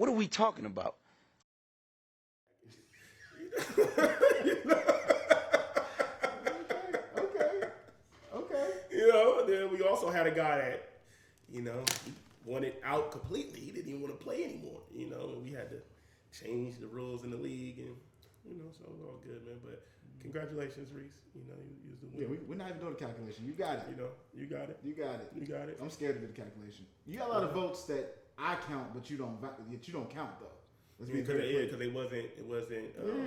What are we talking about? Okay. Then we also had a guy that, wanted out completely. He didn't even want to play anymore. And we had to change the rules in the league, and so it was all good, man. But congratulations, Reese. You was the winner. Yeah, we're not even doing the calculation. You got it. You got it. You got it. You got it. I'm scared to do the calculation. You got a lot of votes that I count, but you don't count though. Because it wasn't.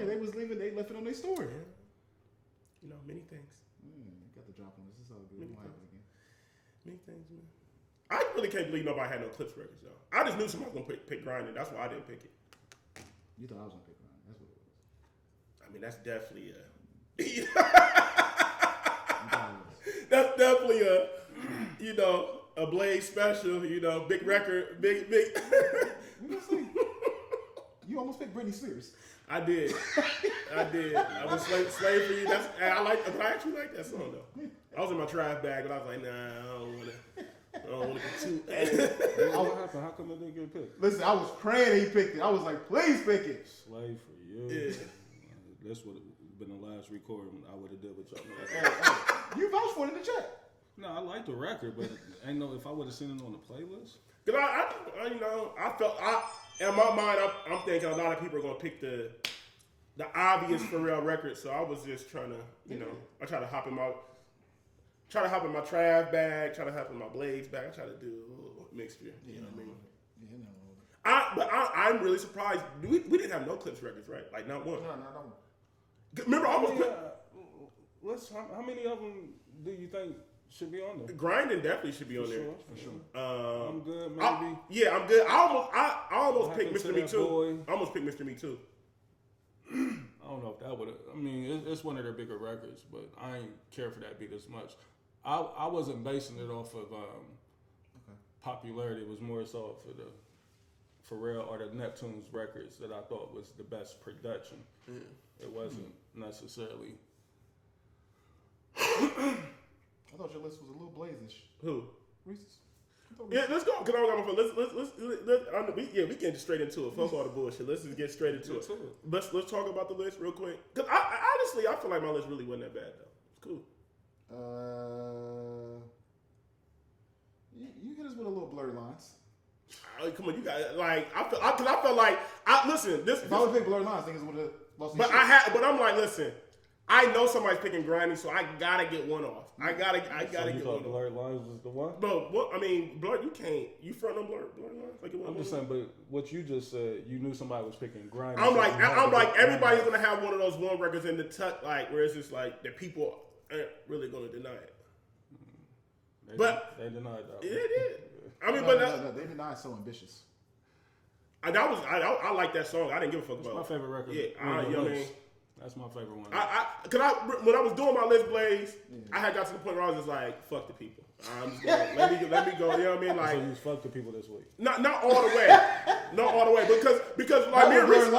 They was leaving. They left it on their story. Yeah. Many things. Got the drop on this. It's all good. It won't happen again. Many things, man. I really can't believe nobody had no Clips records, though. I just knew somebody was gonna pick Grinding. That's why I didn't pick it. You thought I was gonna pick Grinding. That's what it was. I mean, that's definitely that's definitely a Blaze special. Big record, big. You almost picked Britney Spears. I did. I was slave for you. I actually like that song though. I was in my trash bag, but I was like, nah, I don't want to get too. What happened? How come it didn't get picked? Listen, I was praying he picked it. I was like, please pick it. Slave for you. Yeah. This would have been the last recording I would have did with y'all. You vouched for it in the chat. No, I like the record, but ain't no if I would have seen it on the playlist. Cause I felt in my mind I'm thinking a lot of people are gonna pick the obvious Pharrell record, so I was just trying to I try to hop in my trash bag, try to hop in my Blades bag. I try to do a little mixture. You know what I mean? I'm really surprised. We didn't have no Clips records, right? Like not one. No. Remember, I almost how many of them do you think should be on there? Grinding definitely should be on there. For sure. I'm good, maybe. I'm good. I almost picked Mr. Me Too. Boy? I almost picked Mr. Me Too. I don't know if that would have. I mean, it's one of their bigger records, but I ain't care for that beat as much. I wasn't basing it off of popularity. It was more so for the Pharrell or the Neptune's records that I thought was the best production. It wasn't necessarily. I thought your list was a little blazish. Who? Reese's. Yeah, let's go. Cause I don't got my phone. We get straight into it. Fuck all the bullshit. Let's just get straight into it. Let's talk about the list real quick. Cause I honestly feel like my list really wasn't that bad though. It's cool. You hit us with a little blurry lines. Come on, you got cause I felt like listen. This if I would pick blurry lines, I think it would have lost. But I'm like, listen. I know somebody's picking Grinding, so I gotta get one off. I gotta get one off. Blurry Lines was the one? Bro, Blur, you can't. You front on Blurry Lines? Like I'm just saying, but what you just said, you knew somebody was picking Grinding. I'm like, everybody's gonna have one of those one records in the tuck, like where it's just like that people aren't really gonna deny it. They denied that. It did. I mean, they denied so ambitious. I like that song. I didn't give a fuck about it. My favorite record. Yeah, you know what I mean. That's my favorite one. When I was doing my list, Blaze, I had got to the point where I was just like, fuck the people. I'm just gonna, let me go. You know what I mean? Like, so you fuck the people this week? Not all the way, not all the way, because like me and Reese,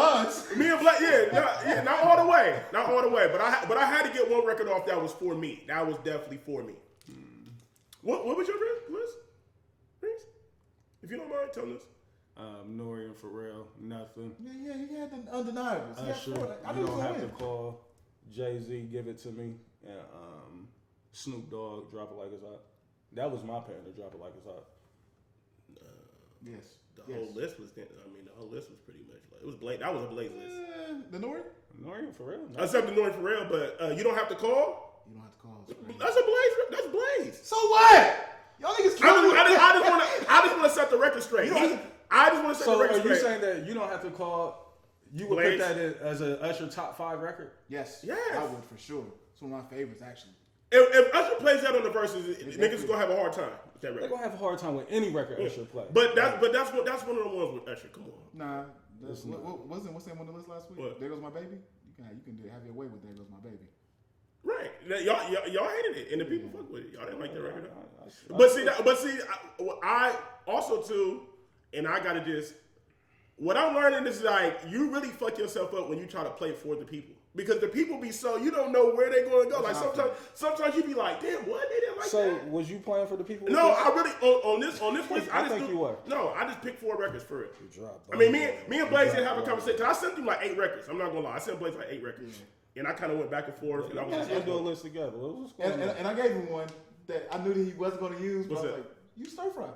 not all the way, But I had to get one record off that was for me. That was definitely for me. What was your list, Reese? If you don't mind telling us. Nori and Pharrell, nothing. Yeah, you had the undeniables. Sure. You don't have to call Jay-Z, Give It To Me, and Snoop Dogg, Drop It Like It's Hot. That was my parent to Drop It Like It's Hot. Yes. The whole list was pretty much like, it was Blaze. That was a Blaze list. The Nori and Pharrell. No. Except the Nori and Pharrell, but you don't have to call. You don't have to call. That's a Blaze. That's Blaze. So what? Y'all niggas I just want to set the record straight. I just want to set the record straight. So are you saying that you don't have to call? You would put that as an Usher top 5 record? Yes. I would for sure. It's one of my favorites actually. If Usher plays that on the verses, niggas is gonna have a hard time with that record. They're gonna have a hard time with any record Usher plays. But that's one of the ones with Usher. Come on. Nah. What's that one on the list last week? What? There Goes My Baby. You can have your way with There Goes My Baby. Right. Y'all hated it, and the people fuck with it. Y'all didn't like that record. But see, I also too, and I gotta just. What I'm learning is like you really fuck yourself up when you try to play for the people. Because the people be so, you don't know where they're going to go. Like sometimes you be like, damn, what? They didn't like that. So was you playing for the people? No, I really on this list. I think you were. No, I just picked 4 records for it. You dropped. I mean, me and Blaze didn't have a conversation. Cause I sent him like 8 records. I'm not gonna lie. I sent Blaze like 8 records, and I kind of went back and forth. And I was just do a list together. What's going on? And I gave him one that I knew that he wasn't going to use, but I was like, you stir fry.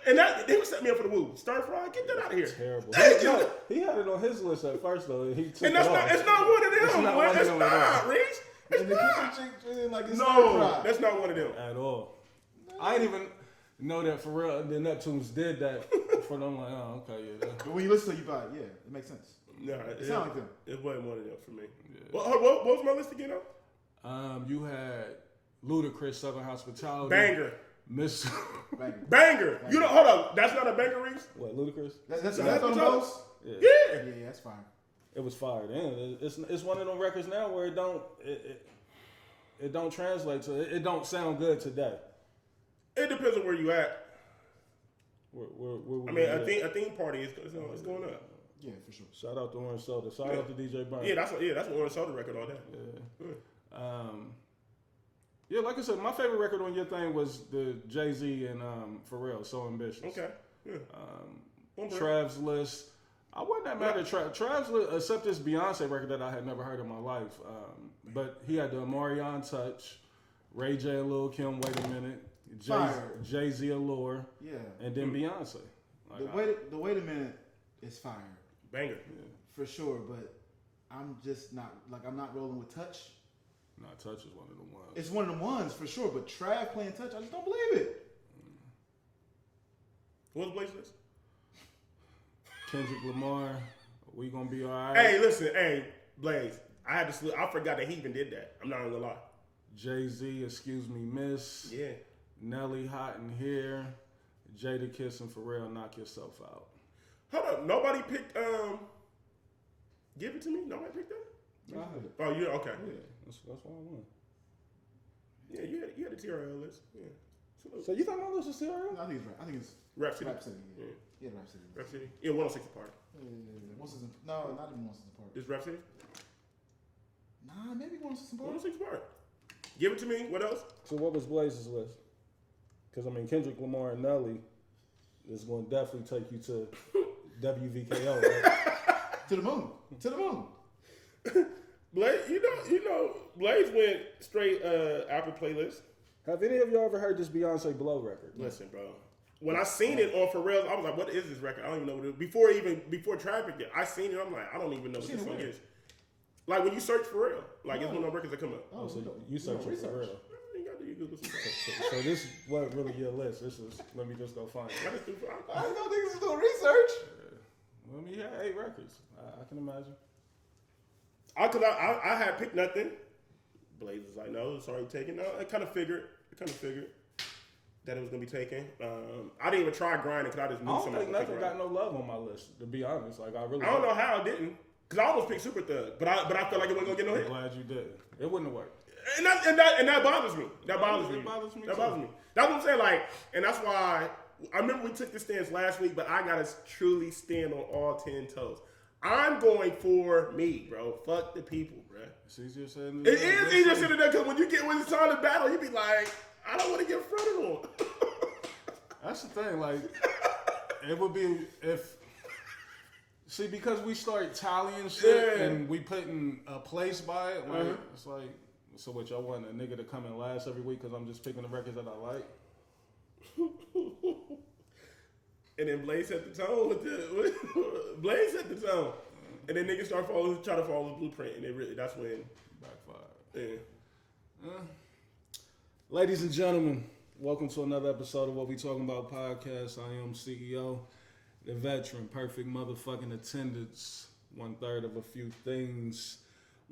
And they would set me up for the woo. Stir fry, get that out of here. Terrible. He had it on his list at first though, and he took and that's it not. off. It's not one of them. It's not, Reese. It's And the not. kitchen chick like it's No, stir fry. that's not one of them. At all. I didn't even know that for real. The Neptunes did that for them. Like, oh, okay, yeah. But when you listen to it, you buy it. Yeah, it makes sense. No, It sounds like them. It wasn't one of them for me. Yeah. What was my list again? You had Ludacris, Southern Hospitality. Banger. Miss. Banger. You know, hold up. That's not a banger, Reese? What, Ludacris? That's on the most? Yeah. Yeah. Yeah, that's fine. It was fire then. It's one of them records now where it don't translate to it don't sound good today. It depends on where you at. Where I mean, a theme party is going up. Yeah, for sure. Shout out to Orange Soda. Shout out to DJ Burn. Yeah, that's an Orange Soda record all day. Yeah, like I said, my favorite record on your thing was the Jay-Z and Pharrell, So Ambitious. Okay. Yeah. Trav's List. I wasn't that mad at Trav's List, except this Beyonce record that I had never heard in my life. But he had the Omarion Touch, Ray J and Lil Kim, Wait a Minute, Jay-Z Allure, yeah, and then Beyonce. Like, the Wait a Minute is fire. Banger. Yeah. For sure, but I'm just not, I'm not rolling with Touch. Nah, Touch is one of them ones. It's one of them ones for sure, but Trav playing Touch, I just don't believe it. What's Blaze's list? Kendrick Lamar, We Gonna Be Alright. Hey, listen, Blaze. I forgot that he even did that. I'm not gonna lie. Jay-Z, Excuse Me Miss. Yeah. Nelly, Hot in Here. Jada Kiss and Pharrell, Knock Yourself Out. Hold up. Nobody picked Give It To Me? Nobody picked that? No. Oh, yeah, okay. Yeah, that's why I won. Yeah, you had the TRL list. Yeah. So you think my list is TRL? I think it's Rap City. Rap City. Yeah, Rap City. Rap City. Yeah, 106 Park. No, not even 106 Park. This Rap City? Nah, maybe 106 Park. 106 Park. Give It To Me. What else? So what was Blaze's list? Because, I mean, Kendrick Lamar and Nelly is going to definitely take you to WVKO, right? To the moon. To the moon. Blaze, you know, Blaze went straight Apple playlist. Have any of y'all ever heard this Beyonce Blow record? Listen, bro. When I seen it on Pharrell's, I was like, what is this record? I don't even know what it is. Before Traffic, I seen it, I'm like, I don't even know what this song is. Like when you search Pharrell, like it's one of those records that come up. Oh, so you search for Pharrell. You got to do Google some So this wasn't really your list. This is, let me just go find it. I don't think this is doing research. Well, I mean, he had 8 records. I can imagine. I had picked nothing. Blaze was like, no, it's already taken. No, I kind of figured that it was gonna be taken. I didn't even try grinding because I just knew I something. don't think nothing got no love on my list, to be honest. Like I don't know how I didn't, because I almost picked Super Thug, but I felt like it wasn't gonna get no hit. I'm glad you did. It wouldn't have worked. And that bothers me. That bothers me. It bothers me. That bothers me. That's what I'm saying. Like, and that's why I remember we took the stance last week, but I gotta truly stand on all 10 toes. I'm going for me, bro. Fuck the people, bro. It's easier said than done. It is easier said than done because when it's time to battle, you be like, I don't want to get fronted on. That's the thing. Like, it would be if. See, because we start tallying shit and we putting a place by it, like it's like, so what y'all want a nigga to come and last every week because I'm just picking the records that I like? And then Blaze set the tone Blaze set the tone. And then niggas try to follow the blueprint, and that's when backfire. Yeah. Ladies and gentlemen, welcome to another episode of What We Talking About podcast. I am CEO, the veteran, perfect motherfucking attendance, 1/3 of a few things,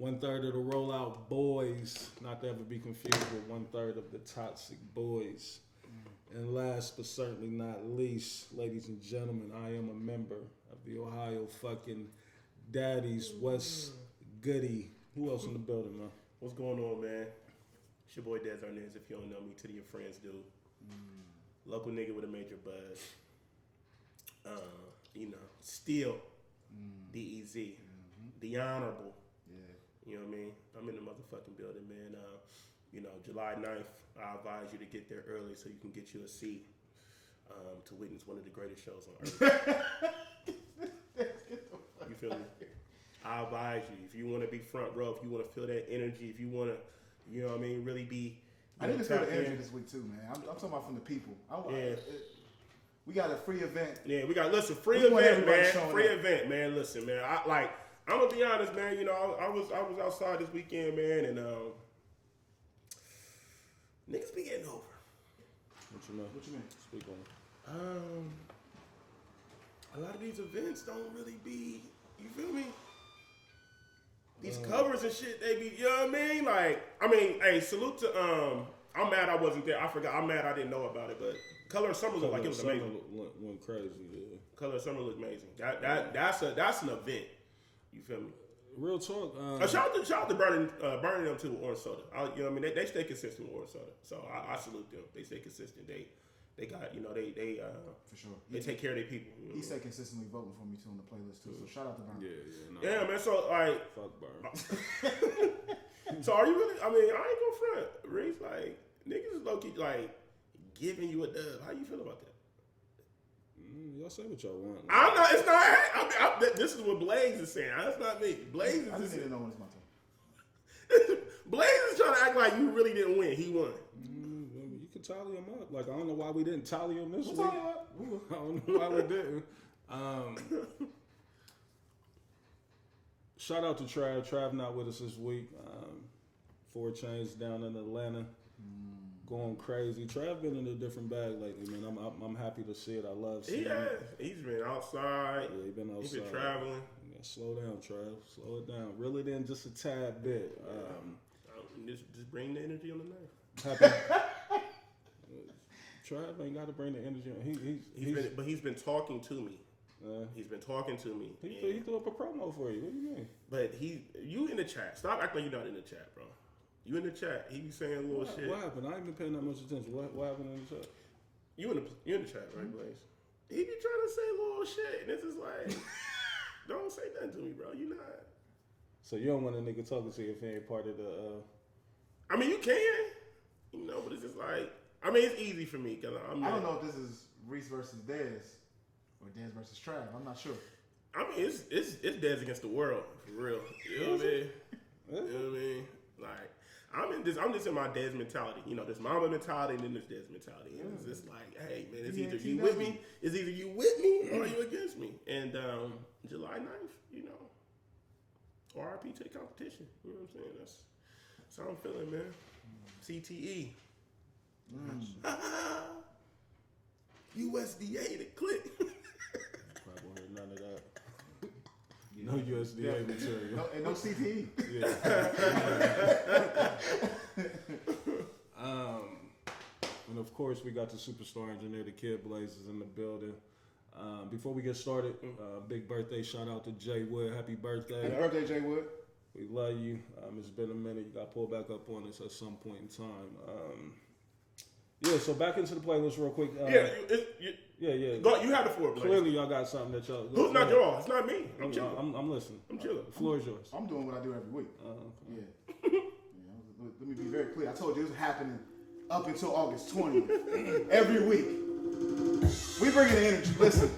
1/3 of the rollout boys, not to ever be confused with 1/3 of the toxic boys. And last but certainly not least, ladies and gentlemen, I am a member of the Ohio fucking Daddies. What's goody? Who else in the building, man? What's going on, man? It's your boy Des Arnaz. If you don't know me, to your friends do. Local nigga with a major buzz. Still DEZ. The Honorable. Yeah. You know what I mean? I'm in the motherfucking building, man. July 9th, I advise you to get there early so you can get you a seat to witness one of the greatest shows on earth. You feel me? I advise you, if you want to be front row, if you want to feel that energy, if you want to, you know what I mean, really be. I need to feel the energy this week too, man. I'm talking about from the people. We got a free event. Yeah, we got free event, man. Free event, man. Listen, man. I'm gonna be honest, man. You know, I was outside this weekend, man, and niggas be getting over. What you mean? Speak on it. A lot of these events don't really be. You feel me? These covers and shit, they be. You know what I mean? Hey, salute to I'm mad I wasn't there. I forgot. I'm mad I didn't know about it, but Color of Summer looked like it was amazing. Went crazy. Yeah. Color of Summer looked amazing. That's an event. You feel me? Real talk. Shout out to burning them too with orange soda. You know what I mean? They stay consistent with orange soda, so I salute them. They stay consistent. They got they for sure. They take care of their people. You know? He stay consistently voting for me too on the playlist too. So shout out to Burn. Yeah, man. So like, fuck Burn. So are you really? I mean, I ain't gonna front. Reese, like niggas is low key like giving you a dub. How you feel about that? Y'all say what y'all want. I'm not. It's not. This is what Blaze is saying. That's not me. Blaze is. I just need to know when it's my turn. Blaze is trying to act like you really didn't win. He won. You can tally them up. Like I don't know why we didn't tally them this week. I don't know why we didn't. Shout out to Trav. Trav not with us this week. 4 Chains down in Atlanta. Going crazy. Trav been in a different bag lately, man. I'm happy to see it. I love seeing it. He's been outside. Yeah, he's been outside. He's been traveling. Yeah, slow down, Trav. Slow it down. Reel it in just a tad bit. Just bring the energy on the night. Happy. Trav ain't got to bring the energy on. He's been talking to me. He's been talking to me. He threw up a promo for you. What do you mean? But you in the chat. Stop acting like you're not in the chat, bro. You in the chat. He be saying little shit. What happened? I ain't been paying that much attention. What happened in the chat? You in the chat, right, Blaze? He be trying to say little shit, and it's just like, don't say nothing to me, bro. You not. So you don't want a nigga talking to you if he ain't part of the. I mean, you can, but it's just like, I mean, it's easy for me because I don't know if this is Reese versus Dez or Dez versus Trav. I'm not sure. I mean, it's Dez against the world for real. You know what I mean? You know what I mean? Like. I'm just in my Dez mentality. There's Mamba mentality and then there's Dez mentality. And it's just like, hey, man, it's either you with me, or you against me. And July 9th, RIP to the competition. You know what I'm saying? That's how I'm feeling, man. CTE. USDA to click. Probably won't hear none of that. No USDA material. And no CTE. Yeah. And of course, we got the superstar engineer, the Kid Blazes, in the building. Before we get started, big birthday shout out to Jay Wood. Happy birthday. Happy birthday, Jay Wood. We love you. It's been a minute. You got to pull back up on us at some point in time. So back into the playlist real quick. Yeah. Go, you have the floor, Blaze. Clearly, y'all got something that y'all. Who's not y'all? It's not me. I'm chilling. I'm listening. I'm chilling. The floor is yours. I'm doing what I do every week. Okay. Yeah. Let me be very clear. I told you it was happening up until August 20th. Every week. We bring in the energy. Listen.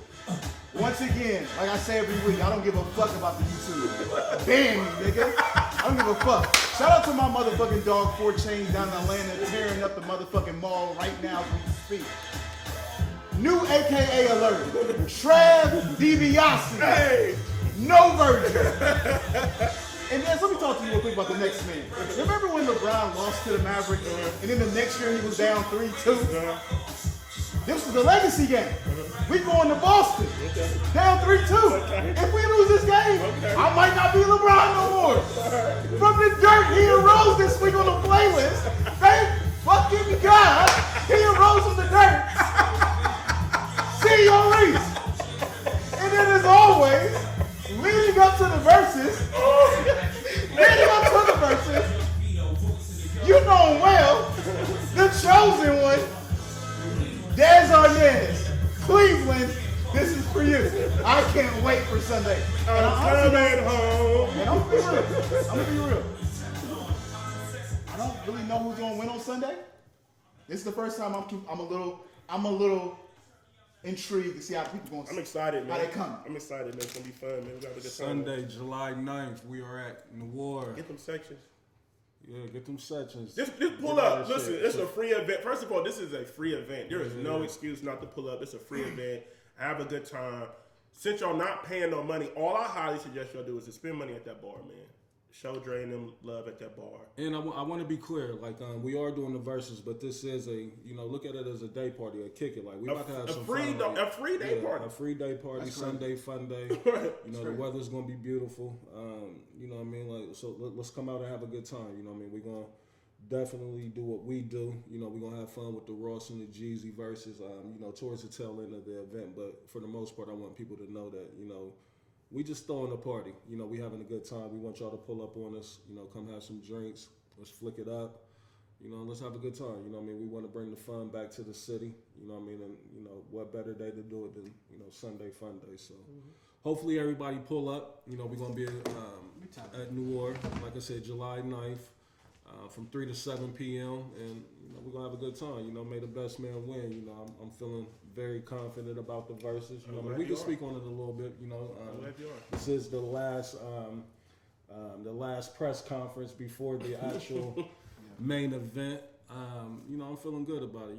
Once again, like I say every week, I don't give a fuck about the YouTube. Ban me, nigga. I don't give a fuck. Shout out to my motherfucking dog, 4 Chains, down in Atlanta, tearing up the motherfucking mall right now as we speak. New AKA alert. Trav DiBiase. Hey. No virgin. And then let me talk to you real quick about the next man. Remember when LeBron lost to the Mavericks, and then the next year he was down 3-2? This was the legacy game. We going to Boston. Down 3-2. If we lose this game, I might not be LeBron no more. From the dirt, he arose this week on the playlist. Thank fucking God, he arose from the dirt. See your Reese. And then as always, leading up to the verses, you know him well, the chosen one, Dez Arnaz, Cleveland, this is for you. I can't wait for Sunday. I'm coming home. And I'm gonna be real. I don't really know who's gonna win on Sunday. This is the first time I'm a little intrigued to see how people going. I'm excited, man. How they come? I'm excited, man. It's gonna be fun, man. We got a good time. Sunday, July 9th, we are at Noir. Get them sections. Yeah, get them sections. Just pull up. Listen, it's a free event. First of all, this is a free event. There is no excuse not to pull up. It's a free event. Have a good time. Since y'all not paying no money, all I highly suggest y'all do is to spend money at that bar, man. Show Dre and them love at that bar. And I want to be clear, like we are doing the verses, but this is look at it as a day party, a kick it. Like we about to have some fun. A free day party. A free day party, That's Sunday fun day. Right. The weather's gonna be beautiful. You know what I mean? Like so, let's come out and have a good time. You know what I mean? We're gonna definitely do what we do. You know, we're gonna have fun with the Ross and the Jeezy verses. Towards the tail end of the event, but for the most part, I want people to know that we just throwing a party. We having a good time. We want y'all to pull up on us. Come have some drinks. Let's flick it up. Let's have a good time. We want to bring the fun back to the city. And what better day to do it than Sunday fun day. So hopefully everybody pull up. We're gonna be at New Orleans, like I said, July 9th, from 3 to 7 p.m. and we're gonna have a good time. May the best man win. I'm feeling very confident about the verses. We can speak on it a little bit. This is the last press conference before the actual main event. I'm feeling good about it.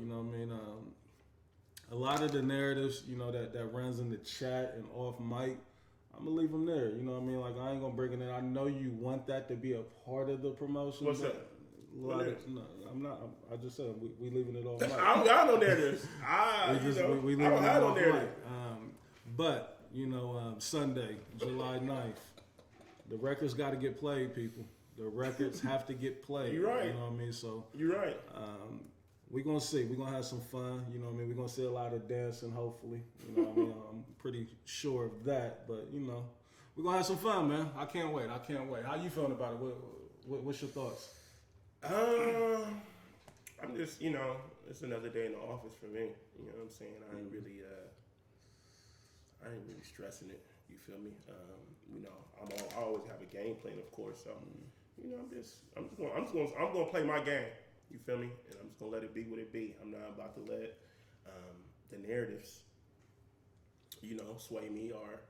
A lot of the narratives, that runs in the chat and off mic, I'm gonna leave them there. Like I ain't gonna bring it in. I know you want that to be a part of the promotion. What's that? No, I'm not. I just said we leaving it off mic. I don't got no narratives. I don't have no narrative. But Sunday, July 9th, the records got to get played, people. The records have to get played. You're right. You know what I mean? So you're right. We're gonna see. We're gonna have some fun. We're gonna see a lot of dancing. Hopefully, I'm pretty sure of that. But we're gonna have some fun, man. I can't wait. How you feeling about it? What's your thoughts? I'm just, it's another day in the office for me. You know what I'm saying? I ain't really stressing it. You feel me? I always have a game plan, of course. So, I'm gonna play my game. You feel me? And I'm just gonna let it be what it be. I'm not about to let the narratives, sway me or,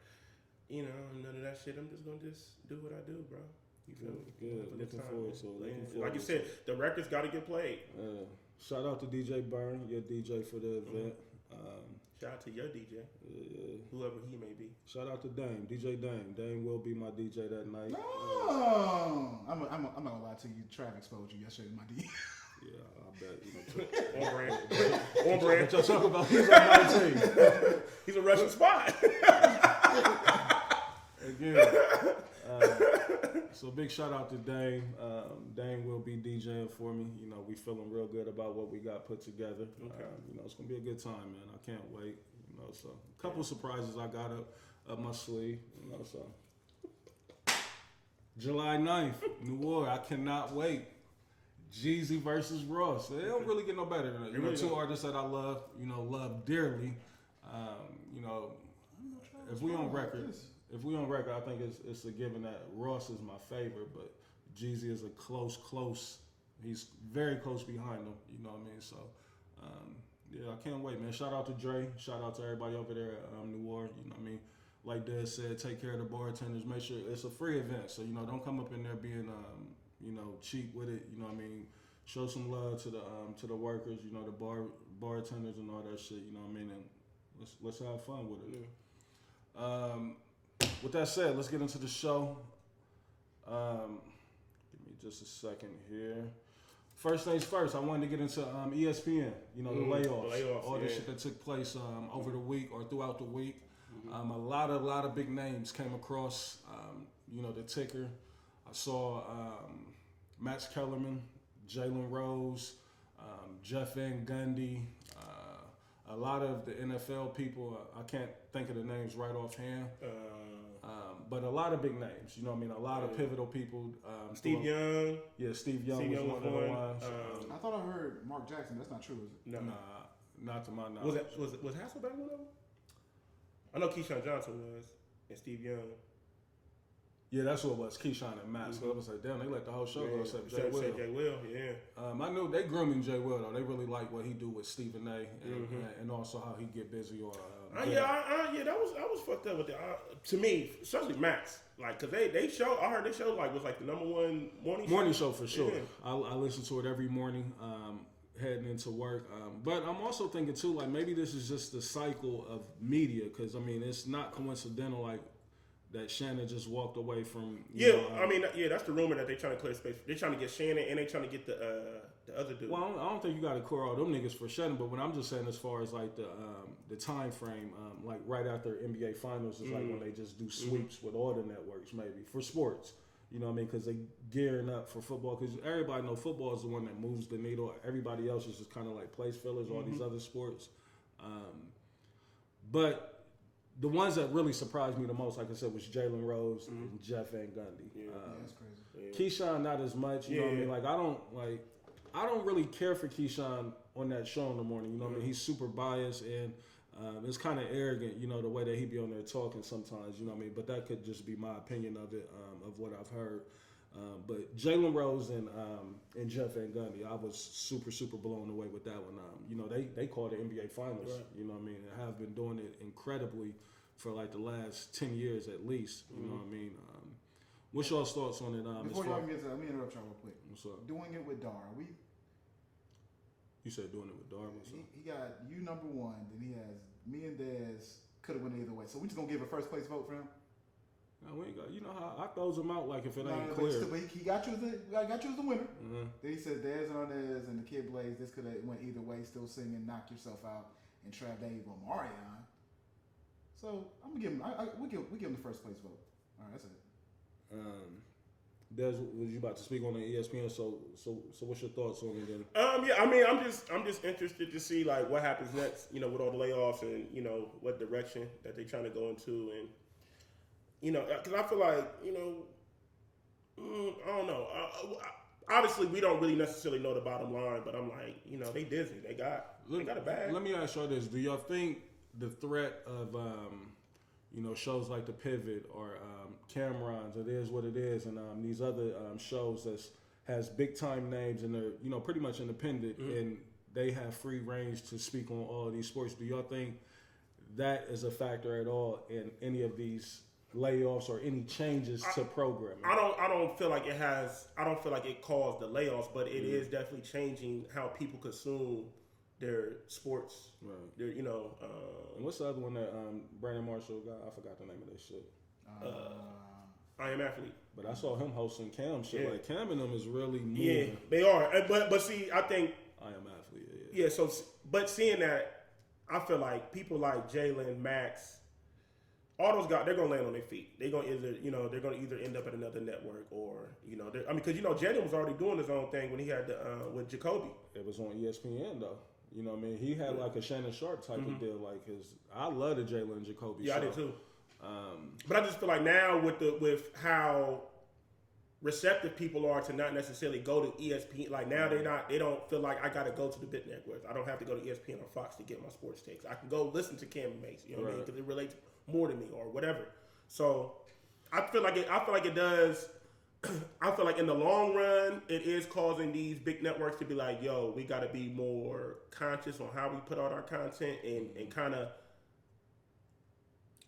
none of that shit. I'm just gonna do what I do, bro. You feel me? Good. Looking forward to it. Like you said, the records got to get played. Shout out to DJ Byrne, your DJ for the event. Shout out to your DJ, whoever he may be. Shout out to Dame, DJ Dame. Dame will be my DJ that night. Oh, I'm not gonna lie to you. Trav exposed you yesterday, my DJ. Yeah, I bet. On brand. On brand. What y'all talk about? He's on my team. He's a Russian spy. Again. So big shout out to Dame. Dame will be DJing for me. We feeling real good about what we got put together. Okay. It's gonna be a good time, man. I can't wait. So a couple surprises I got up my sleeve. So July 9th, New Orleans. I cannot wait. Jeezy versus Ross. They don't really get no better than that. Really two don't. artists that I love. Love dearly. If we on record. I think it's a given that Ross is my favorite, but Jeezy is a close. He's very close behind him. You know what I mean? So, I can't wait, man. Shout out to Dre. Shout out to everybody over there at New Orleans. You know what I mean? Like Dad said, take care of the bartenders. Make sure it's a free event. So, don't come up in there being, cheap with it. You know what I mean? Show some love to the workers. The bartenders and all that shit. You know what I mean? And let's have fun with it. Yeah. With that said, let's get into the show. Give me just a second here. First things first, I wanted to get into ESPN. The layoffs, all this shit that took place over the week or throughout the week. A lot of big names came across. The ticker. I saw Max Kellerman, Jalen Rose, Jeff Van Gundy. A lot of the NFL people, I can't think of the names right offhand, but a lot of big names. You know what I mean? A lot of pivotal people. Steve Young. Yeah, Steve Young was one of the ones. I thought I heard Mark Jackson. That's not true, is it? No. Nah, not to my knowledge. Was Hasselbeck one of them? I know Keyshawn Johnson was, and Steve Young. Yeah, that's what it was. Keyshawn and Max. So I was like, damn, they let the whole show go except Jay Will. Jay Will, yeah. I knew they grooming Jay Will though. They really like what he do with Stephen A. And also how he get busy or. That was fucked up with that. To me, especially Max, like, cause they show. I heard they show like was like the #1 morning show for sure. Yeah. I listen to it every morning. Heading into work, but I'm also thinking too, like maybe this is just the cycle of media, because I mean it's not coincidental like that Shannon just walked away from. That's the rumor that they're trying to clear space. They're trying to get Shannon and they're trying to get the other dude. Well, I don't think you got to clear all them niggas for Shannon, but what I'm just saying as far as like the time frame, like right after NBA Finals is like when they just do sweeps with all the networks, maybe for sports. You know what I mean? Because they gearing up for football. Because everybody know football is the one that moves the needle. Everybody else is just kind of like place fillers, all these other sports. But the ones that really surprised me the most, like I said, was Jalen Rose and Jeff Van Gundy. Yeah, that's crazy. Keyshawn, not as much. You know what I mean? Like I don't really care for Keyshawn on that show in the morning. You know what I mean? He's super biased and it's kind of arrogant, you know, the way that he be on there talking sometimes, you know what I mean? But that could just be my opinion of it, of what I've heard. But Jalen Rose and Jeff Van Gundy, I was super blown away with that one. You know, they called it NBA Finals, right. You know what I mean? And have been doing it incredibly for like the last 10 years at least, you know what I mean? What's y'all's thoughts on it? Before y'all get to that, let me interrupt y'all real quick. What's up? Doing it with Dar, You said doing it with Dar. He got you #1, then he has me and Dez. Could have went either way. So we just gonna give a first place vote for him. No, we ain't got. You know how I throws him out like if it ain't clear. clear. But he got you as the winner. Then he said Dez and Arnaz and the Kid Blaze. This could have went either way. Still singing "Knock Yourself Out" and Trav Dave on Marion. So I'm gonna give him. We give him the first place vote. All right, that's it. Des, was you about to speak on the ESPN? So what's your thoughts on it then? I'm just interested to see like what happens next. You know, with all the layoffs and you know what direction that they're trying to go into, and you know, because I feel like you know, I don't know. Obviously, we don't really necessarily know the bottom line, but I'm like, you know, they Disney, they got a bag. Let me ask y'all this: do y'all think the threat of you know, shows like The Pivot or Cameron's, It Is What It Is, and these other shows that has big time names and they're, you know, pretty much independent and they have free range to speak on all of these sports. Do y'all think that is a factor at all in any of these layoffs or any changes to programming? I don't feel like it has. I don't feel like it caused the layoffs, but it is definitely changing how people consume their sports, right? Their, you know. And what's the other one that Brandon Marshall got? I forgot the name of that shit. I Am Athlete. But I saw him hosting Cam shit. Like Cam and them is really moving. Yeah, they are. But see, I think I Am Athlete. Yeah. So, but seeing that, I feel like people like Jalen, Max, all those guys, they're gonna land on their feet. They're gonna either end up at another network or because Jalen was already doing his own thing when he had with Jacoby. It was on ESPN though. You know what I mean? He had like a Shannon Sharp type of deal. Like I love the Jalen and Jacoby show. I did too. But I just feel like now with how receptive people are to not necessarily go to ESPN, like now they don't feel like I got to go to the big networks. I don't have to go to ESPN or Fox to get my sports takes. I can go listen to Cam and Mace, you know what I mean? Because it relates more to me or whatever. So I feel like it does. I feel like in the long run, it is causing these big networks to be like, yo, we got to be more conscious on how we put out our content and kind of,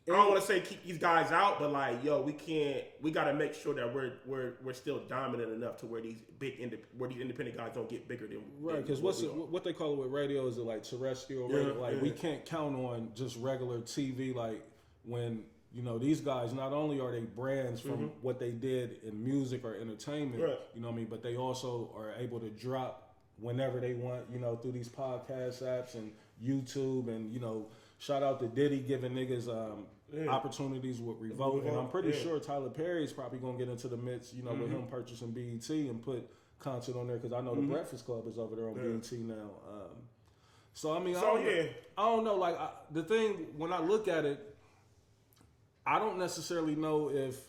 I don't want to say keep these guys out, but like, yo, we got to make sure that we're still dominant enough to where these independent guys don't get bigger than right. Because what they call it with radio is it like terrestrial radio? Like we can't count on just regular TV. Like when these guys, not only are they brands from what they did in music or entertainment, you know what I mean, but they also are able to drop whenever they want, through these podcast apps and YouTube and shout out to Diddy giving niggas opportunities with Revolt. And I'm pretty sure Tyler Perry's probably going to get into the midst, with him purchasing BET and put content on there because I know the Breakfast Club is over there on BET now. So, I mean, I don't know. Like, the thing, when I look at it, I don't necessarily know if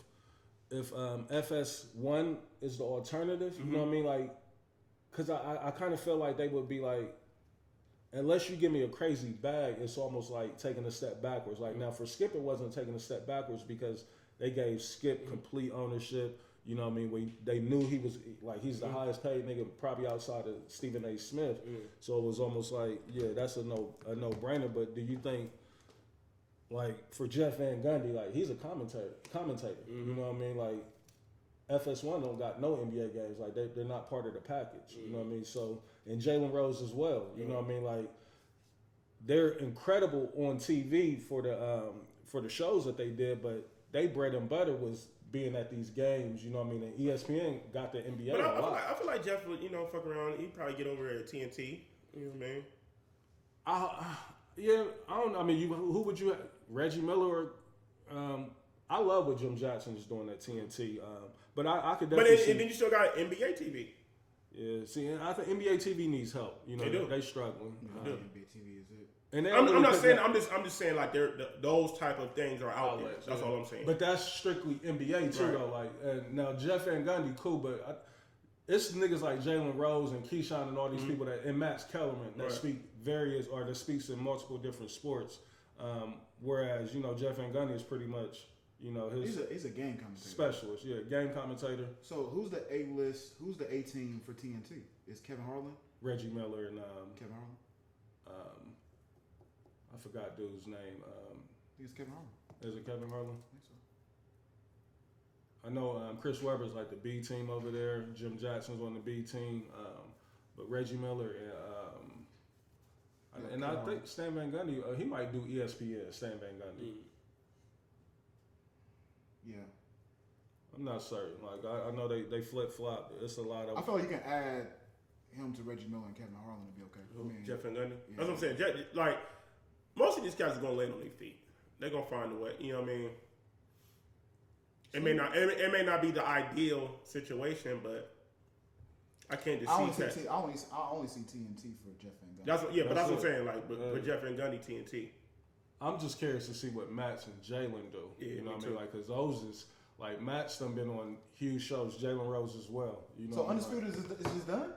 FS1 is the alternative. You know what I mean? Like, because I kind of feel like they would be like, unless you give me a crazy bag, it's almost like taking a step backwards. Like now for Skip, it wasn't taking a step backwards because they gave Skip complete ownership. You know what I mean? They knew he was like he's the highest paid nigga probably outside of Stephen A. Smith. So it was almost like, yeah, that's a no brainer. But do you think, like, for Jeff Van Gundy, like, he's a commentator. You know what I mean? Like, FS1 don't got no NBA games. Like, they're not part of the package. You know what I mean? So, and Jalen Rose as well. You know what I mean? Like, they're incredible on TV for the shows that they did, but they bread and butter was being at these games. You know what I mean? And ESPN got the NBA but a lot. I feel like Jeff would, fuck around. He'd probably get over at TNT. You know what I mean? Yeah, I don't know. I mean, who would you have? Reggie Miller or I love what Jim Jackson is doing at TNT. But I could definitely see. And then you still got NBA TV. Yeah, see, I think NBA TV needs help. You know, they struggling. NBA TV is it. And I'm not saying. I'm just saying like those type of things are out there. That's all I'm saying. But that's strictly NBA too, though. Like, and now Jeff Van Gundy, cool, but it's niggas like Jalen Rose and Keyshawn and all these people and Max Kellerman that speak that speaks in multiple different sports. Whereas Jeff Van Gundy is pretty much he's a game commentator. Specialist, game commentator. So who's the A-list? Who's the A team for TNT? Is Kevin Harlan? Reggie Miller and Kevin Harlan. I forgot dude's name. I think it's Kevin Harlan. Is it Kevin Harlan? I think so. I know Chris Webber's like the B team over there. Jim Jackson's on the B team. But Reggie Miller and I think Stan Van Gundy, he might do ESPN, Stan Van Gundy. Yeah. I'm not certain. Like, I know they flip-flop. It's a lot of... I feel like you can add him to Reggie Miller and Kevin Harlan to be okay. I mean, Jeff Van Gundy? Yeah. That's what I'm saying. Like, most of these guys are going to land on their feet. They're going to find a way. You know what I mean? It may not be the ideal situation, but I can't just see that. I only see TNT for Jeff Van Gundy. That's what I'm saying. Like, but Jeff Van Gundy, TNT. I'm just curious to see what Max and Jalen do. Yeah, you know what I too. mean? Like, because those is like Max done been on huge shows. Jalen Rose as well. You know. So Undisputed is just done?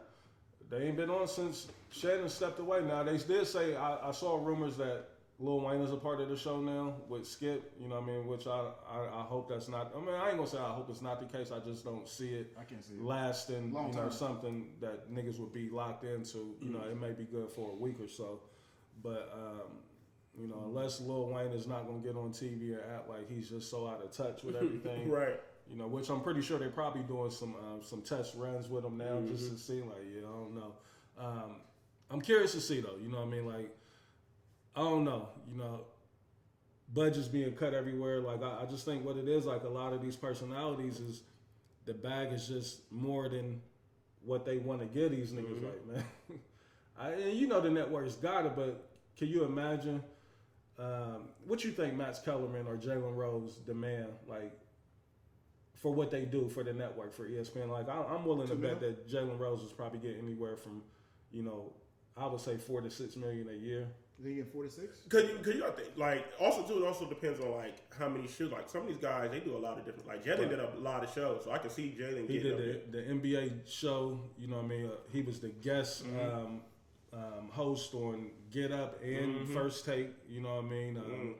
They ain't been on since Shannon stepped away. Now they did say I saw rumors that Lil Wayne is a part of the show now with Skip. You know what I mean? Which I hope that's not. I mean, I ain't gonna say I hope it's not the case. I just don't see it. I can't see it lasting. Long time. Something that niggas would be locked into. You know, it may be good for a week or so, but. Unless Lil Wayne is not going to get on TV and act like he's just so out of touch with everything. Right. Which I'm pretty sure they're probably doing some test runs with him now just to see, like, I don't know. I'm curious to see, though. You know what I mean? Like, I don't know. Budgets being cut everywhere. Like, I just think what it is, like, a lot of these personalities is the bag is just more than what they want to give these niggas, like, man. And the network's got it, but can you imagine... what you think Max Kellerman or Jalen Rose demand, like, for what they do for the network, for ESPN? Like, I'm willing to bet that Jalen Rose is probably getting anywhere from, I would say $4 to $6 million a year. They get 4 to 6? Cause you think, like, it also depends on, like, how many shows. Like, some of these guys, they do a lot of different, like, Jalen did a lot of shows, so I can see Jalen getting up there. He did the NBA show, you know what I mean? He was the guest host on Get Up and First Take, you know what I mean?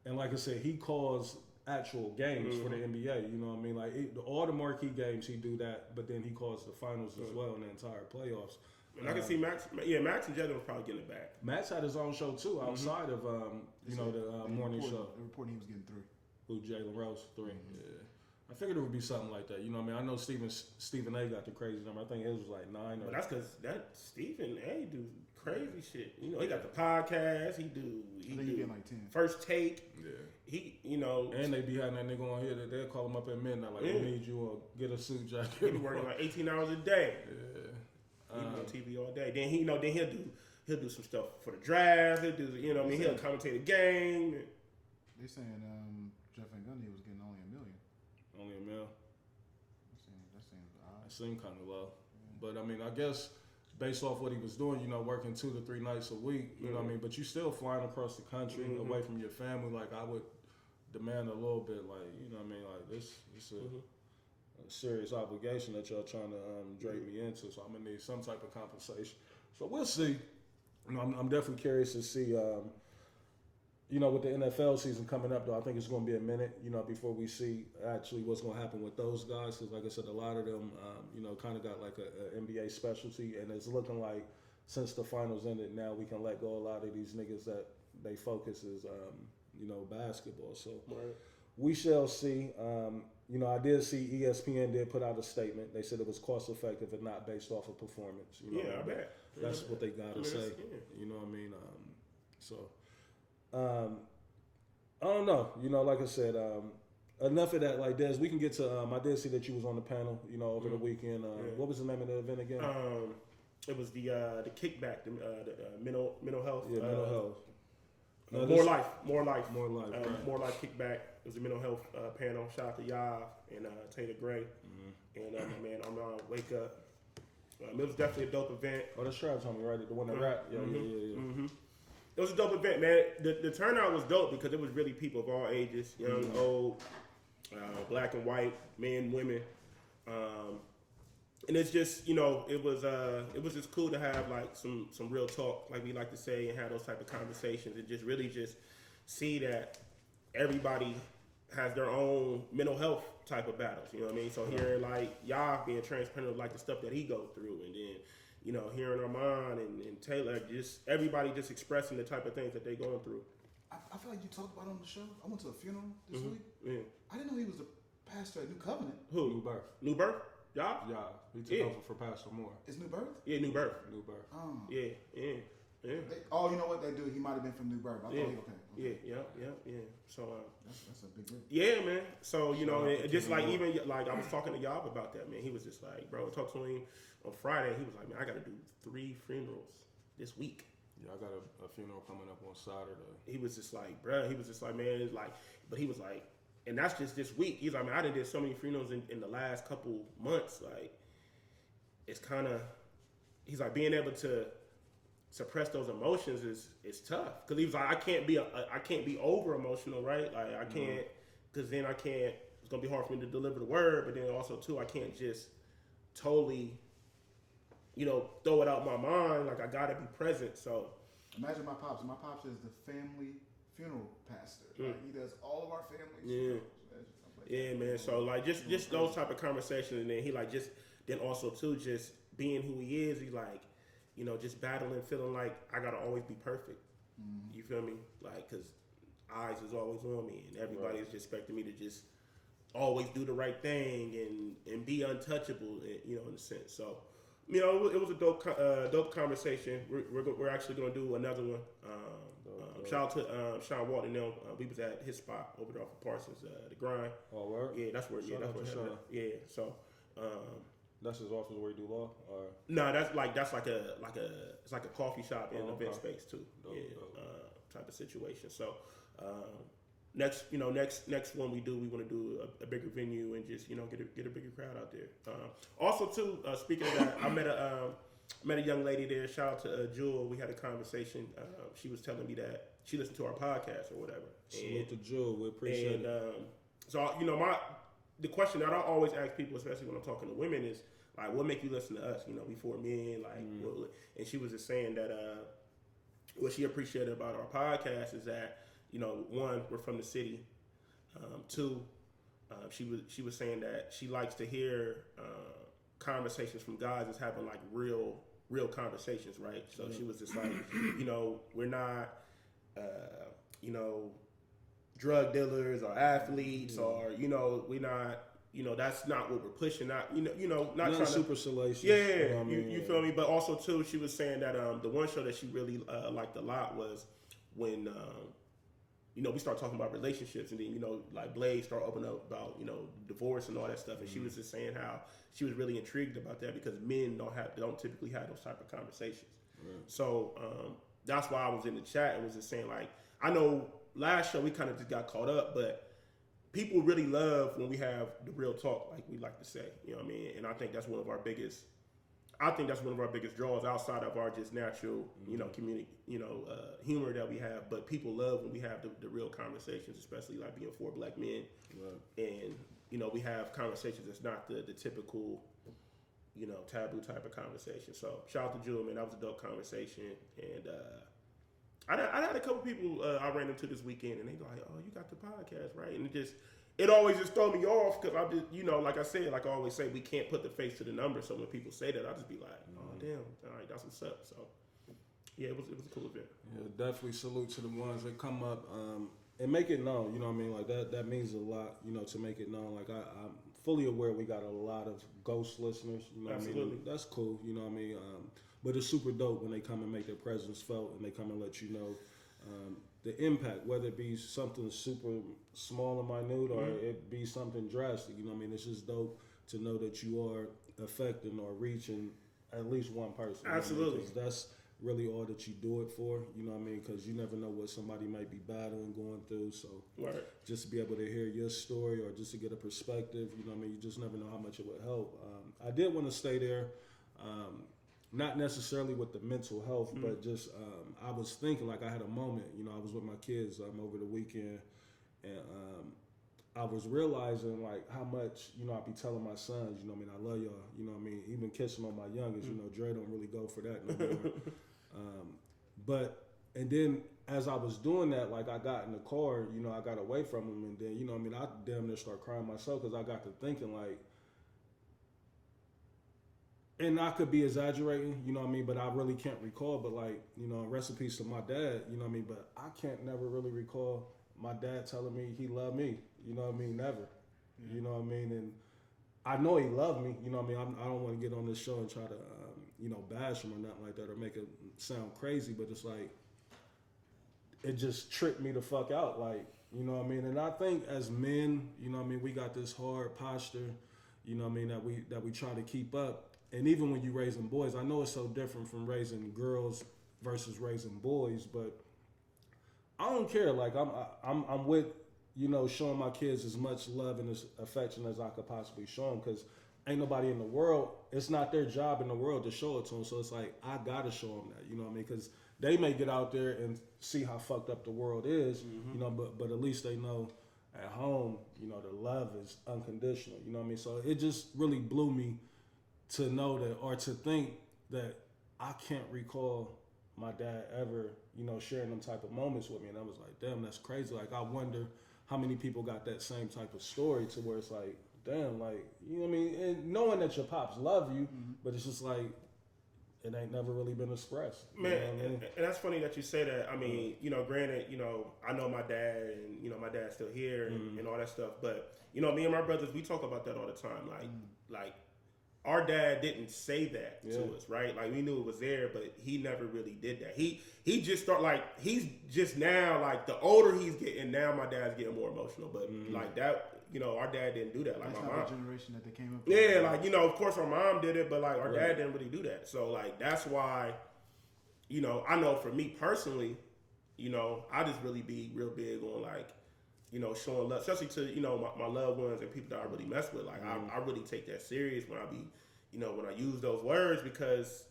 And like I said, he calls actual games for the NBA, you know what I mean? Like, all the marquee games, he do that, but then he calls the finals as well and the entire playoffs. And I can see Max and Jalen was probably getting it back. Max had his own show too, outside of the morning show. The reporting he was getting 3. Who, Jalen Rose? 3. Yeah. I figured it would be something like that. You know what I mean? I know Stephen A. got the crazy number. I think it was like 9 or... But that's because that Stephen A. do crazy shit. He got the podcast. He do getting like 10. First Take. Yeah. He, And they be having that nigga on here that they'll call him up at midnight like, we need you to get a suit jacket. He be working like 18 hours a day. Yeah. He be on TV all day. Then he'll do some stuff for the draft. He'll do, he'll commentate a game. They saying Jeff Van Gundy was getting only $1 million. Only $1 million. That seems odd. It seemed kind of low. But, I mean, I guess based off what he was doing, working 2 to 3 nights a week, you know what I mean? But you still flying across the country away from your family. Like, I would demand a little bit, like, you know what I mean? Like, this a serious obligation that y'all trying to drape me into. So I'm going to need some type of compensation. So we'll see. I'm definitely curious to see with the NFL season coming up, though, I think it's going to be a minute, before we see actually what's going to happen with those guys. Because, like I said, a lot of them, kind of got like a NBA specialty, and it's looking like since the finals ended, now we can let go a lot of these niggas that they focus is, basketball. So we shall see. I did see ESPN did put out a statement. They said it was cost effective and not based off of performance. I bet. That's what they got to say. Yeah. You know what I mean? I don't know. Like I said, enough of that. Like Des, we can get to. I did see that you was on the panel. Over the weekend. What was the name of the event again? It was the kickback, the mental health. Yeah, mental health. No, more life. Right. More life kickback. It was a mental health panel. Shout out to Yav and Taylor Gray and my man Armand Wake Up. It was definitely a dope event. Oh, that's Travis homie, right? The one that rap. Yeah. It was a dope event, man. The turnout was dope because it was really people of all ages, young, old, black and white, men, women, and it's just it was just cool to have like some real talk, like we like to say, and have those type of conversations, and just really just see that everybody has their own mental health type of battles. You know what I mean? So hearing like y'all being transparent of like the stuff that he go through, and then hearing Armand and Taylor, just everybody just expressing the type of things that they going through. I feel like you talked about it on the show. I went to a funeral this week. Yeah. I didn't know he was the pastor at New Covenant. Who? New Birth? Y'all? Yeah. He took over for Pastor Moore. It's New Birth? Yeah, New Birth. Oh. Yeah. You know what they do? He might have been from New Birth. I thought okay. Yeah. So that's a big deal. Yeah, man. So just like even like I was talking to Yob about that, man. He was just like, bro, I talked to him on Friday. He was like, man, I got to do 3 funerals this week. Yeah, I got a funeral coming up on Saturday. He was just like, bro. He was just like, man, it's like, but he was like, and that's just this week. He's like, man, I done did so many funerals in the last couple months. Like, it's kind of, he's like, being able to suppress those emotions is tough. Cause he was like, I can't be over emotional, right? Like I can't, cause then I can't. It's gonna be hard for me to deliver the word. But then also too, I can't just totally, throw it out my mind. Like I gotta be present. So imagine my pops. My pops is the family funeral pastor. Like he does all of our family funerals. Yeah, man. So like just those type of conversations, and then he like then also too just being who he is. He's like, just battling, feeling like I gotta always be perfect. You feel me? Like, cause eyes is always on me, and everybody's just expecting me to just always do the right thing and be untouchable. In a sense. So. It was a dope conversation. We're actually going to do another one. Shout out to Sean Walton. We was at his spot over there off of Parsons, the Grind. Oh, word? Yeah, that's where. Shout out to Sean. Yeah, so. That's his office where he do law. Or? No, that's like it's like a coffee shop and event space too. Dope. Type of situation. So. Next one we want to do a bigger venue and just get a bigger crowd out there. Also too, speaking of that, I met a young lady there. Shout out to Jewel. We had a conversation. She was telling me that she listened to our podcast or whatever. Salute to Jewel. We appreciate it. So the question that I always ask people, especially when I'm talking to women, is like, what make you listen to us? We 4 men. Like, and she was just saying that what she appreciated about our podcast is that. 1, we're from the city. 2, she was saying that she likes to hear conversations from guys that's having like real conversations, right? So she was just like, we're not, drug dealers or athletes or we're not. That's not what we're pushing. Not not trying super salacious. Yeah, you feel me? But also too, she was saying that the one show that she really liked a lot was when. We start talking about relationships, and then like Blaze start opening up about divorce and all that stuff. And she was just saying how she was really intrigued about that because men don't typically have those type of conversations. Right. So that's why I was in the chat and was just saying like I know last show we kind of just got caught up, but people really love when we have the real talk, like we like to say. You know what I mean? And I think that's one of our biggest. Draws outside of our just natural, community, humor that we have. But people love when we have the real conversations, especially like being 4 black men. Right. And, we have conversations that's not the typical, taboo type of conversation. So shout out to Jewel, man. That was a dope conversation. And I had a couple people I ran into this weekend, and they go like, "Oh, you got the podcast, right?" And it always just throw me off because I just, like I said, like I always say, we can't put the face to the number. So when people say that, I just be like, "Oh, damn, all right, that's what's up." So yeah, it was a cool event. Yeah, definitely salute to the ones that come up and make it known. You know what I mean? Like that means a lot. To make it known. Like I'm fully aware we got a lot of ghost listeners. You know what I mean? That's cool. You know what I mean? But it's super dope when they come and make their presence felt and they come and let you know the impact, whether it be something super small and minute or it be something drastic. You know what I mean? It's just dope to know that you are affecting or reaching at least one person. Absolutely. That's really all that you do it for. You know what I mean? Because you never know what somebody might be battling, going through. So just to be able to hear your story or just to get a perspective, you know what I mean? You just never know how much it would help. I did want to stay there. Not necessarily with the mental health, but just I was thinking, like I had a moment, I was with my kids over the weekend, and I was realizing like how much, I be telling my sons, I love y'all, even kissing on my youngest, Dre don't really go for that no more. And then as I was doing that, like I got in the car, I got away from him, and then, I damn near start crying myself because I got to thinking like, and I could be exaggerating, but I really can't recall. But like, rest in peace to my dad, but I can't never really recall my dad telling me he loved me, never, and I know he loved me, I don't want to get on this show and try to, bash him or nothing like that or make it sound crazy, but it's like, it just tripped me the fuck out, like, and I think as men, we got this hard posture, that we try to keep up. And even when you're raising boys, I know it's so different from raising girls versus raising boys, but I don't care. Like I'm with, showing my kids as much love and as affection as I could possibly show them, because ain't nobody in the world, it's not their job in the world to show it to them. So it's like, I gotta show them that, because they may get out there and see how fucked up the world is, but at least they know at home, the love is unconditional, So it just really blew me to know that, or to think that I can't recall my dad ever, sharing them type of moments with me. And I was like, damn, that's crazy. Like, I wonder how many people got that same type of story to where it's like, damn, like, and knowing that your pops love you, but it's just like, it ain't never really been expressed. Man, and that's funny that you say that. I mean, granted, I know my dad, and, my dad's still here and all that stuff. But, me and my brothers, we talk about that all the time. Like, our dad didn't say that to us, right? Like, we knew it was there, but he never really did that. He just started, like, he's just now, like, the older he's getting, now my dad's getting more emotional. But, like, that, our dad didn't do that. Like, that's my not mom. the generation that they came up with. Yeah, like, of course our mom did it, but, like, our dad didn't really do that. So, like, that's why, I know for me personally, I just really be real big on, like, showing love, especially to, my loved ones and people that I really mess with. Like, I really take that serious when I be, when I use those words, because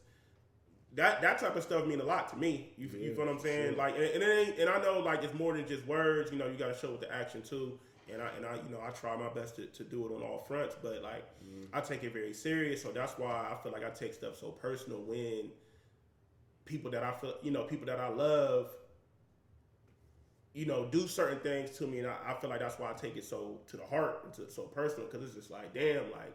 that type of stuff mean a lot to me. You feel what I'm saying? Sure. Like, and it ain't, and I know, like, it's more than just words. You got to show with the action too. And I try my best to do it on all fronts. But like, I take it very serious. So that's why I feel like I take stuff so personal when people that I feel, people that I love, do certain things to me, and I feel like that's why I take it so to the heart and so personal, because it's just like, damn, like,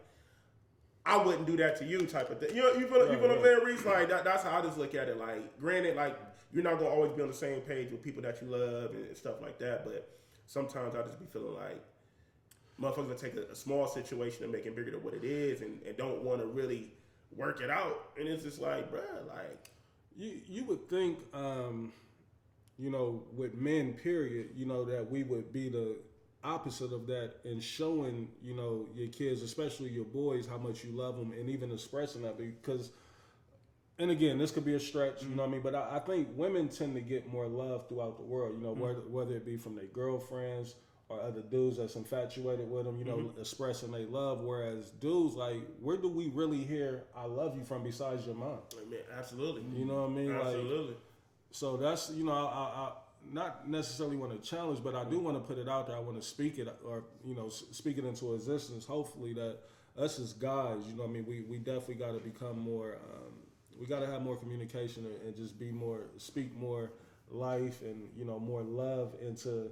I wouldn't do that to you type of thing. You feel what I'm saying, Reese? Like, that's how I just look at it. Like, granted, like, you're not going to always be on the same page with people that you love and stuff like that, but sometimes I just be feeling like motherfuckers will take a small situation and make it bigger than what it is, and don't want to really work it out. And it's just like, bruh, like... You would think, with men, period, that we would be the opposite of that and showing, your kids, especially your boys, how much you love them, and even expressing that, because, and again, this could be a stretch, but I think women tend to get more love throughout the world, whether it be from their girlfriends or other dudes that's infatuated with them, expressing their love, whereas dudes, like, where do we really hear I love you from besides your mom? I mean, absolutely. You know what I mean? Absolutely. Like, so that's, I not necessarily want to challenge, but I do want to put it out there. I want to speak it, or speak it into existence. Hopefully, that us as guys, we definitely got to become more. We got to have more communication and just speak more life and, you know, more love into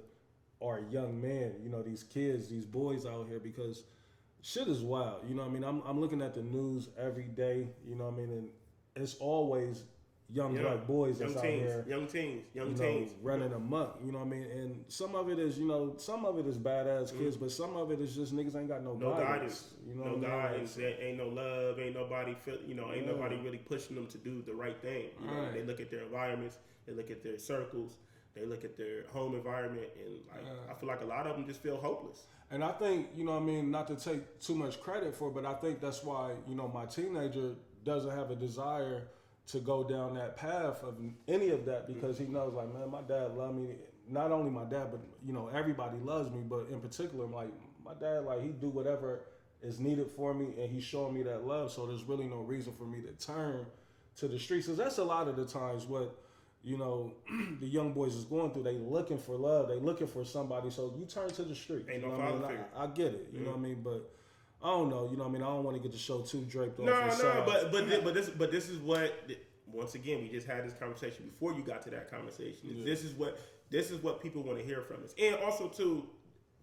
our young men, you know, these kids, these boys out here, because shit is wild. You know what I mean? I'm looking at the news every day, you know what I mean? And it's always young black boys that's out here. Young teens. Running amok, you know what I mean? And some of it is, you know, some of it is badass kids, but some of it is just niggas ain't got no guidance. You know, no guidance. Ain't no love. Ain't nobody ain't nobody really pushing them to do the right thing. You know, they look at their environments, they look at their circles, they look at their home environment, and like I feel like a lot of them just feel hopeless. And I think, you know what I mean, not to take too much credit for it, but I think that's why, you know, my teenager doesn't have a desire to go down that path of any of that, because he knows, like, man, my dad loved me. Not only my dad, but, you know, everybody loves me. But in particular, like, my dad, like, he do whatever is needed for me, and he's showing me that love. So there's really no reason for me to turn to the streets. Because that's a lot of the times what, you know, the young boys is going through. They looking for love. They looking for somebody. So you turn to the streets. Ain't no father figure. I get it. You know what I mean? But I don't know. You know what I mean? I don't want to get the show too draped off. But this is what. Once again, we just had this conversation before you got to that conversation. Yeah. This is what people want to hear from us, and also to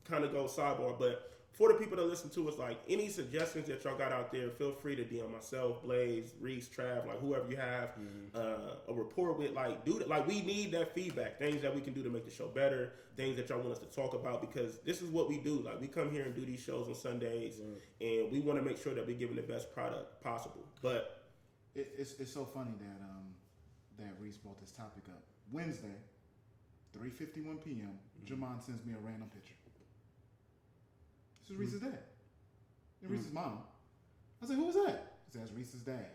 kind of go sidebar. But for the people that listen to us, like any suggestions that y'all got out there, feel free to DM myself, Blaze, Reese, Trav, like whoever you have a rapport with. Like do that. Like we need that feedback, things that we can do to make the show better, things that y'all want us to talk about, because this is what we do. Like we come here and do these shows on Sundays, and we want to make sure that we're giving the best product possible. But it's so funny that Reese brought this topic up. Wednesday, 3:51 p.m. Jamon sends me a random picture. This is Reese's dad and Reese's mom. I said, "Who was that?" He says, "Reese's dad."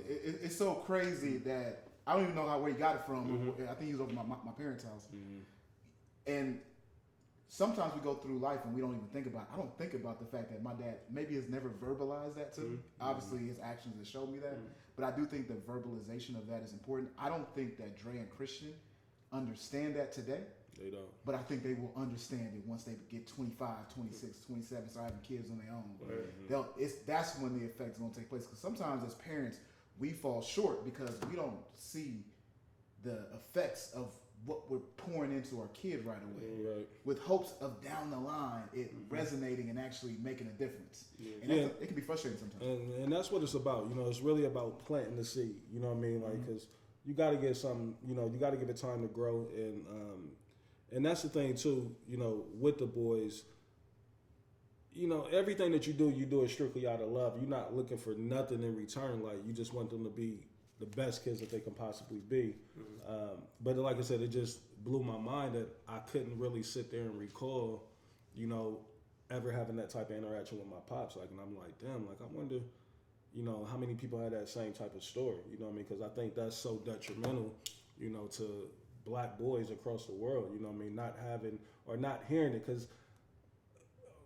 It's so crazy that I don't even know where he got it from. I think he was over my parents' house. And sometimes we go through life and we don't even think about. I don't think about the fact that my dad maybe has never verbalized that to me. Obviously, his actions have shown me that. But I do think the verbalization of that is important. I don't think that Dre and Christian understand that today. They don't. But I think they will understand it once they get 25, 26, 27, start having kids on their own. That's when the effect's going to take place. Because sometimes as parents, we fall short because we don't see the effects of what we're pouring into our kid right away, with hopes of down the line it resonating and actually making a difference. And it can be frustrating sometimes. And that's what it's about. You know, it's really about planting the seed. You know what I mean? Like, because you got to get something. You know, you got to give it time to grow. And that's the thing too. You know, with the boys. You know, everything that you do it strictly out of love. You're not looking for nothing in return. Like, you just want them to be the best kids that they can possibly be. But like I said, it just blew my mind that I couldn't really sit there and recall, you know, ever having that type of interaction with my pops. Like, and I'm like, damn, like, I wonder, you know, how many people had that same type of story, you know what I mean? Because I think that's so detrimental, you know, to black boys across the world, you know what I mean? Not having or not hearing it, because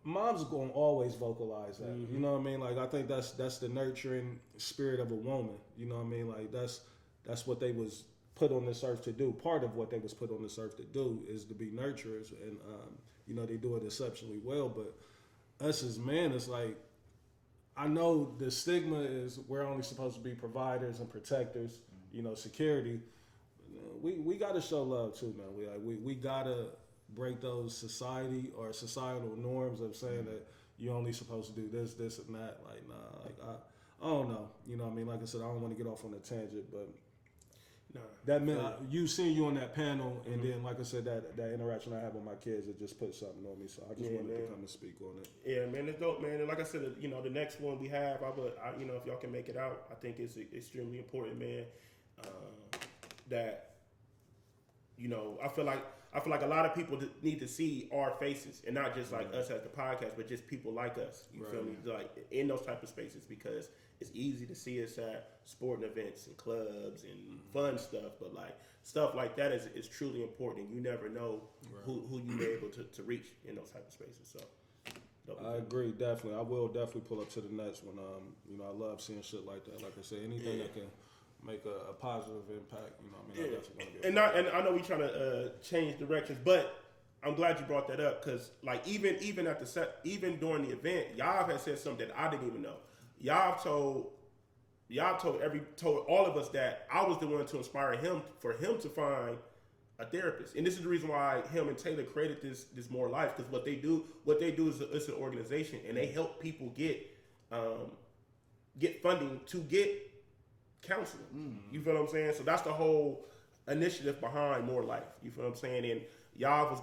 mom's gonna always vocalize that. You know what I mean? Like, I think that's the nurturing spirit of a woman. You know what I mean? Like, that's what they was put on this earth to do. Part of what they was put on this earth to do is to be nurturers, and you know, they do it exceptionally well. But us as men, it's like, I know the stigma is we're only supposed to be providers and protectors, you know, security. We gotta show love too, man. We gotta break those societal norms of saying that you're only supposed to do this, and that. Like, nah, like I don't know. You know what I mean? Like I said, I don't want to get off on a tangent, but that meant you seen you on that panel, and then, like I said, that interaction I have with my kids, it just put something on me. So I just wanted to come and speak on it. Yeah, man, it's dope, man. And like I said, you know, the next one we have, you know, if y'all can make it out, I think it's extremely important, man. That, you know, I feel like a lot of people need to see our faces, and not just like us as the podcast, but just people like us. You feel me? Like in those type of spaces, because it's easy to see us at sporting events and clubs and fun stuff, but like stuff like that is truly important. You never know who you may able to reach in those type of spaces. So I agree, definitely. I will definitely pull up to the next one. You know, I love seeing shit like that. Like I said, anything that can make a positive impact, you know what I mean? I definitely want to get and I know we're trying to change directions, but I'm glad you brought that up, because like even at the set, even during the event, Yav had said something that I didn't even know. Yav told all of us that I was the one to inspire him, for him to find a therapist, and this is the reason why him and Taylor created this More Life, because what they do is it's an organization, and they help people get funding to get counseling. You feel what I'm saying? So that's the whole initiative behind More Life. You feel what I'm saying? And y'all was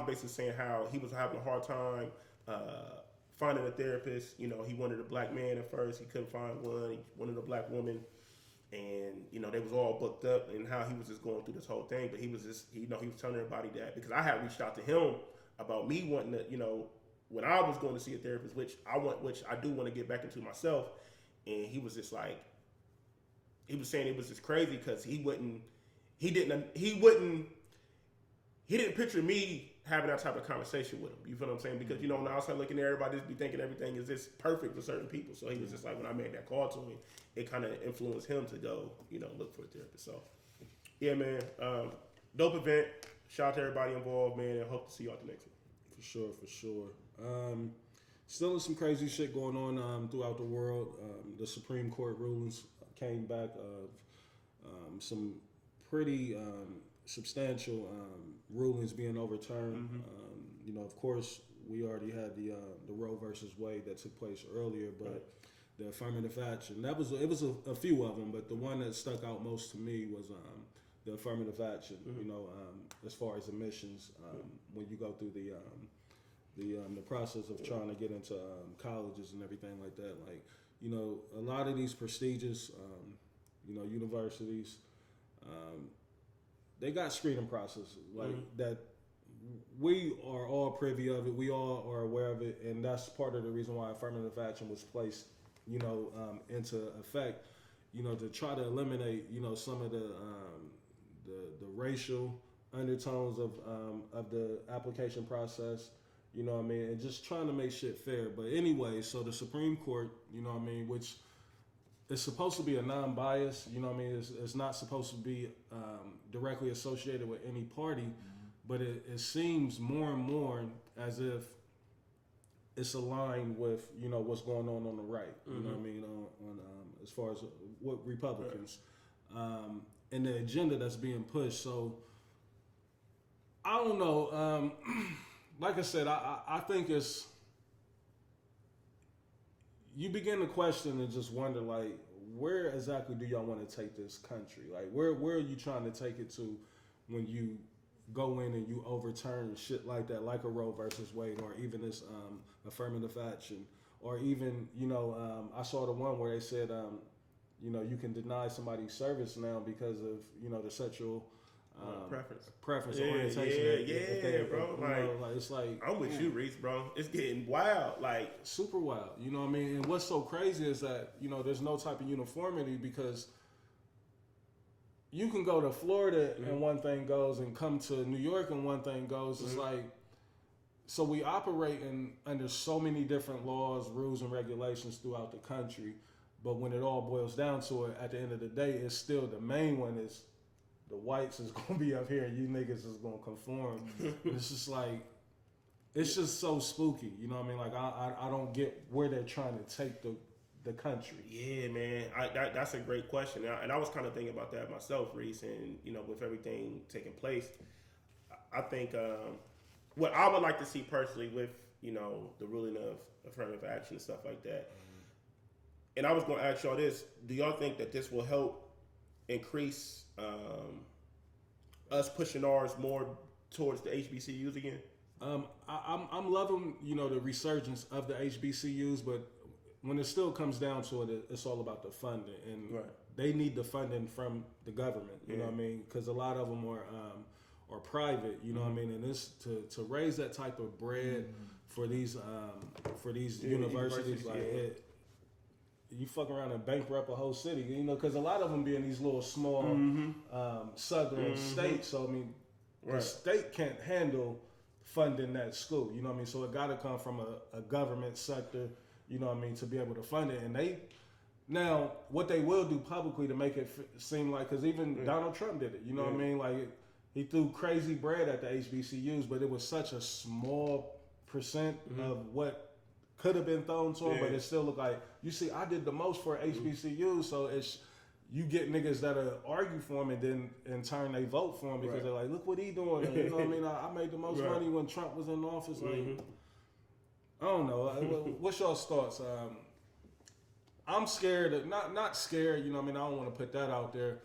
basically saying how he was having a hard time finding a therapist. You know, he wanted a black man at first, he couldn't find one. He wanted a black woman. And, you know, they was all booked up, and how he was just going through this whole thing. But he was just, he was telling everybody that, because I had reached out to him about me wanting to, you know, when I was going to see a therapist, which I do want to get back into myself. And he was just like, he was saying it was just crazy because he didn't picture me having that type of conversation with him. You feel what I'm saying? Because, you know, when I was looking at everybody, just be thinking everything is just perfect for certain people. So he was just like, when I made that call to him, it kind of influenced him to go, you know, look for a therapist. So, yeah, man, dope event. Shout out to everybody involved, man, and hope to see you at the next one. For sure. Still some crazy shit going on throughout the world. The Supreme Court rulings came back of some pretty substantial rulings being overturned. You know, of course, we already had the Roe versus Wade that took place earlier, but the affirmative action, it was a few of them, but the one that stuck out most to me was the affirmative action. You know, as far as admissions, when you go through the process of trying to get into colleges and everything like that, like, you know, a lot of these prestigious, you know, universities, they got screening processes like that. We are all privy of it. We all are aware of it, and that's part of the reason why affirmative action was placed, you know, into effect. You know, to try to eliminate, you know, some of the racial undertones of the application process. You know what I mean? And just trying to make shit fair. But anyway, so the Supreme Court, you know what I mean, which is supposed to be a non-bias, you know what I mean? It's not supposed to be directly associated with any party, but it seems more and more as if it's aligned with, you know, what's going on the right. You know what I mean? On as far as what Republicans and the agenda that's being pushed. So I don't know. Like I said, I think it's, you begin to question and just wonder, like, where exactly do y'all want to take this country? Like, where are you trying to take it to when you go in and you overturn shit like that, like a Roe versus Wade, or even this affirmative action, or even, you know, I saw the one where they said, you know, you can deny somebody's service now because of, you know, the sexual preference orientation. Bro. Like, it's like, I'm with you, Reese, bro. It's getting wild, like super wild. You know what I mean? And what's so crazy is that, you know, there's no type of uniformity, because you can go to Florida and one thing goes, and come to New York and one thing goes. It's like, so we operate under so many different laws, rules, and regulations throughout the country. But when it all boils down to it, at the end of the day, it's still the main one is the whites is going to be up here and you niggas is going to conform. It's just like, it's just so spooky. You know what I mean? Like, I don't get where they're trying to take the country. Yeah, man. That's a great question. And I was kind of thinking about that myself, Reese, and, you know, with everything taking place, I think what I would like to see personally with, you know, the ruling of affirmative action and stuff like that. And I was going to ask y'all this. Do y'all think that this will help increase us pushing ours more towards the HBCUs again? I'm loving, you know, the resurgence of the HBCUs, but when it still comes down to it, it's all about the funding, and they need the funding from the government. You know what I mean? Because a lot of them are private. You know what I mean? And this to raise that type of bread for these universities, like you fuck around and bankrupt a whole city, you know, because a lot of them be in these little small southern states. So I mean, the state can't handle funding that school. You know what I mean? So it got to come from a government sector. You know what I mean, to be able to fund it. And now what they will do publicly to make it seem like, because even Donald Trump did it. You know what I mean? Like, he threw crazy bread at the HBCUs, but it was such a small percent of what could have been thrown to him, but it still looked like, you see, I did the most for HBCUs, so it's, you get niggas that'll argue for him and then in turn they vote for him because they're like, look what he doing. And, you know what I mean? I made the most money when Trump was in office. Like, I don't know. What's your thoughts? I'm scared. Not scared. You know what I mean? I don't want to put that out there.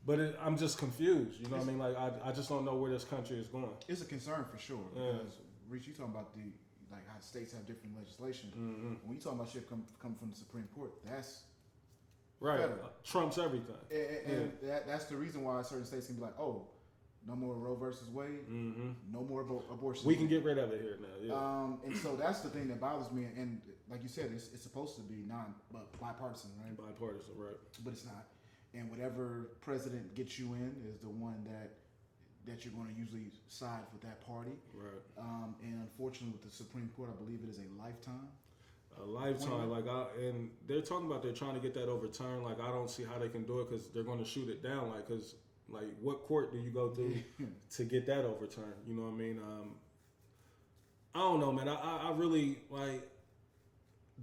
But I'm just confused. You know what I mean? Like, I just don't know where this country is going. It's a concern for sure. Because, Reach, you talking about how states have different legislation. When you talking about shit come from the Supreme Court, that's right. federal. Trumps everything. And that's the reason why certain states can be like, oh, no more Roe versus Wade, no more abortion. We can get rid of it here now. Yeah. And so that's the thing that bothers me. And like you said, it's supposed to be bipartisan, right? Bipartisan, right. But it's not. And whatever president gets you in is the one that you're going to usually side with that party. Right. And unfortunately, with the Supreme Court, I believe it is a lifetime. A lifetime, and they're talking about they're trying to get that overturned. Like, I don't see how they can do it because they're going to shoot it down. Like, because what court do you go through to get that overturned? You know what I mean? I don't know, man. I really like.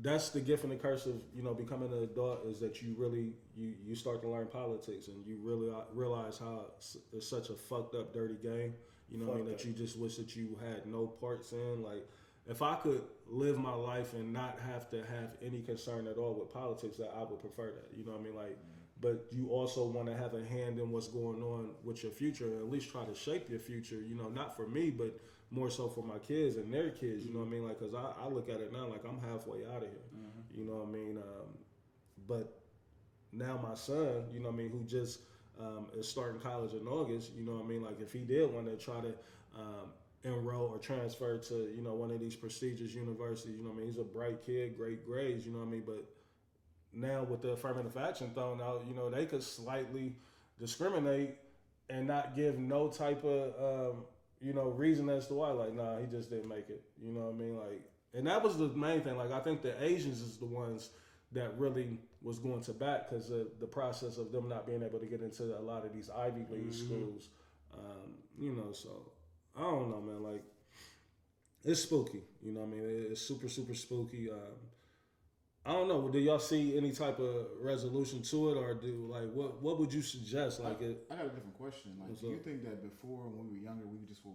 That's the gift and the curse of becoming an adult is that you really you start to learn politics and you really realize how it's such a fucked up, dirty game. You know what I mean? That you just wish that you had no parts in. Like, if I could live my life and not have to have any concern at all with politics, I would prefer that. You know what I mean? Like, but you also want to have a hand in what's going on with your future and at least try to shape your future. You know, not for me, but more so for my kids and their kids. You know what I mean? Like, because I look at it now like I'm halfway out of here. You know what I mean? But now my son, you know what I mean, who just is starting college in August, you know what I mean? Like, if he did want to try to enroll or transfer to, one of these prestigious universities, you know what I mean? He's a bright kid, great grades, you know what I mean? But now with the affirmative action thrown out, they could slightly discriminate and not give no type of, reason as to why. Like, nah, he just didn't make it. You know what I mean? Like, and that was the main thing. Like, I think the Asians is the ones that really was going to bat because of the process of them not being able to get into a lot of these Ivy League schools. So I don't know, man. Like, it's spooky. You know what I mean? It's super, super spooky. I don't know. Do y'all see any type of resolution to it, or what would you suggest? Like, I got a different question. Like, do you think that before, when we were younger, we just were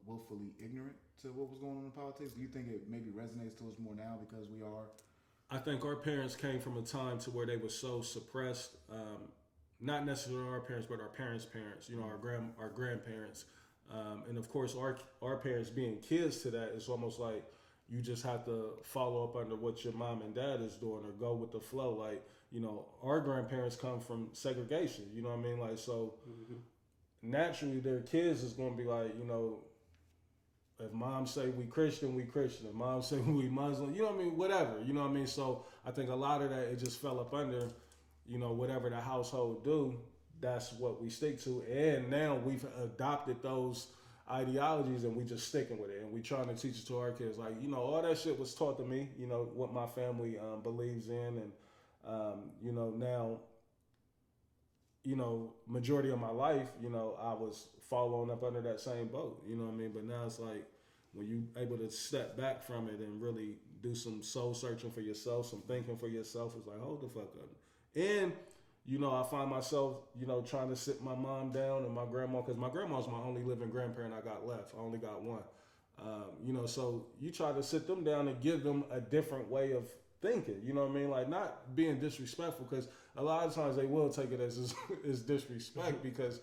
willfully ignorant to what was going on in politics? Do you think it maybe resonates to us more now because we are? I think our parents came from a time to where they were so suppressed. Not necessarily our parents, but our parents' parents. Our grandparents, and of course, our parents being kids to that. It's almost like you just have to follow up under what your mom and dad is doing or go with the flow. Like, our grandparents come from segregation, you know what I mean? Like, so naturally their kids is going to be like, if mom say we Christian, we Christian. If mom say we Muslim, you know what I mean? Whatever, you know what I mean? So I think a lot of that, it just fell up under, whatever the household do, that's what we stick to. And now we've adopted those ideologies and we just sticking with it and we trying to teach it to our kids. Like, all that shit was taught to me, what my family believes in. And, now, majority of my life, I was following up under that same boat, you know what I mean? But now it's like when you able to step back from it and really do some soul searching for yourself, some thinking for yourself, it's like, hold the fuck up. And I find myself, trying to sit my mom down and my grandma, because my grandma's my only living grandparent I got left. I only got one. So you try to sit them down and give them a different way of thinking, you know what I mean? Like, not being disrespectful, because a lot of times they will take it as disrespect because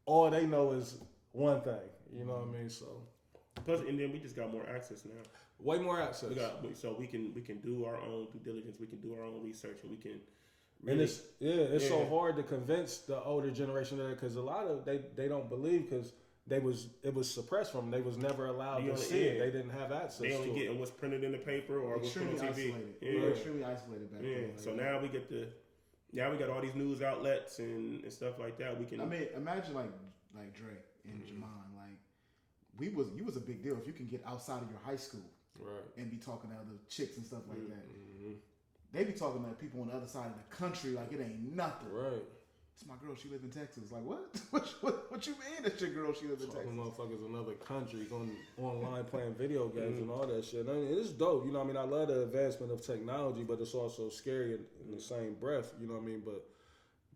all they know is one thing, you know what I mean? So, plus, and then we just got more access now. Way more access. So we can do our own due diligence. We can do our own research, and we can. Really, and it's so hard to convince the older generation of that because a lot of they don't believe because it was suppressed from them. They was never allowed to see it. They didn't have access. They only getting what's printed in the paper or what's put on TV. Isolated. Yeah. Extremely isolated back then. So now we got all these news outlets and stuff like that. We can. I mean, imagine like Dre and Jamon. Like, you was a big deal if you can get outside of your high school, right, and be talking to other chicks and stuff like that. They be talking to people on the other side of the country like it ain't nothing. Right. It's my girl. She live in Texas. Like, what? What you mean that's your girl? She live in Texas. Motherfuckers in other countries going online playing video games and all that shit. I mean, it's dope. You know what I mean? I love the advancement of technology, but it's also scary in the same breath. You know what I mean? But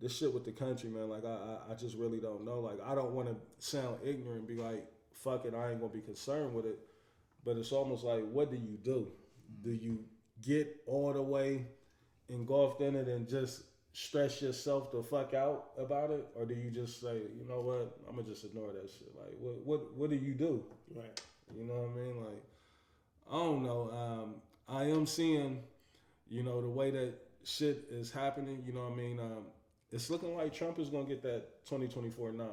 this shit with the country, man. Like I just really don't know. Like I don't want to sound ignorant and be like, fuck it, I ain't gonna be concerned with it. But it's almost like, what do you do? Do you get all the way engulfed in it and just stress yourself the fuck out about it, or do you just say, you know what, I'm gonna just ignore that shit? Like, what do you do? Right. You know what I mean? Like, I don't know. I am seeing, you know, the way that shit is happening. You know what I mean? It's looking like Trump is gonna get that 2024 nom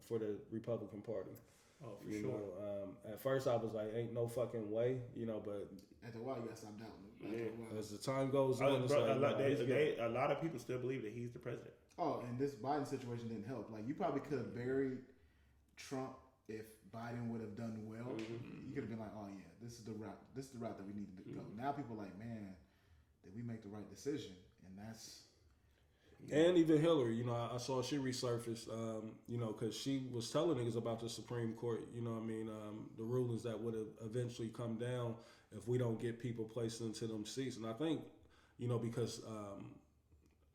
for the Republican Party. Oh, for you sure. know, at first I was like, ain't no fucking way, you know, but After a while, you gotta stop doubting him. as the time goes on, it's like, a lot of people still believe that he's the president. Oh, and this Biden situation didn't help. Like, you probably could have buried Trump if Biden would have done well. You could have been like, oh yeah, this is the route. This is the route that we needed to go. Now people are like, man, did we make the right decision? And that's. And even Hillary, you know, I saw she resurfaced, you know, because she was telling niggas about the Supreme Court, you know what I mean, the rulings that would have eventually come down if we don't get people placed into them seats. And I think, you know, because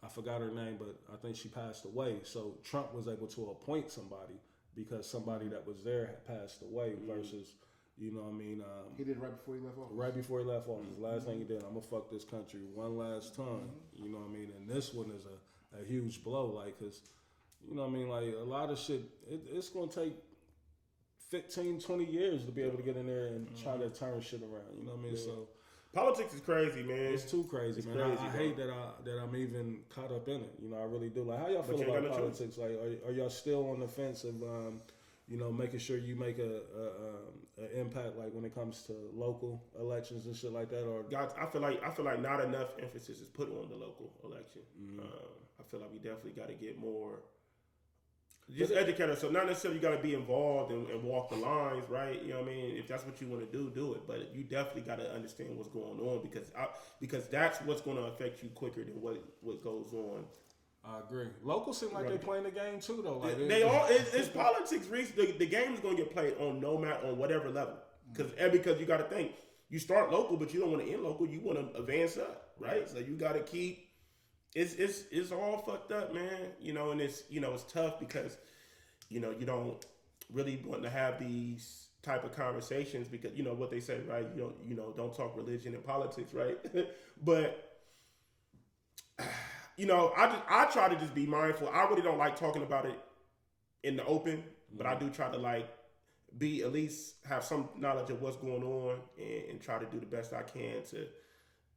I forgot her name, but I think she passed away. So Trump was able to appoint somebody because somebody that was there had passed away versus, you know what I mean. He did it right before he left office. Right before he left office. Last thing he did, I'm going to fuck this country one last time. You know what I mean? And this one is a huge blow, like, because, you know what I mean, like, a lot of shit, it's going to take 15, 20 years to be able to get in there and try to turn shit around, you know what I mean? So politics is crazy, man. it's too crazy, man. I hate that I'm even caught up in it, you know, I really do. Like, how y'all feel about politics? Like, are y'all still on the fence of, you know, making sure you make an impact, like, when it comes to local elections and shit like that? Or I feel like not enough emphasis is put on the local election. I feel like we definitely got to get more, just educate us. So not necessarily you got to be involved and walk the lines, right? You know what I mean? If that's what you want to do it. But you definitely got to understand what's going on because that's what's going to affect you quicker than what goes on. I agree. Locals seem like they playing the game too, though. Like it's politics. Reese. The game is going to get played on whatever level. Because you got to think, you start local, but you don't want to end local. You want to advance up, right? So you got to keep. It's all fucked up, man. You know, and it's tough because, you know, you don't really want to have these type of conversations because you know what they say, right? Don't talk religion and politics, right? But you know, I try to just be mindful. I really don't like talking about it in the open, but I do try to like be at least have some knowledge of what's going on and try to do the best I can to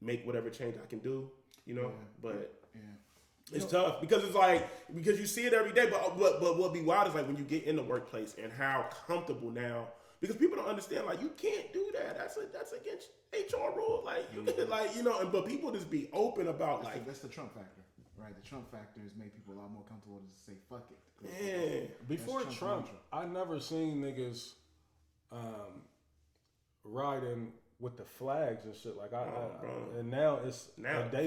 make whatever change I can do. You know, but. Yeah. It's tough because it's like because you see it every day. But what be wild is like when you get in the workplace and how comfortable now because people don't understand like you can't do that. That's against HR rule. Like you can like you know. But people just be open about that's the Trump factor, right? The Trump factor has made people a lot more comfortable to just say fuck it. Yeah. Before Trump, I never seen niggas riding with the flags and shit. Like and now it's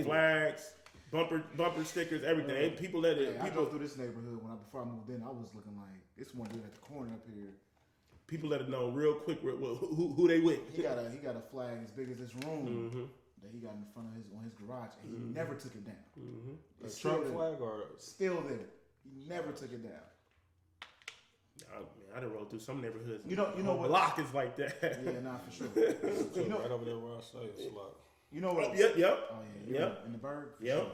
flags. Bumper stickers, everything. People let it. I drove through this neighborhood before I moved in. I was looking like this one dude at the corner up here. People let it know real quick who they with. He got a flag as big as this room that he got in front of his garage, and he never took it down. A Trump flag or still there? He never took it down. I done rolled through some neighborhoods. You know what block is like that. Yeah, nah, for sure. Right over there where I stay, it's a lot. You know what? Yep. Oh yeah. In the Berg. Yep. Sure.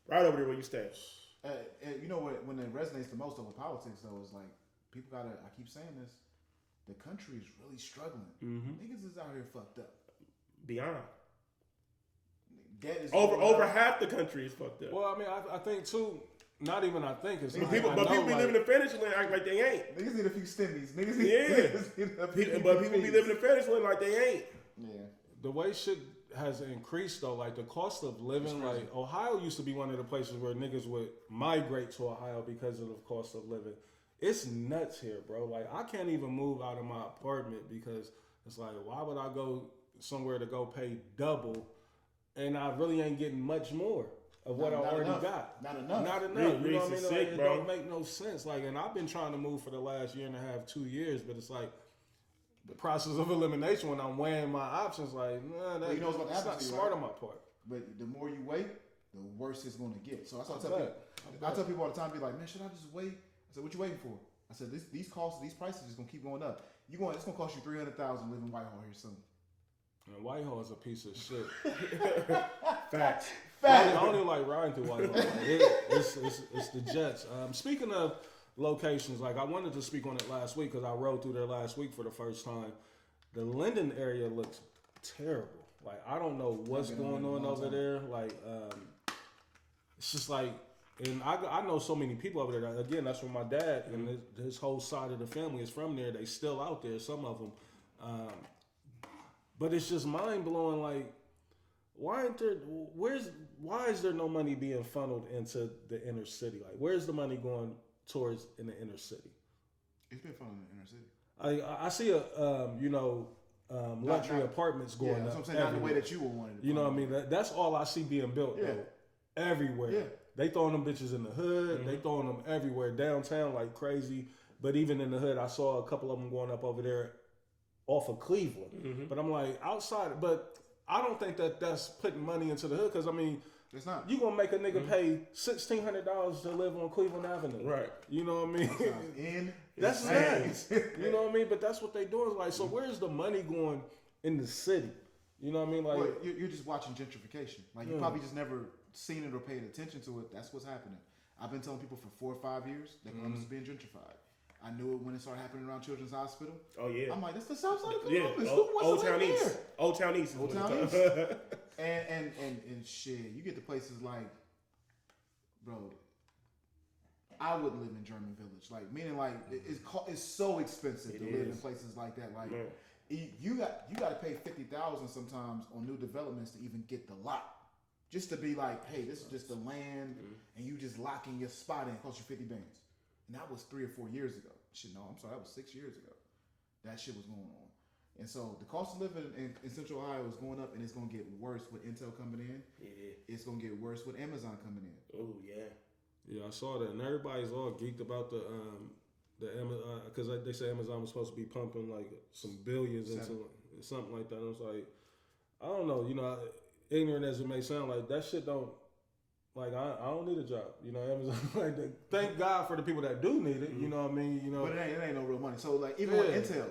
Right over there where you stay. You know what? When it resonates the most over politics, though, is like people gotta. I keep saying this. The country is really struggling. Niggas is out here fucked up. Beyond. Debt is over half the country is fucked up. Well, I mean, I think too. Not even I think it's people be living in fantasy land act like they ain't. Niggas need a few stimmies. Niggas but people be living in fantasy land like they ain't. Yeah. The way shit has increased though, like the cost of living, like Ohio used to be one of the places where niggas would migrate to Ohio because of the cost of living. It's nuts here, bro. Like I can't even move out of my apartment because it's like, why would I go somewhere to go pay double and I really ain't getting much more of what I already got? Not enough. You know what I mean? Like, it don't make no sense. Like, and I've been trying to move for the last year and a half, 2 years, but it's like the process of elimination when I'm weighing my options, like, nah, that's not smart on my part. But the more you wait, the worse it's going to get. So that's what I tell people. I tell people all the time, be like, man, should I just wait? I said, what you waiting for? I said, these costs, these prices is gonna keep going up. It's gonna cost you $300,000 to live in Whitehall here soon. And Whitehall is a piece of shit. Facts. I don't even like riding through Whitehall. Like, it's the Jets. Speaking of locations, like I wanted to speak on it last week because I rode through there last week for the first time. The Linden area looks terrible. Like I don't know what's going on over there. Like it's just like, and I know so many people over there. Again, that's where my dad and his whole side of the family is from there. They still out there, some of them. But it's just mind blowing. Like, why is there no money being funneled into the inner city? Like, where's the money going towards in the inner city? It's been funneled in the inner city. I see luxury apartments going up. That's what I'm saying. Not the way that you would want it. You know what I mean? That's all I see being built though. Everywhere. Yeah. They throwing them bitches in the hood. They throwing them everywhere downtown like crazy. But even in the hood, I saw a couple of them going up over there off of Cleveland. But I'm like, outside, but I don't think that's putting money into the hood because, I mean, it's not. You gonna make a nigga pay $1,600 to live on Cleveland Avenue. Right. You know what I mean? That's nice. You know what I mean? But that's what they doing. Like, so where's the money going in the city? You know what I mean? Like, well, you're just watching gentrification. Like, you probably just never seen it or paid attention to it. That's what's happening. I've been telling people for 4 or 5 years that Columbus is being gentrified. I knew it when it started happening around Children's Hospital. Oh yeah. I'm like, that's the south side of Yeah. Columbus. Old Town East. Old Town East. Old Town East. And shit, you get to places like, bro, I wouldn't live in German Village. Like, meaning like it's so expensive to live in places like that. Like, you got to pay $50,000 sometimes on new developments to even get the lot. Just to be like, hey, this is just the land, and you just locking your spot in. It costs you 50 bands. And that was 3 or 4 years ago. Shit, no, I'm sorry, that was 6 years ago. That shit was going on. And so the cost of living in Central Ohio is going up, and it's going to get worse with Intel coming in. Yeah. It's going to get worse with Amazon coming in. Oh, yeah. Yeah, I saw that. And everybody's all geeked about the Amazon, because they say Amazon was supposed to be pumping like some billions into something like that. And I was like, I don't know, you know, ignorant as it may sound, like that shit don't, like I don't need a job, you know. Amazon, like thank God for the people that do need it, you know what I mean, you know. But it ain't no real money. So like even with Intel,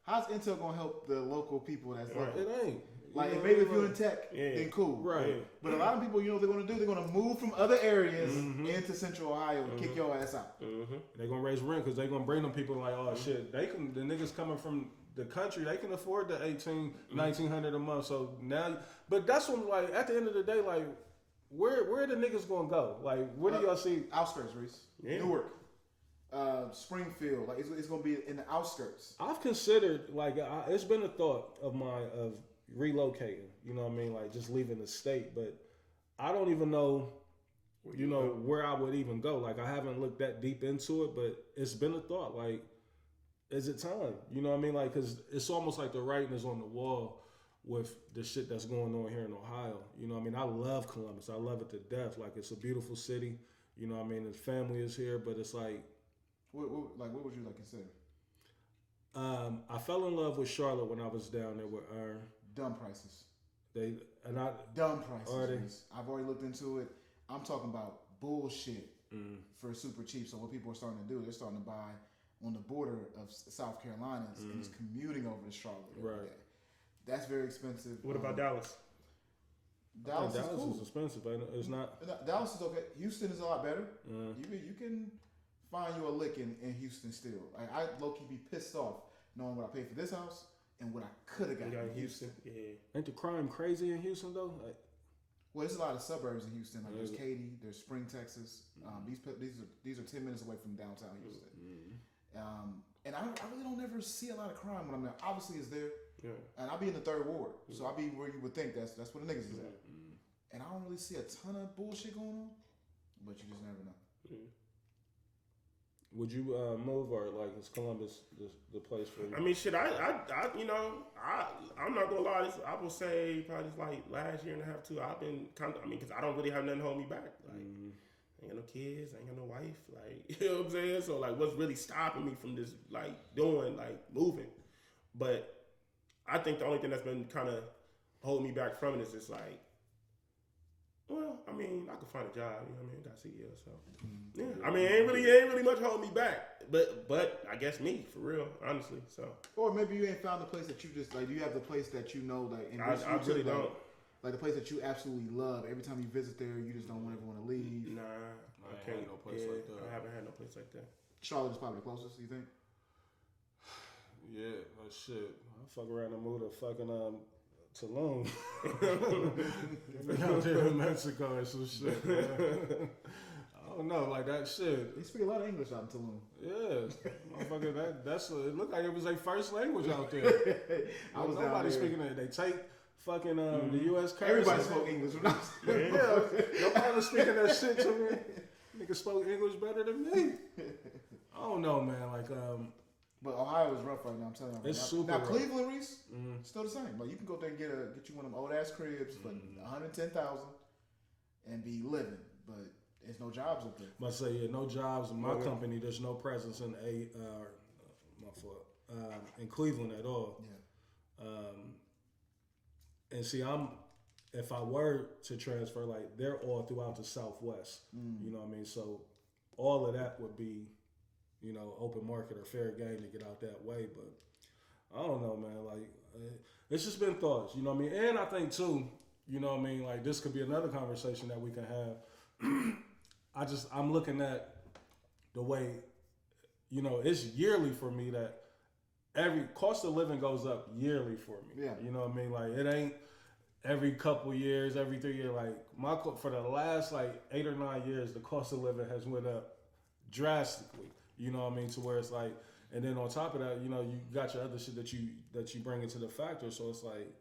how's Intel gonna help the local people that's local? It ain't. Like maybe if you're in tech, then cool, right? But a lot of people, you know, what they're gonna do. They're gonna move from other areas into Central Ohio and kick your ass out. They're gonna raise rent because they're gonna bring them people like, oh shit, they can. The niggas coming from the country, they can afford the $1,900 a month. So now, but that's when, like, at the end of the day, like, where the niggas gonna go? Like, where do y'all see? Outskirts, Reese. Newark, Springfield. Like, it's gonna be in the outskirts. I've considered, like, it's been a thought of mine of relocating. You know what I mean? Like, just leaving the state, but I don't even know. You know where I would even go. Like, I haven't looked that deep into it, but it's been a thought. Like, is it time? You know what I mean? Like, because it's almost like the writing is on the wall with the shit that's going on here in Ohio. You know what I mean? I love Columbus. I love it to death. Like, it's a beautiful city. You know what I mean? His family is here, but it's like... What would you like consider? I fell in love with Charlotte when I was down there with Aaron. Dumb prices. Dumb prices. I've already looked into it. I'm talking about bullshit for super cheap. So what people are starting to do, they're starting to buy on the border of South Carolina and just commuting over to Charlotte. Right. That's very expensive. What about Dallas? Dallas is cool. Is expensive. It's not. Dallas is okay. Houston is a lot better. You can find you a lick in Houston still. Like, I low key be pissed off knowing what I paid for this house and what I could have got in Houston. Yeah. Ain't the crime crazy in Houston though? Like, well, there's a lot of suburbs in Houston. Like there's Katy, there's Spring, Texas. These are 10 minutes away from downtown Houston. And I really don't ever see a lot of crime when I'm there. Obviously, it's there. Yeah. And I'll be in the 3rd Ward, so I'll be where you would think that's where the niggas is at. And I don't really see a ton of bullshit going on, but you just never know. Would you move, or like is Columbus the place for you? I mean, shit. I'm not gonna lie. I will say probably like last year and a half too. I've been because I don't really have nothing to hold me back. Like, I ain't got no kids, I ain't got no wife. Like, you know what I'm saying? So like, what's really stopping me from just like moving? But I think the only thing that's been kind of holding me back from it is just like Well, I mean, I could find a job. You know what I mean? Got CEO, so yeah. I mean, ain't really much holding me back. But I guess me for real, honestly. So. Or maybe you ain't found the place that you just like. Do you have the place that you know, like? In I really don't. Like the place that you absolutely love. Every time you visit there, you just don't ever want to leave. Nah, I can't. No place like that. I haven't had no place like that. Charlotte is probably the closest. You think? Yeah, shit. I fuck around and move to fucking Tulum. Out there in Mexico or some shit. I don't know, like that shit. They speak a lot of English out in Tulum. Yeah, motherfucker. It looked like it was their first language out there. I was nobody speaking it. They take fucking the U.S. currency. Everybody spoke English when I was there. Yeah, nobody was speaking that shit to me. Nigga spoke English better than me. I don't know, man. Like, but Ohio is rough right now. I'm telling you. It's super rough. Cleveland, Reese, still the same. Like you can go there and get you one of them old ass cribs for $110,000 and be living, but there's no jobs up there. Must say, yeah, no jobs in my company. There's no presence in in Cleveland at all. Yeah. And see, if I were to transfer, like they're all throughout the Southwest. You know what I mean? So all of that would be, you know, open market or fair game to get out that way. But I don't know, man. Like it's just been thoughts, you know what I mean? And I think too, you know what I mean? Like this could be another conversation that we can have. I'm looking at the way, you know, it's yearly for me that every cost of living goes up yearly for me. Yeah. You know what I mean? Like it ain't every couple years, every 3 years. Like for the last like 8 or 9 years, the cost of living has went up drastically. You know what I mean? To where it's like, and then on top of that, you know, you got your other shit that you bring into the factor. So it's like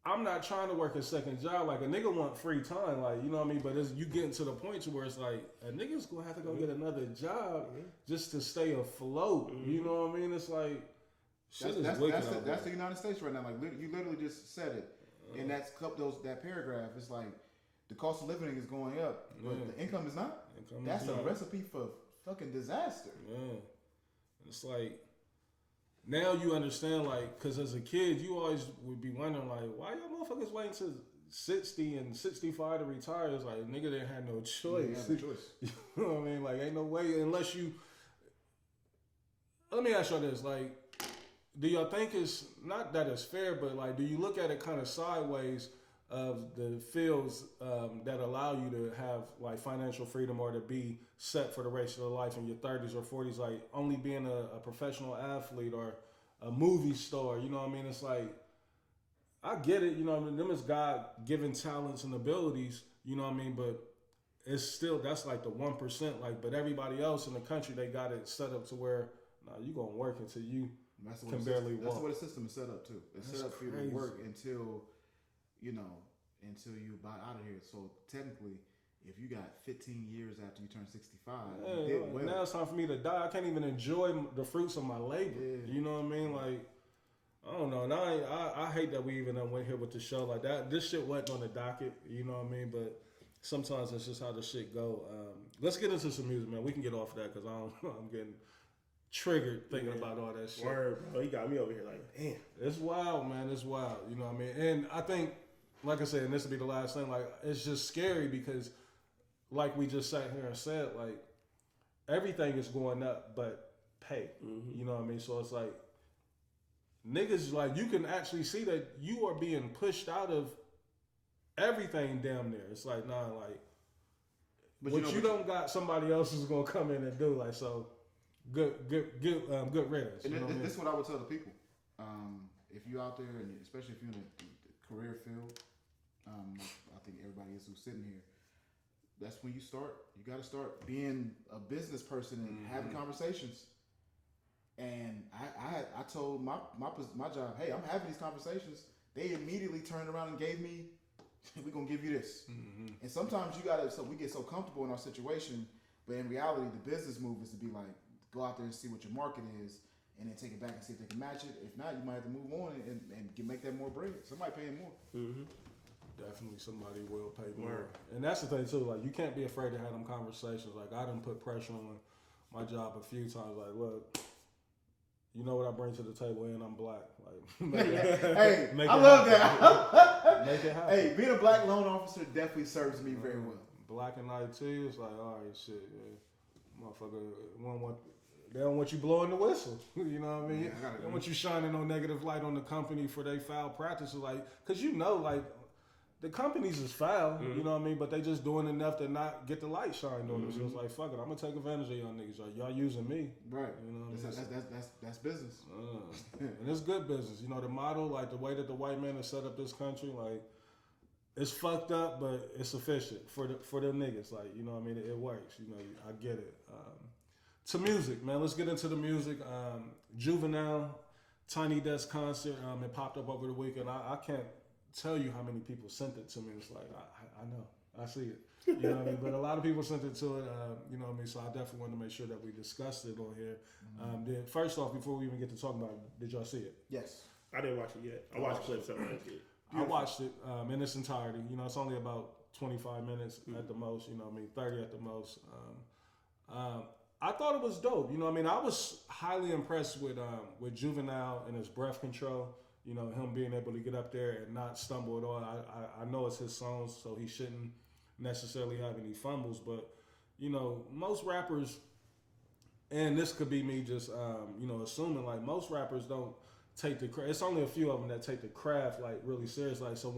I'm not trying to work a second job. Like a nigga want free time, like, you know what I mean? But you getting to the point to where it's like a nigga's gonna have to go get another job just to stay afloat. You know what I mean? It's like that's the United States right now. Like you literally just said it, and that paragraph. It's like the cost of living is going up, but the income is not. That's a recipe for fucking disaster. Yeah, it's like. Now you understand, like, because as a kid, you always would be wondering, like, why y'all motherfuckers waiting to 60 and 65 to retire? It's like, nigga didn't have no choice. Yeah, no choice. You know what I mean? Like, ain't no way unless you... Let me ask y'all this, like, do y'all think it's, not that it's fair, but, like, do you look at it kind of sideways of the fields that allow you to have, like, financial freedom or to be set for the rest of your life in your 30s or 40s, like only being a professional athlete or a movie star, you know what I mean? It's like, I get it, you know what I mean? Them is God-given talents and abilities, you know what I mean? But it's still, that's like the 1%, like, but everybody else in the country, they got it set up to where, you gonna work until you can barely walk. That's the way the system is set up too. It's set up for you to work until you buy out of here. So technically, if you got 15 years after you turn 65, now it's time for me to die. I can't even enjoy the fruits of my labor. Yeah. You know what I mean? Like, I don't know. And I hate that we even went here with the show like that. This shit wasn't on the docket. You know what I mean? But sometimes that's just how the shit go. Let's get into some music, man. We can get off of that because I'm getting triggered thinking about all that shit. Word, bro. You got me over here like, damn. It's wild, man. It's wild. You know what I mean? And I think, like I said, and this will be the last thing, like, it's just scary because, like we just sat here and said, like, everything is going up but pay. You know what I mean? So it's like, niggas, like, you can actually see that you are being pushed out of everything damn near. It's like, like, but you don't got somebody else who's going to come in and do, like, so good riddance. And this is what I would tell the people. If you're out there, and especially if you're in the career field, I think everybody is who's sitting here, that's when you got to start being a business person and having conversations. And I told my job, hey, I'm having these conversations. They immediately turned around and gave me, we're going to give you this. And sometimes we get so comfortable in our situation, but in reality, the business move is to be like, go out there and see what your market is, and then take it back and see if they can match it. If not, you might have to move on and make that more bread. Somebody paying more. Definitely somebody will pay more. And that's the thing too, like, you can't be afraid to have them conversations. Like, I done put pressure on my job a few times, like, look, you know what I bring to the table, and I'm black. Like, hey, I love that. Make it happen. Hey, being a black loan officer definitely serves me very well. Black and IT is like, all right, shit, yeah. Motherfucker, they don't want you blowing the whistle. You know what I mean? Yeah, they don't want you shining no negative light on the company for their foul practices. Like, because you know, like, the companies is foul, you know what I mean? But they just doing enough to not get the light shined on them. So it's like, fuck it, I'm gonna take advantage of y'all niggas. Like, y'all using me. Right. You know what I mean? That's business. And it's good business. You know, the model, like the way that the white man has set up this country, like, it's fucked up, but it's efficient for them niggas. Like, you know what I mean? It works. You know, I get it. To music, man. Let's get into the music. Juvenile, Tiny Desk concert. It popped up over the weekend. I can't tell you how many people sent it to me. It's like, I know. I see it. You know what I mean? But a lot of people sent it to it. You know what I mean? So I definitely wanted to make sure that we discussed it on here. Then first off, before we even get to talking about it, did y'all see it? Yes. I didn't watch it yet. I watched clips of it. I watched it in its entirety. You know, it's only about 25 minutes at the most. You know what I mean? 30 at the most. I thought it was dope. You know what I mean? I was highly impressed with Juvenile and his breath control. You know, him being able to get up there and not stumble at all. I know it's his songs, so he shouldn't necessarily have any fumbles. But, you know, most rappers, and this could be me just, you know, assuming, like, most rappers don't take the craft. It's only a few of them that take the craft, like, really serious. Like, so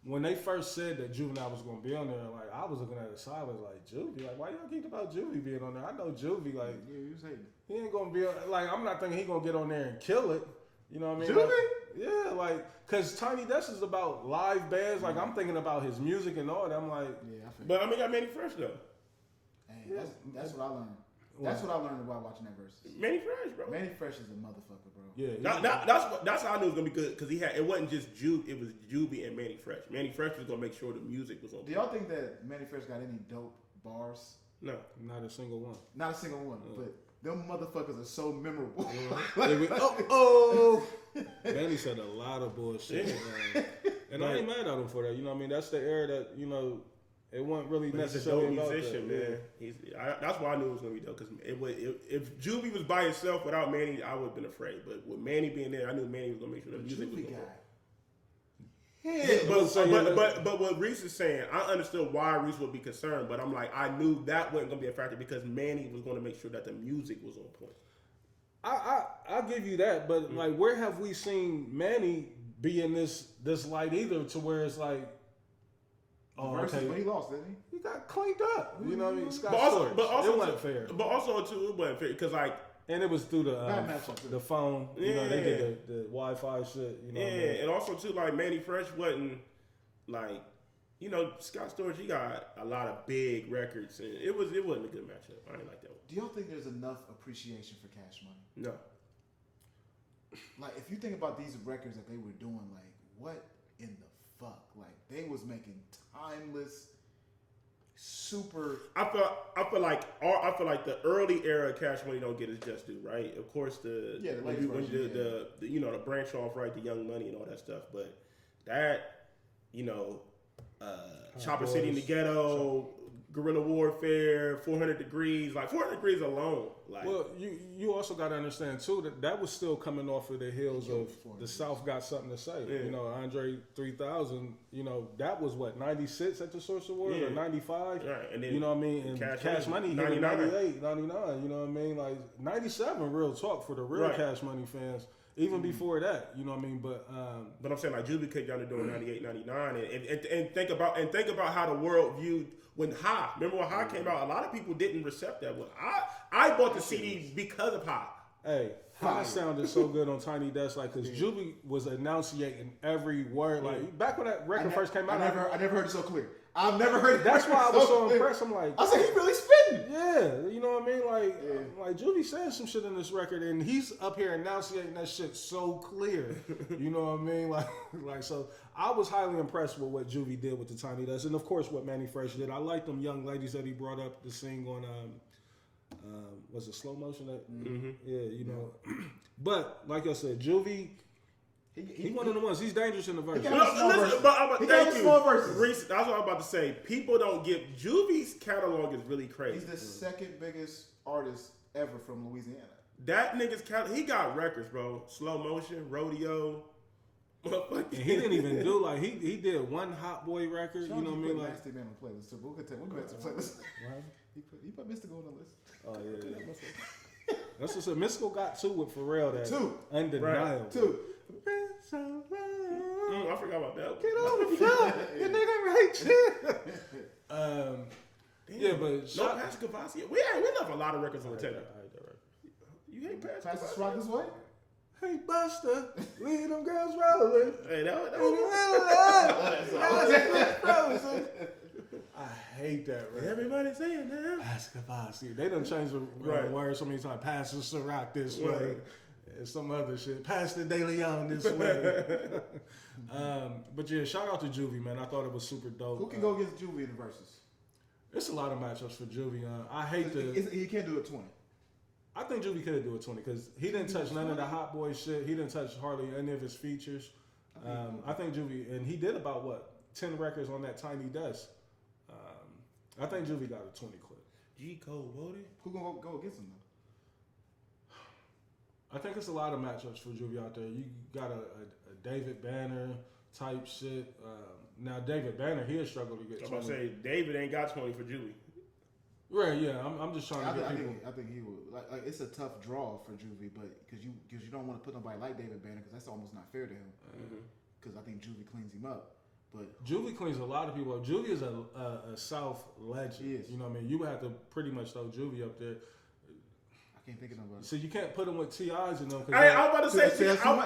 when they first said that Juvenile was going to be on there, like, I was looking at it silent, like, Juvie? Like, why y'all keep about Juvie being on there? I know Juvie, like, Yeah, you was hating. he ain't going to be, like, I'm not thinking he going to get on there and kill it. You know what I mean? Juvie? Like, yeah, like, because Tiny Desk is about live bands. Like, I'm thinking about his music and all that. I'm like... Yeah, I feel But, I mean, got Manny Fresh, though. Hey, that's what I learned. That's what I learned while watching that verse. Manny Fresh, bro. Manny Fresh is a motherfucker, bro. Yeah. That's how I knew it was gonna be good because it wasn't just it was Juvie and Manny Fresh. Manny Fresh was gonna make sure the music was on. Do y'all think that Manny Fresh got any dope bars? No, Not a single one. Not a single one, but them motherfuckers are so memorable. Manny said a lot of bullshit. And I ain't mad at him for that. You know what I mean? That's the era that, you know, it wasn't really necessarily he's a dope about musician, that. man. That's why I knew it was gonna be dope because if Juvie was by himself without Manny, I would have been afraid. But with Manny being there, I knew Manny was gonna make sure the music was Juvie going. guy. But what Reese is saying, I understood why Reese would be concerned, but I'm like, I knew that wasn't gonna be a factor because Manny was gonna make sure that the music was on point. I'll give you that, but like, where have we seen Manny be in this light either to where it's like, oh, Versus okay, when he lost, didn't he? he got cleaned up. You know what I mean? Scott But also, Storch. It wasn't fair. But also too, it wasn't fair because like. And it was through Bad matchup, too. the phone. You know, they did the Wi-Fi shit. You know, what I mean? And also too, like Manny Fresh wasn't like, you know, Scott Storch. He got a lot of big records, and it wasn't a good matchup. I ain't like that one. Do y'all think there's enough appreciation for Cash Money? No. Like, if you think about these records that they were doing, like, what in the fuck? Like, they was making timeless, super. I feel like the early era of Cash Money don't get its just due, right? Of course, the you know, the branch off, right, the Young Money and all that stuff, but that, you know, Chopper City in the Ghetto, Guerrilla Warfare, 400 Degrees, like 400 Degrees alone. Like, well, you also got to understand too that was still coming off of the heels of the South Got Something to Say. Yeah. You know, Andre 3000. You know, that was what 96 at the Source Awards or 95. Right, and then you know what I mean. And Cash Money hit in 98, 99. You know what I mean? Like 97, real talk for the real Cash Money fans. Even before that, you know what I mean. But I'm saying like Juvie came down to doing 98, 99, and think about how the world viewed when High. Remember when High came out? A lot of people didn't accept that. Well, I bought the CD because of High. Hey, High sounded so good on Tiny Desk, like because Juvie was enunciating every word. Like back when that record first came out, I never heard it so clear. I've never heard it. That's why I was so impressed. I'm like, I said he really spitting. Yeah, you know what I mean? Like Juvie saying some shit in this record, and he's up here enunciating that shit so clear. You know what I mean? Like so. I was highly impressed with what Juvie did with the Tiny Desk, and of course what Manny Fresh did. I like them young ladies that he brought up to sing on. Was it Slow Motion? Yeah, you know. But like I said, Juvie. He one of the ones. He's dangerous in the verse. Thank you, Reese. That's what I'm about to say. People don't get Juvie's catalog is really crazy. He's the second biggest artist ever from Louisiana. That nigga's he got records, bro. Slow Motion, Rodeo. And he didn't even do like he did one Hot Boy record. Sean, you know what I mean? Like Nasty Man on the playlist. So we'll get to the playlist. He put Mystical on the list. Oh yeah. That's what's up. Mystical got 2 with Pharrell. That 2. Undeniable. Right. 2. I forgot about that. Get on the floor. The nigga right here. Yeah, but no Pastor Cavassier. We left a lot of records on the table. You hate Pastor Pastor Rock this way? Hey Buster, leave them girls rolling. Hey, that was I hate that, right? Everybody saying that. Pastor Cavassier. They done changed the word so many times. Pastor Ciroc this way. And some other shit. Pastor De Leon this way. But yeah, shout out to Juvie, man. I thought it was super dope. Who can go against Juvie in the verses? It's a lot of matchups for Juvie. I hate He can't do it 20. I think Juvie could do it 20 because he didn't touch none of the Hot Boy shit. He didn't touch hardly any of his features. I think Juvie, and he did about 10 records on that tiny desk. I think Juvie got a 20 clip. G Code voted. Who gonna go against him though? I think it's a lot of matchups for Juvie out there. You got a David Banner type shit. Now David Banner, he'll struggle to get 20. I'm about to say David ain't got 20 for Juvie. Right, yeah. I'm just trying to get people. I think he would. Like it's a tough draw for Juvie, but because you don't want to put nobody like David Banner because that's almost not fair to him. Because I think Juvie cleans him up. But Juvie cleans a lot of people up. Juvie is a South legend. He is. You know what I mean? You would have to pretty much throw Juvie up there. I can't think of nobody. So you can't put him with T.I.'s and them. I was about to say,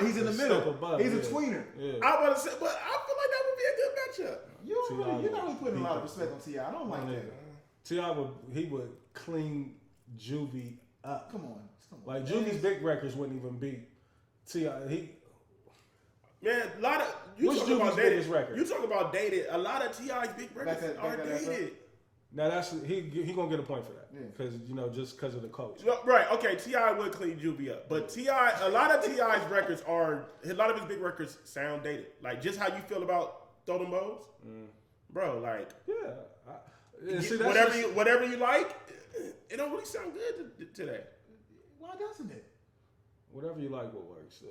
he's in the middle. Above, he's a tweener. Yeah. I was about to say, but I feel like that would be a good matchup. You're not really putting a lot of respect on T.I. I don't like that. T.I. would clean Juvie up. Come on. Like Juvie's big records wouldn't even beat T.I. Man, a lot of What's Juvie's biggest record? You talk about dated. A lot of T.I.'s big records are dated. Now that's he gonna get a point for that because just because of the coach. Right? Okay, T.I. would clean Juvie up, but T.I. a lot of T.I.'s records are a lot of his big records sound dated. Like just how you feel about Throw Them Bows, bro. Like whatever you like, it don't really sound good today. Why doesn't it? Whatever you like will work still.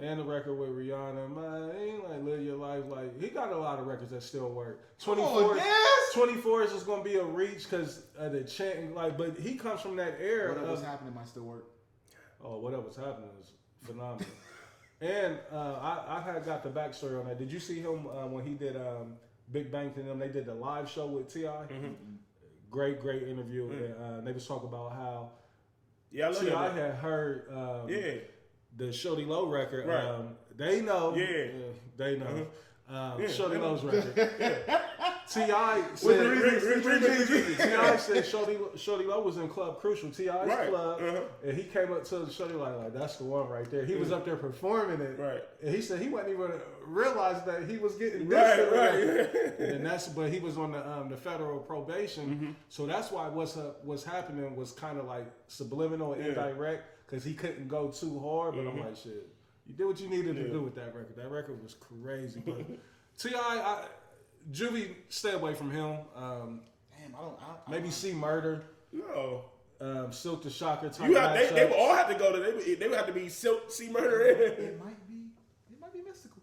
And the record with Rihanna, man, ain't like Live Your Life. Like he got a lot of records that still work. 24 is just gonna be a reach because of the chanting. Like, but he comes from that era. Whatever's happening might still work. Oh, whatever's happening is phenomenal. And I had got the backstory on that. Did you see him when he did Big Bang to them? They did the live show with T.I. Great interview. And they was talking about how T.I. had heard the Shorty Low record. Right. They know. They know. Shorty Low's record. T.I. said Shorty Low was in Club Crucial, T.I.'s club, and he came up to Shorty like that's the one right there. He was up there performing it, and he said he wasn't even realizing that he was getting and but he was on the federal probation, so that's why what's happening was kind of like subliminal and indirect because he couldn't go too hard. But I'm like, shit, you did what you needed to do with that record. That record was crazy, but T.I. Juvie, stay away from him. Damn, I maybe see Murder. No. Silk the Shocker type. They would all have to go to. They would have to be Silk, C Murder. It might be Mystical.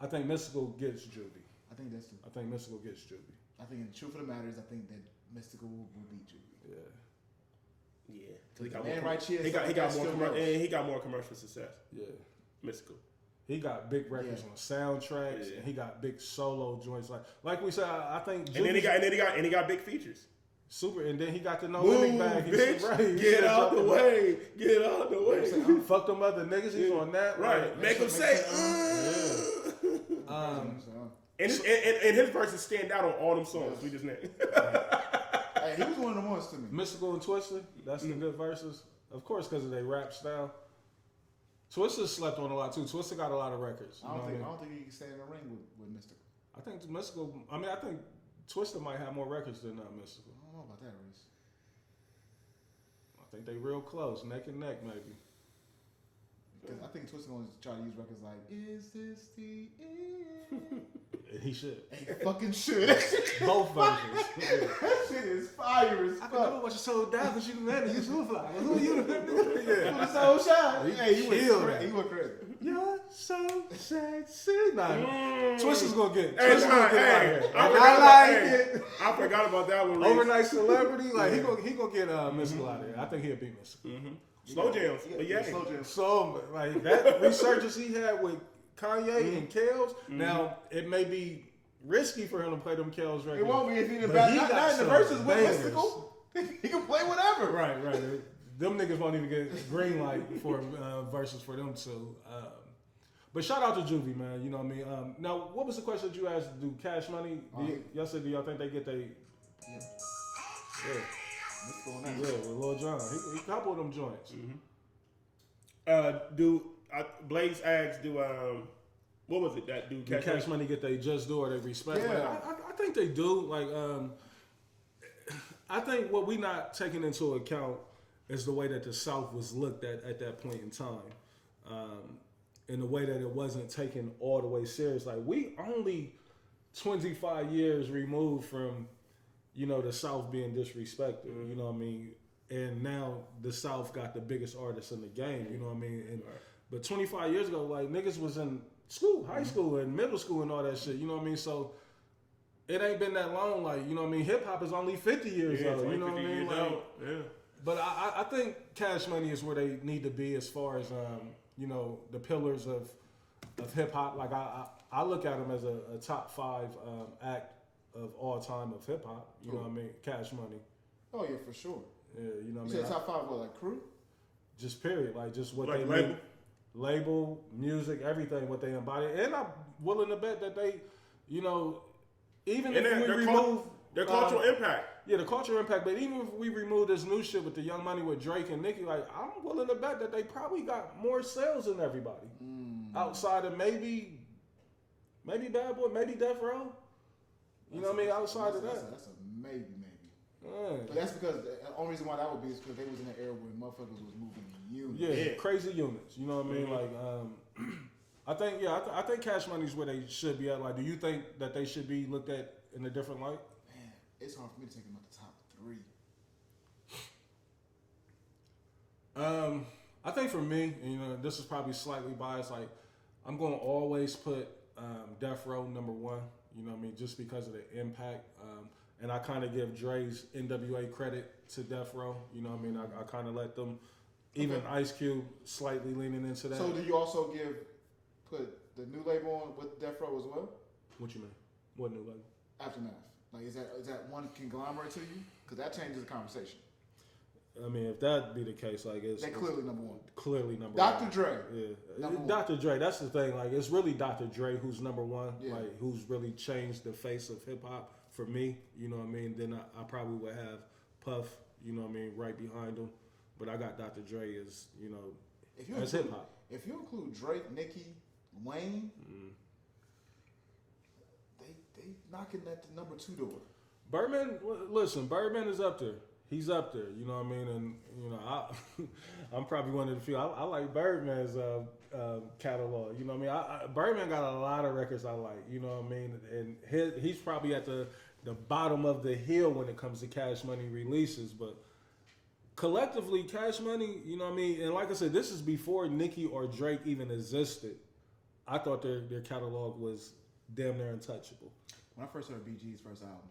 I think Mystical gets Juvie. I think that's true. I think Mystical gets Juvie. I think the truth of the matter is, I think that Mystical will beat Juvie. Yeah. He got more commercial success. Yeah. Mystical. He got big records on soundtracks, and he got big solo joints. Like we said, I think. And then he got big features. Super, and then he got the no limit bag. Bitch, get out the way. Get out the way. Fuck them other niggas. He's on that. Right. Make them say. And his verses stand out on all them songs we just named. Hey, he was one of the ones to me. Mystical and Twisted. That's the good verses. Of course, because of their rap style. Twisted slept on a lot too. Twisted got a lot of records. I don't think he can stay in the ring with Mystical. I think Mystical. I think Twisted might have more records than Mystical. I don't know about that, Reese. I think they real close, neck and neck, maybe. Because I think Twisted gonna try to use records like "Is This the End?" He should. He fucking should. Both versions. That shit is fire as I fuck. can never watch a soul down because you man, you Superfly. Who are you? Put his whole shot. Hey, he killed went crazy. You're so sexy. Nah, Twister's gonna get. Hey, Twister's gonna get out hey, here. I forgot about that one. Reese. Overnight celebrity, like he gonna get Mystical out of here. I think he'll beat Mystical. Slow jams, but yeah. Slow jams. So like that resurgence he had with Kanye and Kels. Now it may be risky for him to play them Kels records. It won't be if he but not he got in the some verses with bangers. Mystical. He can play whatever. Right. Them niggas won't even get green light for verses for them two. But shout out to Juvie, man. You know what I mean? Now, what was the question that you asked? Do Cash Money, y'all said, do y'all think they get they... Yeah. Yeah. What's going on? Yeah, with Lil Jon. He couple of them joints. Blaze asked, what was it that do Cash Money get they just do or they respect? Yeah. Like, I think they do. Like, I think what we not taking into account is the way that the South was looked at that point in time. In the way that it wasn't taken all the way serious. Like, we only 25 years removed from, you know, the South being disrespected, you know what I mean? And now the South got the biggest artists in the game, you know what I mean? And but 25 years ago, like, niggas was in school, high school and middle school and all that shit, you know what I mean? So it ain't been that long, like, you know what I mean? Hip hop is only 50 years old, you know what I mean? Like, but I think Cash Money is where they need to be as far as, you know, the pillars of hip hop. Like, I look at him as a top 5 act of all time of hip hop, you know what I mean? Cash Money. Oh, yeah, for sure. Yeah, you know what I You mean? said top 5 what, like crew? Just period. Like, just what Like they label? mean. Label, music, everything, what they embody. And I'm willing to bet that they, you know, even And if we their remove... their cultural impact. Yeah, the cultural impact. But even if we remove this new shit with the Young Money with Drake and Nicki, like, I'm willing to bet that they probably got more sales than everybody. Outside of maybe Bad Boy, maybe Death Row. You know what I mean? Outside of that. That's a maybe. Yeah. But that's because the only reason why that would be is because they was in an era where motherfuckers was moving units. Yeah, crazy units. You know what I mean? Like, I think Cash Money is where they should be at. Like, do you think that they should be looked at in a different light? Man, it's hard for me to take them out the top 3. I think for me, and, you know, this is probably slightly biased. Like, I'm going to always put Death Row number 1. You know what I mean? Just because of the impact. And I kind of give Dre's NWA credit to Death Row. You know what I mean? I kind of let them, even Ice Cube slightly leaning into that. So do you also put the new label on with Death Row as well? What you mean? What new label? Aftermath. Like, is that one conglomerate to you? Because that changes the conversation. I mean, if that be the case, like They clearly number 1. Clearly number Dr. one. Dre. Yeah. Dr. Dre, that's the thing. Like, it's really Dr. Dre who's number 1. Yeah. Like, who's really changed the face of hip hop for me. You know what I mean? Then I probably would have Puff, you know what I mean, right behind him. But I got Dr. Dre as, you know, as hip hop. If you include Drake, Nicki, Wayne, they knocking at the number 2 door. Birdman, listen, Birdman is up there. He's up there, you know what I mean? And, you know, I'm probably one of the few. I like Birdman's catalog, you know what I mean? Birdman got a lot of records I like, you know what I mean? And he's probably at the bottom of the hill when it comes to Cash Money releases. But collectively, Cash Money, you know what I mean? And like I said, this is before Nicki or Drake even existed. I thought their catalog was damn near untouchable. When I first heard BG's first album,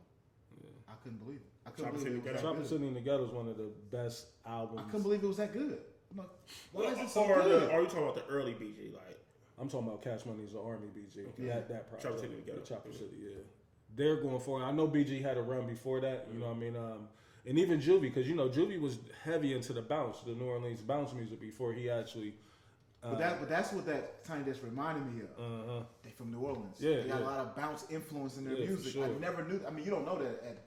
I couldn't believe it. I couldn't Chopper believe it was that Chopper good. City in the Ghetto is one of the best albums. I couldn't believe it was that good. I'm like, why is it so Or good? are you talking about the early BG? Like, I'm talking about Cash Money's the Army BG. Okay. That project. Chopper City in the Ghetto. Chopper City, yeah. They're going for it. I know BG had a run before that, you know what I mean? And even Juvie, because, you know, Juvie was heavy into the bounce, the New Orleans bounce music before he actually... But that's what that Tiny Desk reminded me of. They from New Orleans. Yeah, they got yeah. a lot of bounce influence in their Yeah, for music. sure. I never knew. I mean, you don't know that at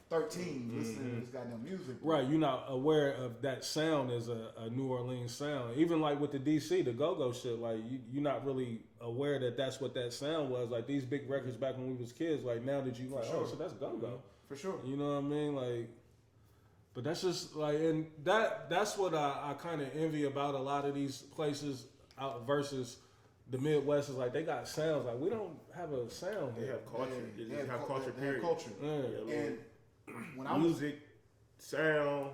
13 listening to this goddamn music. Right, you're not aware of that sound as a New Orleans sound. Even like with the DC, the go-go shit, like you're not really aware that that's what that sound was. Like these big records back when we was kids, like now that you like, sure. oh, so that's go-go. For sure. You know what I mean? Like, but that's just like, and that's what I kind of envy about a lot of these places out versus the Midwest is like they got sounds. Like we don't have a sound. They have culture. Yeah, They just have culture. They have culture. Yeah. And when I was music, sound,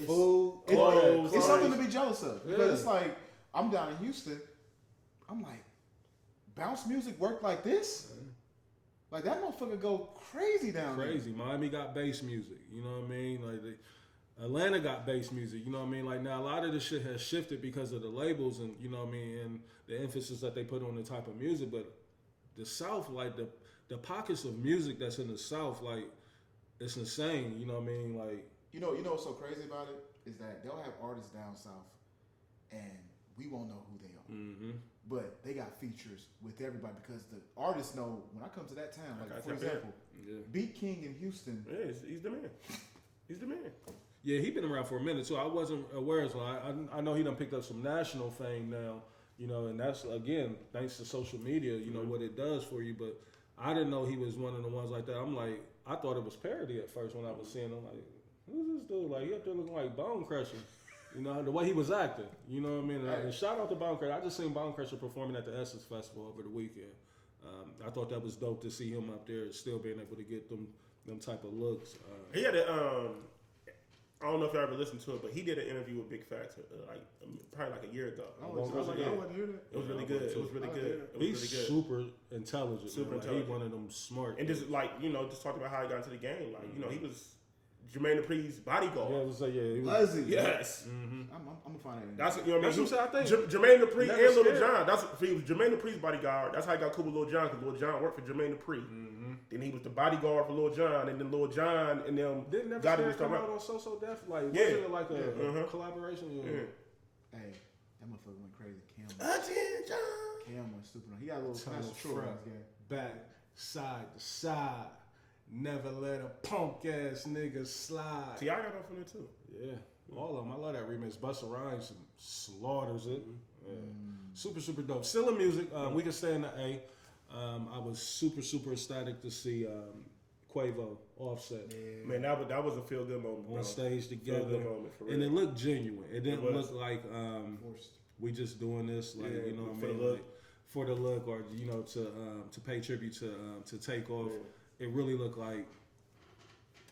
food, it's something to be jealous of because it's like I'm down in Houston. I'm like, bounce music work like this? Like that motherfucker go crazy down there. Crazy. Miami got bass music. You know what I mean? Like Atlanta got bass music. You know what I mean? Like now a lot of this shit has shifted because of the labels and you know what I mean and the emphasis that they put on the type of music. But the South, like the pockets of music that's in the South, like it's insane. You know what I mean? Like you know what's so crazy about it is that they'll have artists down south and we won't know who they are. Mm-hmm. But they got features with everybody because the artists know when I come to that town, like for example, Beat King in Houston. Yeah, he's the man. He's the man. Yeah, he been around for a minute too. I wasn't aware, so I know he done picked up some national fame now. You know, and that's again thanks to social media. You know what it does for you, but I didn't know he was one of the ones like that. I'm like, I thought it was parody at first when I was seeing him. Like, who's this dude? Like he up there looking like Bone Crusher. You know, the way he was acting. You know what I mean? And shout out to Bone Crusher. I just seen Bone Crusher performing at the Essence Festival over the weekend. I thought that was dope to see him up there still being able to get them type of looks. He had I don't know if you ever listened to it, but he did an interview with Big Facts probably like a year ago. I wasn't hear that. It was really good. It was really good. He's super intelligent. Super man. intelligent. He's one of them smart. And just like just talking about how he got into the game. Like he was Jermaine Dupri's bodyguard. He was he? Yes. I'm gonna find it. That's what I mean. That's what I think. Jermaine Dupri Never and Lil scared. Jon. He was Jermaine Dupri's bodyguard. That's how he got cool with Lil Jon because Lil Jon worked for Jermaine Dupri. Then he was the bodyguard for Lil Jon, and then Lil Jon and them Didn't Never got him Scared to come start out on So Def? Like, Yeah. wasn't it like a collaboration? Yeah. Hey, that motherfucker went crazy. Attention. Cam went stupid. He got a little Tunnel special troll in front, his game. back, side to side. Never let a punk ass nigga slide. T.I. got off on it too. Yeah, all of them. I love that remix. Busta Rhymes slaughters it. Yeah. Super, super dope. Still in music. We can stay in the A. I was super, super ecstatic to see Quavo, Offset. Yeah. Man, that was a feel good moment. On bro. stage together. Feel good moment for real. And it looked genuine. It didn't It was. look like Forced. we just doing this, like Yeah, you know what I for the mean, look. like, for the look, or to pay tribute to Take Off. Yeah. It really looked like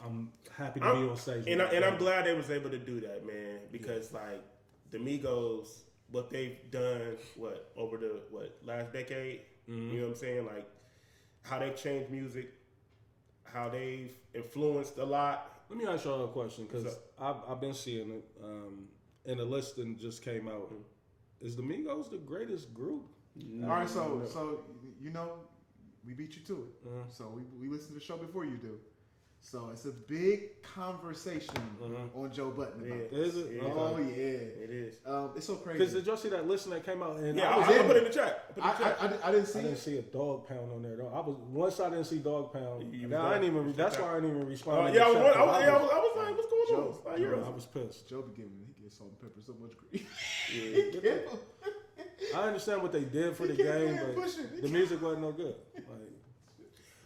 I'm happy to be on stage. And with I'm glad they was able to do that, man, because like the Migos, what they've done, over the last decade, you know what I'm saying, like how they've changed music, how they've influenced a lot. Let me ask y'all a question because I've been seeing it, and the listing just came out. Is the Migos the greatest group? All right, so we beat you to it. So we listened to the show before you do. So it's a big conversation on Joe Button about this. Is it? Yeah. Oh yeah, It is. it's so crazy. Because did y'all see that listing that came out? And Yeah, I I put it in the chat. I didn't see didn't it. see a Dog Pound on there though. Once I didn't see Dog Pound. You Now, was I didn't even. done. That's why I didn't even respond. Yeah, I to was the chat, 'cause like, what's going on? Joe, Like, you're I was pissed. Joe be he gives salt and pepper so much grief. Yeah. I understand what they did for the He kept game, being but pushing. the music wasn't no good. Like,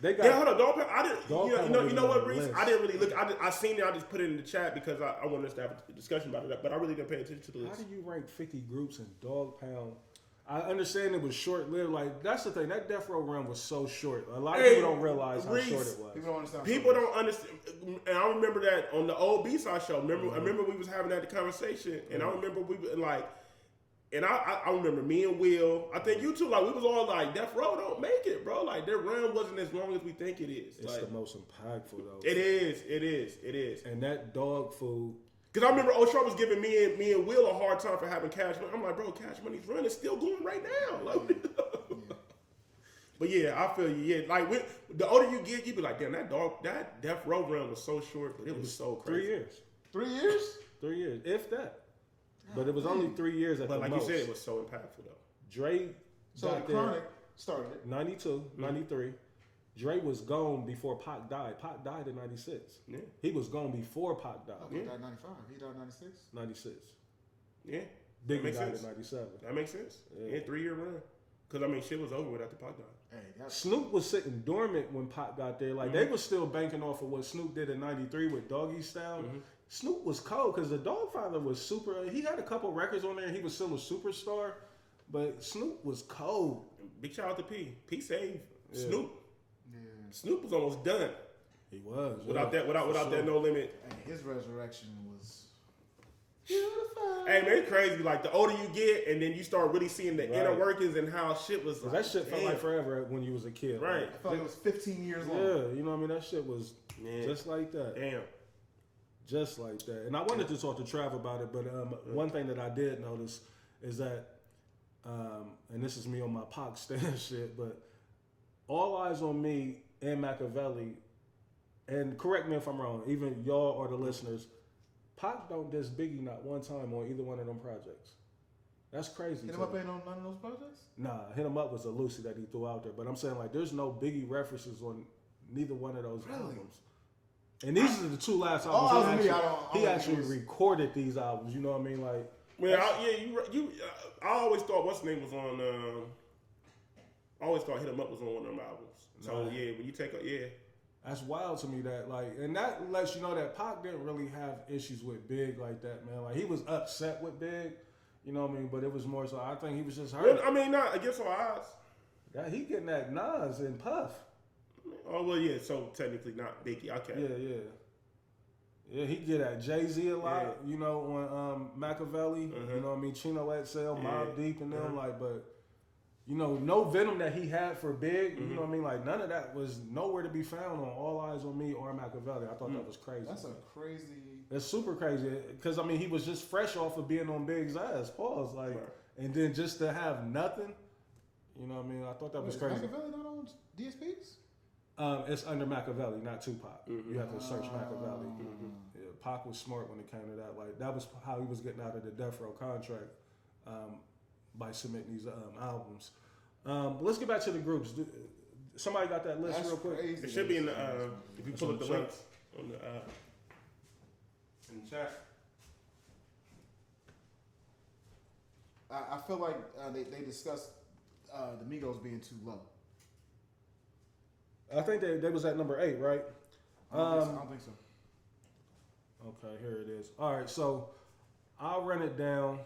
they got. Yeah, hold on, Dog Pound. I didn't. Dog Pound You know what, was Reese? on the I didn't really look. I seen it. I just put it in the chat because I wanted us to have a discussion about it. But I really didn't pay attention to the How list. do you rank 50 groups in Dog Pound? I understand it was short lived. Like that's the thing. That Death Row run was so short. A lot of people don't realize how Reese, short it was. People don't understand. People don't understand, and I remember that on the old B-side show. I remember we was having that conversation, and I remember we were like, and I remember me and Will. I think you two, like, we was all like, Death Row don't make it, bro. Like their run wasn't as long as we think it is. It's like, the most impactful though. It is. And that dog food. Because I remember O'Shaw was giving me and Will a hard time for having Cash Money. I'm like, bro, Cash Money's run is still going right now. Like, But yeah, I feel you. Yeah, like the older you get, you be like, damn, that Death Row run was so short, but it was so crazy. 3 years. 3 years. 3 years, if that. But it was only 3 years at But the like most. you said, it was so impactful though. Dre So got the there Chronic started it. 92, 93. Dre was gone before Pac died. Pac died in 96. Yeah. He was gone before Pac died. He died in 95. He died in 96. 96. Yeah. Biggie makes died sense. in 97. That makes sense. Yeah, 3-year run. Because, I mean, shit was over with after Pac died. Hey, that's Snoop was sitting dormant when Pac got there. Like, they was still banking off of what Snoop did in 93 with Doggy Style. Snoop was cold because the Dogfather was super. He had a couple records on there and he was still a superstar. But Snoop was cold. Big shout out to P. P saved Snoop. Yeah. Snoop was almost done. He was. Without that No Limit. Hey, his resurrection was beautiful. Hey man, it's crazy. Like the older you get, and then you start really seeing the inner workings and how shit was. Like, that shit felt like forever when you was a kid. Right. I felt like it was 15 years long. Yeah, you know what I mean. That shit was just like that. Damn. Just like that. And I wanted to talk to Trav about it, but one thing that I did notice is that, and this is me on my Pac stand shit, but all eyes on me and Machiavelli, and correct me if I'm wrong, even y'all or the listeners, Pac don't diss Biggie not one time on either one of them projects. That's crazy. Hit him up ain't on none of those projects? Nah, Hit Him Up was a Lucy that he threw out there, but I'm saying like there's no Biggie references on neither one of those albums. And these are the two last albums he actually recorded these albums. You know what I mean? Like, well, I always thought what's name was on. I always thought Hit 'Em Up was on one of them albums. So when you take that's wild to me that like, and that lets you know that Pac didn't really have issues with Big like that, man. Like he was upset with Big, you know what I mean? But it was more so I think he was just hurt. Well, I mean, not against our odds. Yeah, he getting that Nas and Puff. Oh well, yeah. So technically not Biggie. Okay. Yeah, he get at Jay-Z a lot, you know, on Machiavelli, you know what I mean, Chino XL, Mobb Deep and them, like, but, you know, no venom that he had for Big, you know what I mean, like, none of that was nowhere to be found on All Eyes on Me or Machiavelli. I thought that was crazy. That's a crazy... It's super crazy, because, I mean, he was just fresh off of being on Big's ass, pause, like, and then just to have nothing, you know what I mean, I thought that was crazy. Machiavelli not on DSPs? It's under Machiavelli, not Tupac. You have to search Machiavelli. Yeah, Pac was smart when it came to that. Like that was how he was getting out of the Death Row contract by submitting these albums. Let's get back to the groups. Somebody got that list real quick? It should be in the if you pull up the links on the in the chat. I feel like they discussed the Migos being too low. I think they was at number 8, right? I don't think so. Okay, here it is. All right, so I'll run it down.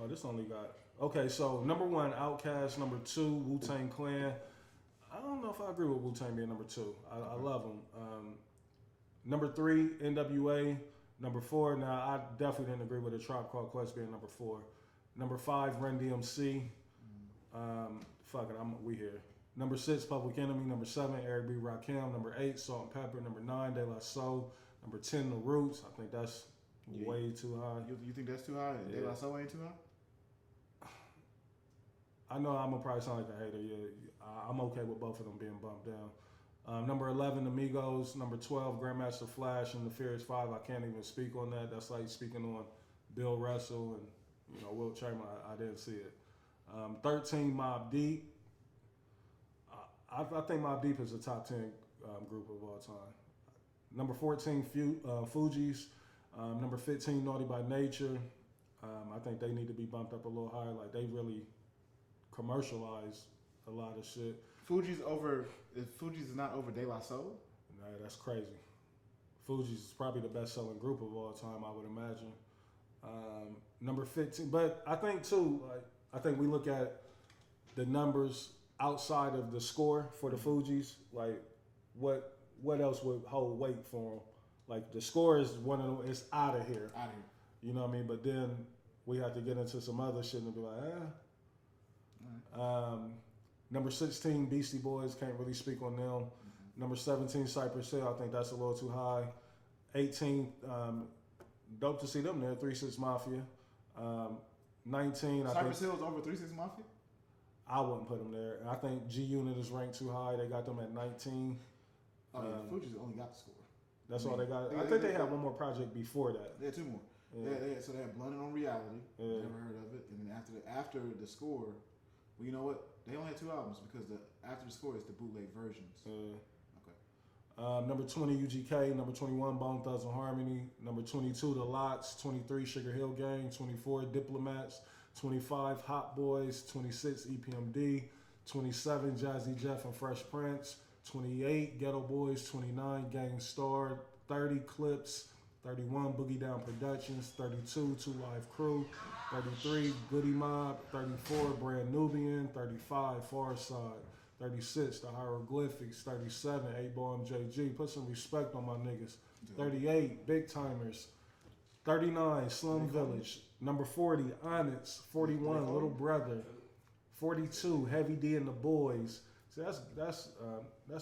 Oh, this only got... Okay, so number 1, Outkast. Number 2, Wu-Tang Clan. I don't know if I agree with Wu-Tang being number 2. I love them. Number 3, NWA. Number 4, now I definitely didn't agree with A Tribe Called Quest being number 4. Number 5, Run DMC. Fuck it, we here. Number 6, Public Enemy. Number 7, Eric B. Rakim. Number 8, Salt and Pepper. Number 9, De La Soul. Number 10, The Roots. I think that's way too high. You think that's too high? Yeah. De La Soul ain't too high? I know I'm gonna probably sound like a hater. Yeah, I'm okay with both of them being bumped down. Number 11, Amigos. Number 12, Grandmaster Flash and the Furious 5. I can't even speak on that. That's like speaking on Bill Russell and Wilt Chamberlain. I didn't see it. 13, Mobb Deep. I think Mobb Deep is a top 10 group of all time. Number 14, Fugees. Number 15, Naughty by Nature. I think they need to be bumped up a little higher. Like they really commercialized a lot of shit. Fugees is not over De La Soul? Nah, that's crazy. Fugees is probably the best selling group of all time, I would imagine. Number 15, but I think too, I think we look at the numbers outside of the score for the Fugees, like what else would hold weight for them? Like the score is it's out of here. Out of here. You know what I mean? But then we have to get into some other shit and be like, Right. Number 16, Beastie Boys, can't really speak on them. Number 17, Cypress Hill, I think that's a little too high. 18, dope to see them there, 3 6 Mafia. 19, Cypress Hill is over 3 6 Mafia? I wouldn't put them there. I think G Unit is ranked too high. They got them at 19. Fugees only got the score. That's all they got. I think they had one more project before that. They had 2 more. Yeah. So they had Blunted on Reality. Yeah. Never heard of it. And then after the score, well, you know what? They only had 2 albums because after the score is the bootleg versions. Okay. Number 20, UGK. Number 21, Bone Thugs and Harmony. Number 22, The Lots. 23, Sugar Hill Gang. 24, Diplomats. 25, Hot Boys. 26, EPMD. 27, Jazzy Jeff and Fresh Prince. 28, Ghetto Boys. 29, Gang Starr. 30, Clips. 31, Boogie Down Productions. 32, Two Live Crew. 33, Goody Mob. 34, Brand Nubian. 35, Far Side. 36, The Hieroglyphics. 37, 8-Ball MJG. Put some respect on my niggas. 38, Big Timers. 39, Slum Village. Number 40, Onyx. 41, Little Brother. 42, Heavy D and the Boys. See, that's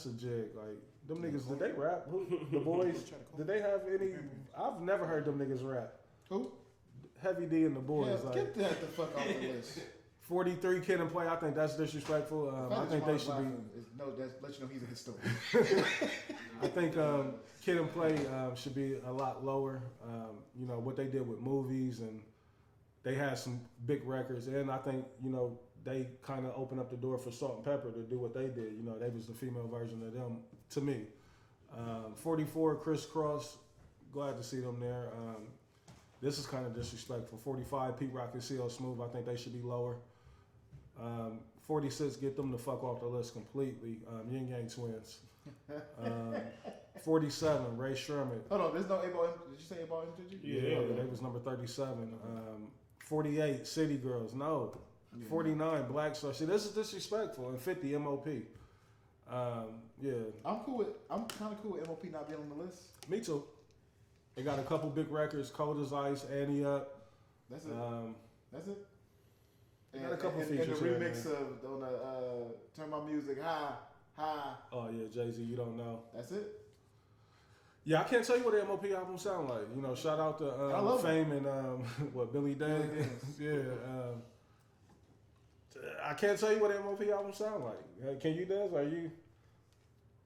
a jig. Like, them niggas, did they rap? Who? The Boys? Did they have any? I've never heard them niggas rap. Who? Heavy D and the Boys. Yeah, like, get that the fuck off the list. 43, Kid and Play. I think that's disrespectful. I think they should be. No, that lets you know he's a historian. I think Kid and Play should be a lot lower. You know, what they did with movies, and they had some big records. And I think, you know, they kind of opened up the door for Salt and Pepper to do what they did. You know, they was the female version of them, to me. 44, Criss Cross. Glad to see them there. This is kind of disrespectful. 45, Pete Rock and CL Smooth. I think they should be lower. 46, get them the fuck off the list completely. Yin Yang Twins. 47, Ray Sherman. Hold on, there's no A-Ball. Did you say A-Ball MJG? Yeah, they was number 37. 48, City Girls. No. 49, Black Star. See, this is disrespectful. And 50, MOP. Yeah. I'm kind of cool with MOP not being on the list. Me too. They got a couple big records, Cold as Ice, Annie Up. That's it. That's it. And, got a couple features and the here, remix man. of on the Turn My Music High. Oh yeah, Jay-Z, you don't know. That's it. Yeah, I can't tell you what the MOP album sound like. You know, shout out to Fame and what Billy Dan. Yeah. I can't tell you what the MOP album sound like. Can you, Des? Are you?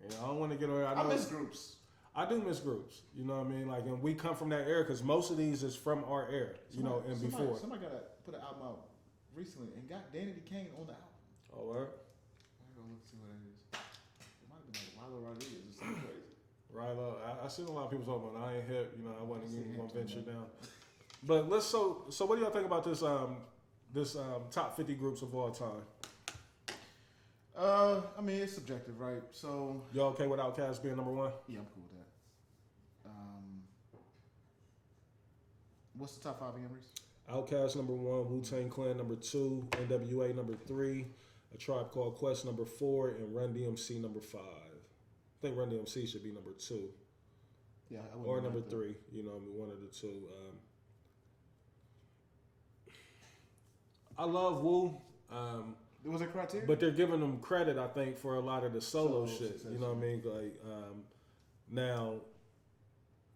You know, I don't want to get on. I miss groups. I do miss groups. You know what I mean? Like, and we come from that era because most of these is from our era. You know, and before. Somebody got to put an album out recently and got Danny Kane on the album. Oh, word? I'm gonna look see what it is. It might have been like Rilo Rodriguez or something crazy. Rilo, I seen a lot of people talking about. I ain't hip. You know, I wasn't even gonna venture down. But let's so what do y'all think about this top 50 groups of all time? I mean, it's subjective, right? So y'all okay with Outkast being number one? Yeah, I'm cool with that. What's the top 5 again, Reese? Outkast number 1, Wu-Tang Clan number 2, NWA number 3, A Tribe Called Quest number 4, and Run DMC number 5. I think Run DMC should be number 2. Yeah, or number 3. You know, one of the two. I love Wu. Was it criteria? But they're giving them credit, I think, for a lot of the solo shit. You know what I mean? Like now,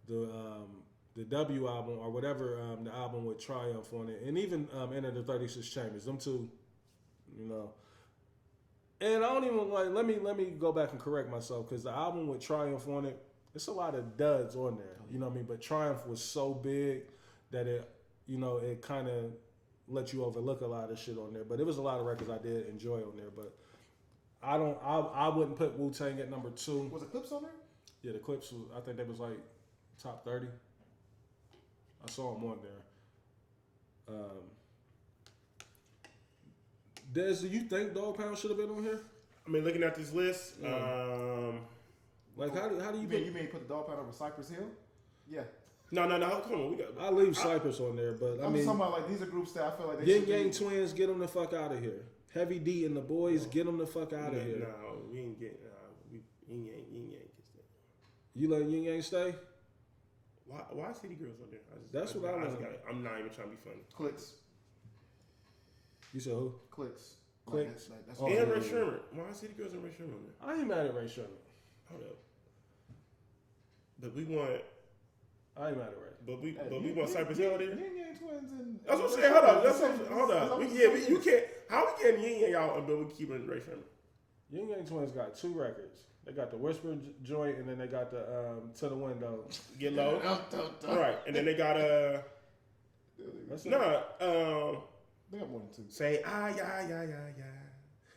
the W album or whatever the album with Triumph on it, and even Enter the 36 Chambers, them two, you know. And I don't even like. Let me go back and correct myself because the album with Triumph on it, it's a lot of duds on there. You know what I mean? But Triumph was so big that it kind of let you overlook a lot of shit on there. But it was a lot of records I did enjoy on there. But I wouldn't put Wu-Tang at number 2. Was the Clips on there? Yeah, the Clips was. I think they was like top 30. I saw them on there. Des, do you think Dog Pound should have been on here? I mean, looking at this list, like how do you? You mean put the Dog Pound over Cypress Hill? Yeah. No. Come on, I leave Cypress on there, but I'm just talking about like these are groups that I feel like they Yin should Yang be. Twins, get them the fuck out of here. Heavy D and the Boys, get them the fuck out of here. No, we ain't getting. Yin Yang gets that. You let Yin Yang stay? Why City Girls on there? That's what I want. I'm not even trying to be funny. Clicks. You said who? Clicks. Clicks. That's and Ray Sherman. Why City Girls and Ray Sherman on there? I ain't mad at Ray Sherman. Hold up. But we want. I ain't mad at Ray. But we want Cypress Hill there. Yin Yang Twins and. That's what I'm saying. Hold up. You can't. How we getting Yin Yang out, but we keeping Ray Sherman? Yin Yang Twins got 2 records. They got the Whisper joint, and then they got the To the Window. Get Low. All right, and then they got They got more than 2. Say yeah.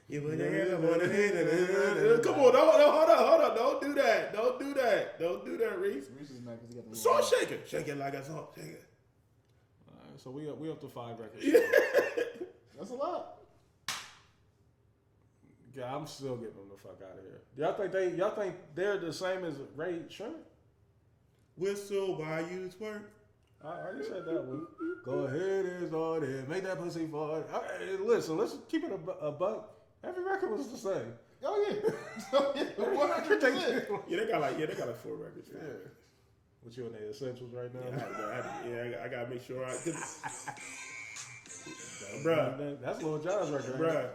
You would never want to hit. Come on, hold up. Don't do that, Reese. Reese is mad because he got the Salt shaker. Shake it like a salt shaker. All right, so we up to 5 records. That's a lot. Yeah, I'm still getting them the fuck out of here. Y'all think they're the same as Ray Sherman? Whistle while you twerk. I already said that one. Go ahead and start it. Make that pussy fart. Listen, let's keep it a buck. Every record was the same. Oh yeah. 100%. Yeah, they got like 4 records. Yeah. What you in the essentials right now? I gotta make sure bruh. That's Lil Jon's record, Bruh.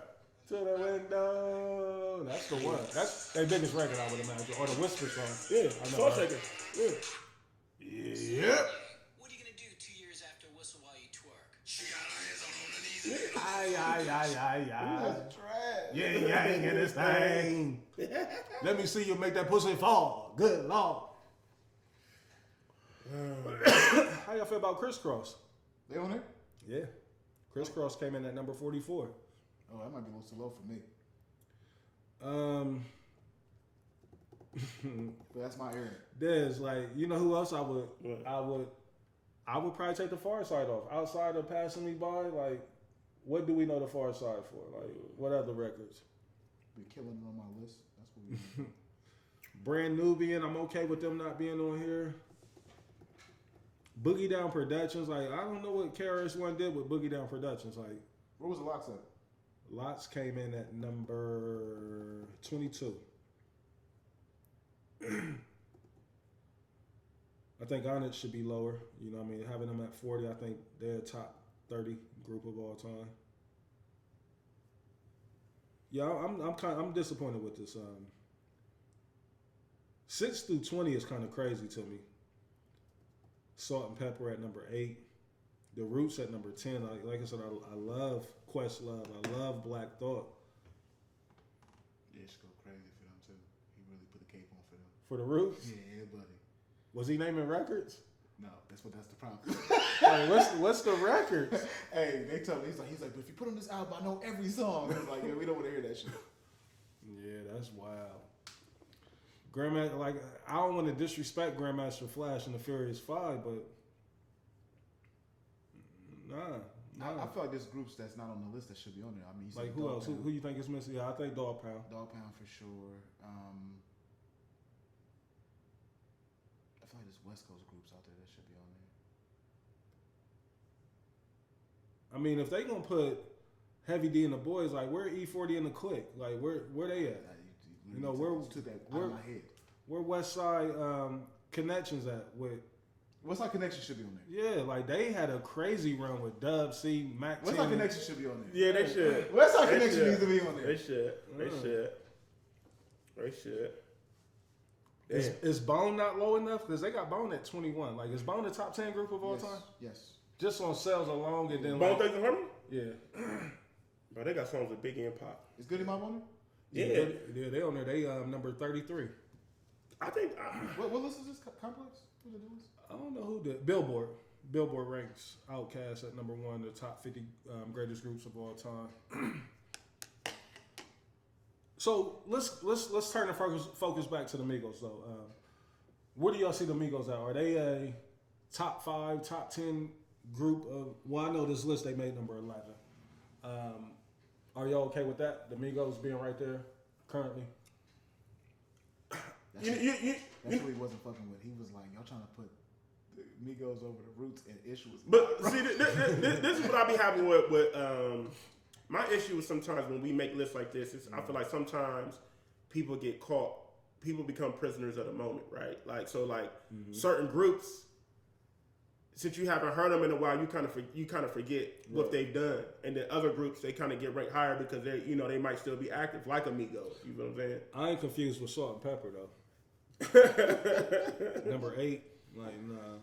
To the window. That's the one. That's their biggest record, I would imagine. Or the Whisper song. Yeah, Soul Shaker. Yeah. Yep. What are you gonna do 2 years after Whistle While You Twerk? She got her hands on her knees. Aye. That's trash. Yeah, in this thing. Let me see you make that pussy fall. Good Lord. How y'all feel about Crisscross? They on there? Yeah. Crisscross came in at number 44. Oh, that might be a little too low for me. But that's my area. There's like, you know who else I would What? I would probably take the Far Side off. Outside of Passing Me By, like, what do we know the Far Side for? Like, what other records? Be killing it on my list. That's what we do. Brand Nubian, I'm okay with them not being on here. Boogie Down Productions, like, I don't know what KRS-One did with Boogie Down Productions. Like, Where was the Locks at? Lots came in at number 22. I think Onyx should be lower. You know what I mean? Having them at 40, I think they're a top 30 group of all time. Yeah, I'm disappointed with this. 6 through 20 is kind of crazy to me. Salt and Pepper at number 8. The Roots at number 10. Like I said, I love Questlove. I love Black Thought. Yeah, it should go crazy for them too. He really put the cape on for them. For the Roots? Yeah, buddy. Was he naming records? No, that's the problem. Like, what's the records? Hey, they tell me he's like, but if you put on this album, I know every song. It's like, yeah, we don't want to hear that shit. Yeah, that's wild. Grandmaster, like, I don't want to disrespect Grandmaster Flash and the Furious Five, but nah. I feel like there's groups that's not on the list that should be on there. I mean, Like, who else? Who you think is missing? Yeah, I think Dog Pound. Dog Pound for sure. I feel like there's West Coast groups out there that should be on there. I mean, if they gonna put Heavy D and the Boys, like, where E40 and the Click? Like, where they at? You know, where took that out of my head. Where West Side Connections at with? West Side Connection should be on there. Yeah, like they had a crazy run with Dub C, Mac. West Side Connection should be on there. Yeah, they should. West Side They Connection should. needs to be on there. They should. They should. Is Bone not low enough? Because they got Bone at 21. Like, is Bone the top 10 group of all time? Yes. Just on sales alone, and then Bone like, Thugs and Harmony? yeah, Bro, they got songs with Biggie and Pop. Is Goody Mob on Yeah. they on there. They number 33. I think. there? What list is this? Complex? Who's it doing? I don't know who did. Billboard ranks Outkast at number 1, the top 50 greatest groups of all time. So let's turn the focus back to the Migos though. Where do y'all see the Migos at? Are they a top 5, top 10 group of? Well, I know this list they made number 11. Are y'all okay with that? The Migos being right there currently. That's what he wasn't fucking with. He was like, y'all trying to put the Migos over the Roots and issues. But see, this is what I be having with my issue is sometimes when we make lists like this. I feel like sometimes people get caught. People become prisoners of the moment, right? Like certain groups. Since you haven't heard them in a while, you kind of forget what they've done, and then other groups they kind of get ranked higher because they they might still be active, like Amigos. You know what I'm saying? I ain't confused with Salt and Pepper though. Number 8, like nah.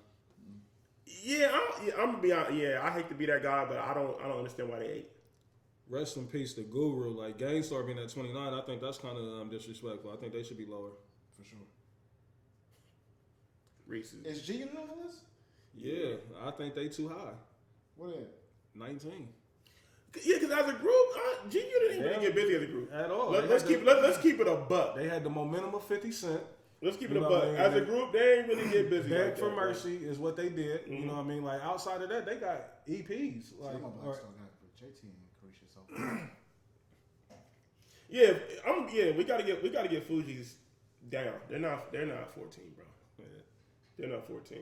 Yeah, I'm gonna be honest. Yeah, I hate to be that guy, but I don't understand why they 8. Rest in peace, the Guru. Like Gangstar being at 29, I think that's kind of disrespectful. I think they should be lower. For sure. Reese's. Is G Unit on the list? Yeah, I think they too high. What is it? 19 Yeah, because as a group, G Unit ain't really get busy as a group at all. Let's keep it a buck. They had the momentum of 50 Cent. Let's keep it a buck. As a group, they ain't really get busy. Beg like for that, Mercy is what they did. You know what I mean? Like outside of that, they got EPs. Like, I'm a Black Star guy, but JT and Carisha so we gotta get Fuji's down. They're not 14, bro. yeah. They're not 14.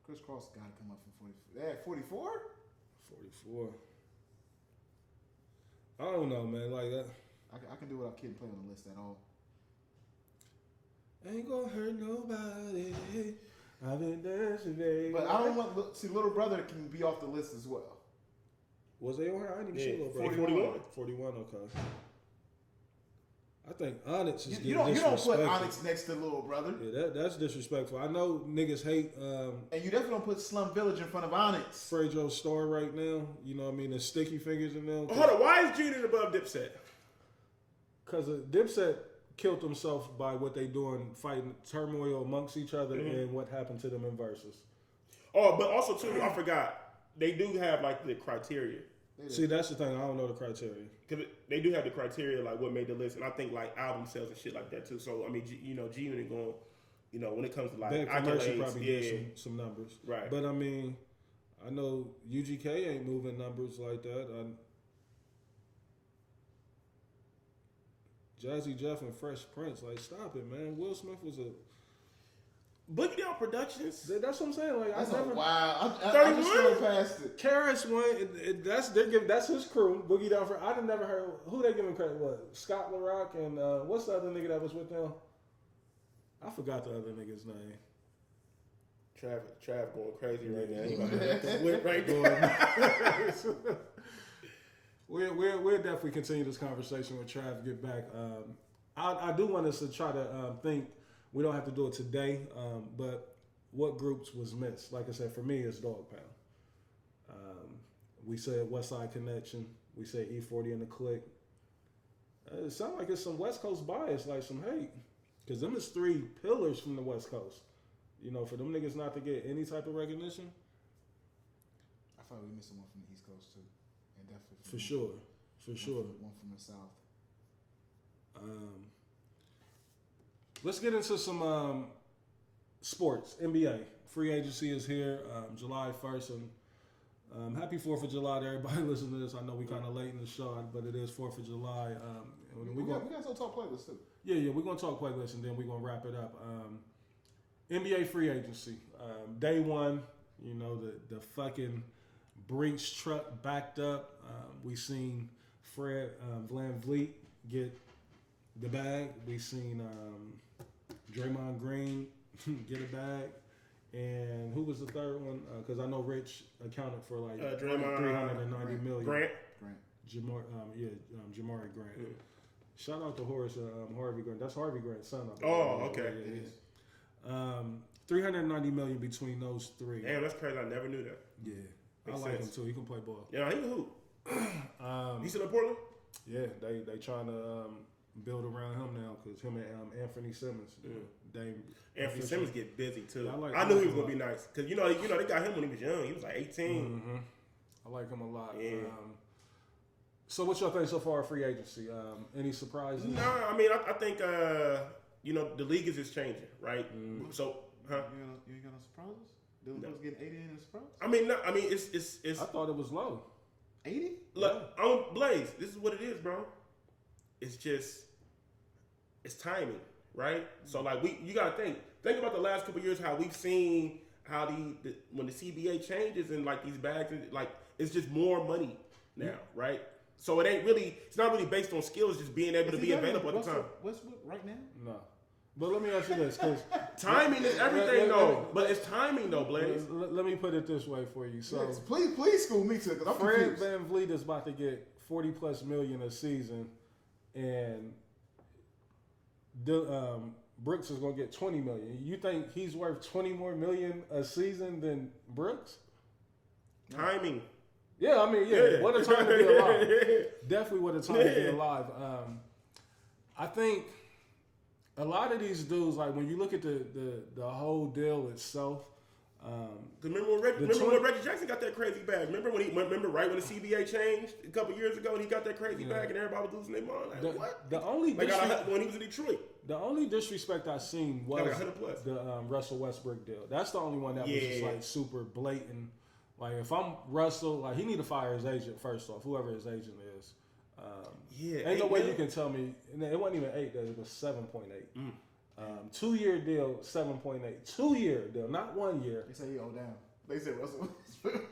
Chris Cross got to come up from 44. They at 44? 44. I don't know, man. Like that. I can do without Kid play on the list at all. Ain't gonna hurt nobody. I've been dancing, baby. But I don't want see little brother can be off the list as well. Was they on her? I didn't even see little brother. 41. 41. Okay. I think Onyx is You getting don't put disrespected. Onyx next to little brother. Yeah, that's disrespectful. I know niggas hate And you definitely don't put Slum Village in front of Onyx. Frejo's Star right now. You know what I mean? The sticky fingers in them. Hold on, why is Junior above Dipset? Because Dipset killed himself by what they doing, fighting turmoil amongst each other and what happened to them in verses. Oh, but also too, I forgot they do have like the criteria. See, that's the thing. I don't know the criteria. Because they do have the criteria, like what made the list, and I think like album sales and shit like that too. So I mean, G Unit going, when it comes to like That commercial accolades, probably get some numbers, right? But I mean, I know UGK ain't moving numbers like that. Jazzy Jeff and Fresh Prince, like, stop it, man. Will Smith was a Boogie Down Productions. That's what I'm saying. Like, That's I never. wow. I 31? just scrolled past it. Karis went. That's his crew. Boogie Down for. I've never heard who they giving credit. What, Scott LaRock and what's the other nigga that was with them? I forgot the other nigga's name. Trav going crazy right now. He about to hit the whip right there. We'll definitely continue this conversation with Trav. Get back. I do want us to try to think. We don't have to do it today, but what groups was missed? Like I said, for me, it's Dog Pound. We said West Side Connection. We said E40 and the Click. It sounds like it's some West Coast bias, like some hate. Because them is 3 pillars from the West Coast. For them niggas not to get any type of recognition. I thought we were missing one from the East Coast too. And definitely For sure. One from the South. Let's get into some sports. NBA. Free agency is here, July 1st. And happy 4th of July to everybody listening to this. I know we kind of late in the show, but it is 4th of July. We got some talk playlists too. Yeah, we're going to talk playlists and then we're going to wrap it up. NBA free agency. Day one, the fucking Brinks truck backed up. We seen Fred VanVleet get the bag. We seen Draymond Green get a bag. And who was the third one? Because I know Rich accounted for like Draymond, $390 million. Grant. Jamari Grant. Yeah. Shout out to Horace Harvey Grant. That's Harvey Grant's son. Okay. Yeah. $390 million between those 3. Damn, that's crazy. I never knew that. Yeah, Makes I like sense. him too. He can play ball. Yeah, he can hoop. He still in Portland? Yeah, they trying to build around him now because him and Anthony Simmons. Anthony Simmons get busy too. I knew he was gonna be nice because they got him when he was young. He was like 18. Mm-hmm. I like him a lot. Yeah. So what's your thing so far? Free agency? Any surprises? No, I mean I think the league is just changing, right? So, huh? You ain't got no surprises? Dylan Brooks getting 80 in a surprise? I mean, no, I mean it's. I thought it was low. 80? Look, on Blaze, this is what it is, bro. It's just, it's timing, right? So like you gotta think about the last couple of years how we've seen how when the CBA changes and like these bags, like it's just more money now, right? So it's not really based on skills, just being able to be available at the time. Westbrook right now? No. But let me ask you this, because timing is everything, though. But it's timing, though, Blaze. Let me put it this way for you. So, yes, please school me too, because I'm Fred confused. VanVleet is about to get $40+ million a season, and Brooks is going to get $20 million. You think he's worth $20 more million a season than Brooks? Timing. Yeah, I mean, yeah. What a time to be alive. Definitely what a time to be alive. I think a lot of these dudes, like when you look at the whole deal itself. Remember when Reggie Jackson got that crazy bag? Remember right when the CBA changed a couple years ago and he got that crazy bag and everybody was losing their mind? Like, what? When he was in Detroit. The only disrespect I seen was the Russell Westbrook deal. That's the only one that was just like super blatant. Like if I'm Russell, like he need to fire his agent first off, whoever his agent is. Ain't no way you can tell me. It wasn't even 8. It was 7.8. 2-year deal, 7.8. 2-year deal, not 1 year. They say he owe down. They said Russell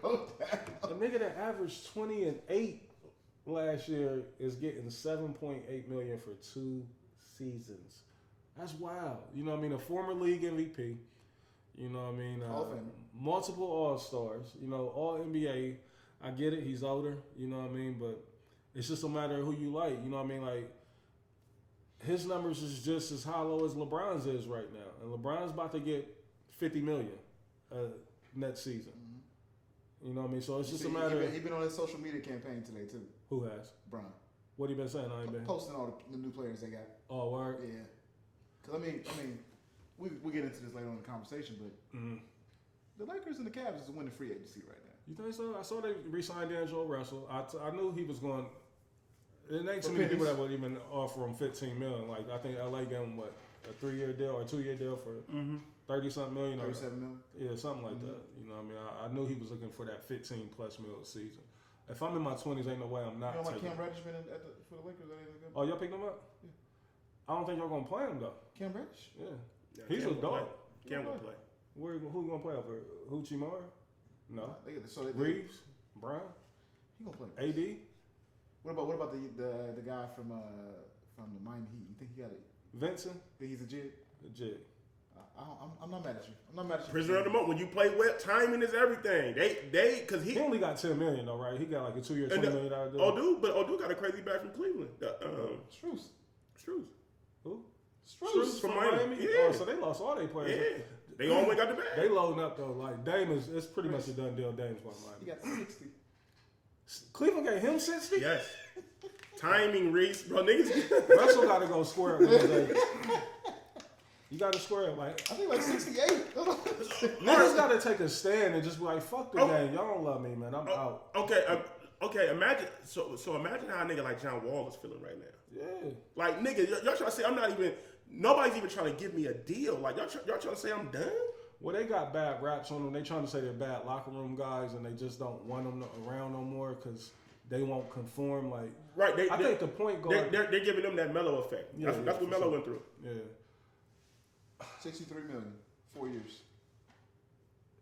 owe down. A nigga that averaged 20 and 8 last year is getting 7.8 million for 2 seasons. That's wild. You know what I mean? A former league MVP. You know what I mean? Multiple All-Stars. You know, All NBA. I get it. He's older. You know what I mean? But it's just a matter of who you like. You know what I mean? Like, his numbers is just as hollow as LeBron's is right now. And LeBron's about to get $50 million next season. Mm-hmm. You know what I mean? So it's just a matter of... He's been on his social media campaign today, too. Who has? Bron. What he been saying? I ain't been... Posting all the new players they got. Oh, word? Yeah. Because, I mean, we'll get into this later on in the conversation, but the Lakers and the Cavs is winning free agency right now. You think so? I saw they re-signed D'Angelo Russell. I knew he was going... There ain't too many people that would even offer him $15 million. Like, I think LA gave him, a 3-year deal or a 2-year deal for 30-something million. 37 million? Yeah, something like that. You know what I mean? I knew he was looking for that 15+ million a season. If I'm in my 20s, ain't no way I'm not You don't like taking Cam Reddish for the Lakers? Oh, y'all picked him up? Yeah. I don't think y'all going to play him, though. Cam Reddish? Yeah. He's a dog. Cam will play. Who going to play over? Huchimura? No. Reeves? Brown? He going to play. AD? What about the guy from the Miami Heat? You think he got it? Vincent? Think he's a jig? A jig. I'm not mad at you. I'm not mad at you. Prisoner of the moment. When you play well, timing is everything. Because he only got $10 million though, right? He got like a 2-year, $20 million deal. Odoo got a crazy bag from Cleveland. Strus. Who? Strus from Miami. Yeah. Oh, so they lost all their players. Yeah. They always got the bag. They loading up though. Like Dame it's pretty much a done deal. Dame's by Miami. He got 60. Cleveland gave him 60? Yes. Timing, Reese, bro, niggas. Russell got to go square up with Dame. You got to square up, like I think like 68. Niggas got to take a stand and just be like, fuck the game. Y'all don't love me, man. I'm out. Okay. Imagine imagine how a nigga like John Wall is feeling right now. Yeah. Like nigga, y'all trying to say nobody's even trying to give me a deal. Like y'all trying to say I'm done. Well, they got bad raps on them. They trying to say they're bad locker room guys, and they just don't want them around no more because they won't conform. Like, right? I think the point guard they're giving them that Melo effect. Yeah, that's what Melo went through. Yeah, 63 million, 4 years.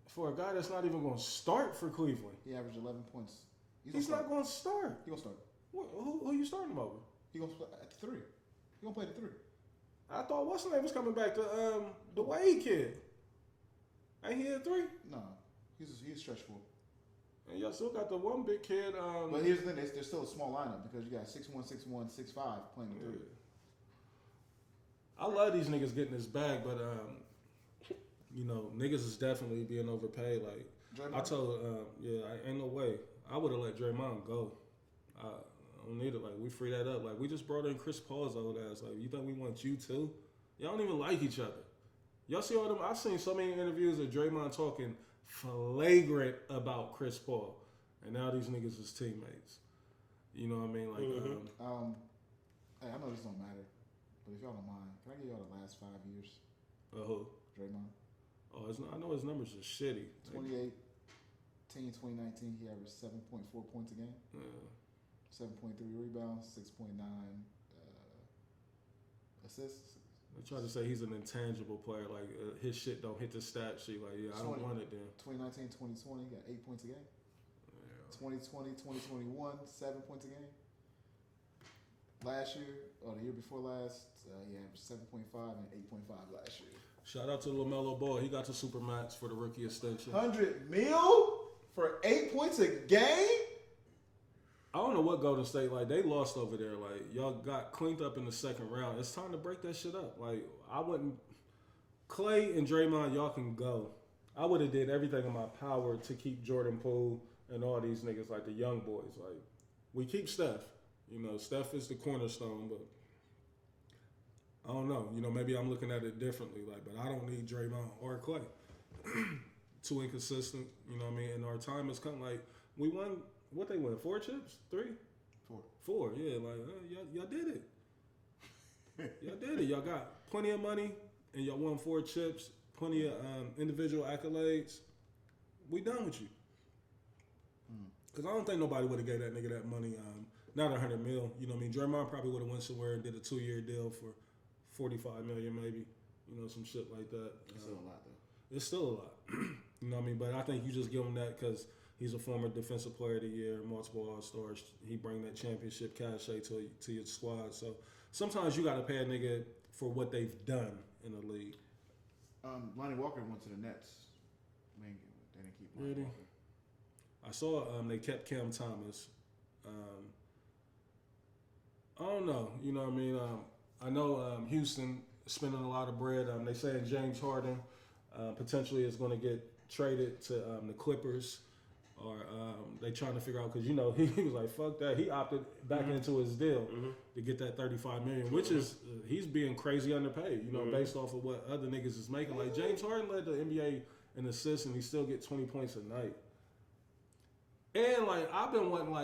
For a guy that's not even going to start for Cleveland, he averaged 11 points. He's not going to start. He gonna start. Who you starting him over? He gonna play at the 3. He gonna play the 3. I thought what's his name was coming back to the Wade kid. Ain't he at 3? No, he's stretch 4. And y'all still got the one big kid. But here's the thing: there's still a small lineup because you got 6'1", 6'1", 6'5" playing the 3. I love these niggas getting this bag, but you know, niggas is definitely being overpaid. Like Draymond? I told, ain't no way. I would have let Draymond go. I don't need it. Like we free that up. Like we just brought in Chris Paul's old ass. Like you think we want you too? Y'all don't even like each other. Y'all see all them? I've seen so many interviews of Draymond talking flagrant about Chris Paul, and now these niggas is teammates. You know what I mean? Like, hey, I know this don't matter, but if y'all don't mind, can I give y'all the last 5 years? Who? Draymond. Oh, I know his numbers are shitty. 2018, 2019, he averaged 7.4 points a game. Yeah. 7.3 rebounds, 6.9 assists. They try to say he's an intangible player, like his shit don't hit the stat sheet. Like, yeah, I don't want it then. 2019, 2020, he got 8 points a game. Yeah. 2020, 2021, 7 points a game. Last year, or the year before last, he averaged 7.5 and 8.5 last year. Shout out to LaMelo Ball. He got the Supermax for the rookie extension. $100 million for 8 points a game? I don't know what Golden State, like, they lost over there. Like, y'all got cleaned up in the second round. It's time to break that shit up. Like, I wouldn't... Clay and Draymond, y'all can go. I would have did everything in my power to keep Jordan Poole and all these niggas, like the young boys. Like, we keep Steph. You know, Steph is the cornerstone, but I don't know. You know, maybe I'm looking at it differently. Like, but I don't need Draymond or Clay. Too inconsistent. You know what I mean? And our time has come. Like, we won... What they win? 4 chips? 3? 4. Yeah, like y'all did it. Y'all did it. Y'all got plenty of money, and y'all won 4 chips. Plenty of individual accolades. We done with you. Because I don't think nobody would have gave that nigga that money. Not $100 million. You know what I mean? Draymond probably would have went somewhere and did a 2-year deal for $45 million, maybe. some shit like that. It's still a lot though. It's still a lot. You know what I mean? But I think you just give him that because he's a former Defensive Player of the Year, multiple All-Stars. He bring that championship cachet to your squad. So sometimes you got to pay a nigga for what they've done in the league. Lonnie Walker went to the Nets. Man, they didn't keep Lonnie Walker. I saw they kept Cam Thomas. I don't know. You know what I mean? I know Houston is spending a lot of bread. They saying James Harden potentially is going to get traded to the Clippers. Or they trying to figure out because he was like fuck that. He opted back into his deal to get that $35 million, which is he's being crazy underpaid. Based off of what other niggas is making. Like James Harden led the NBA in assists and he still get 20 points a night. And like I've been wanting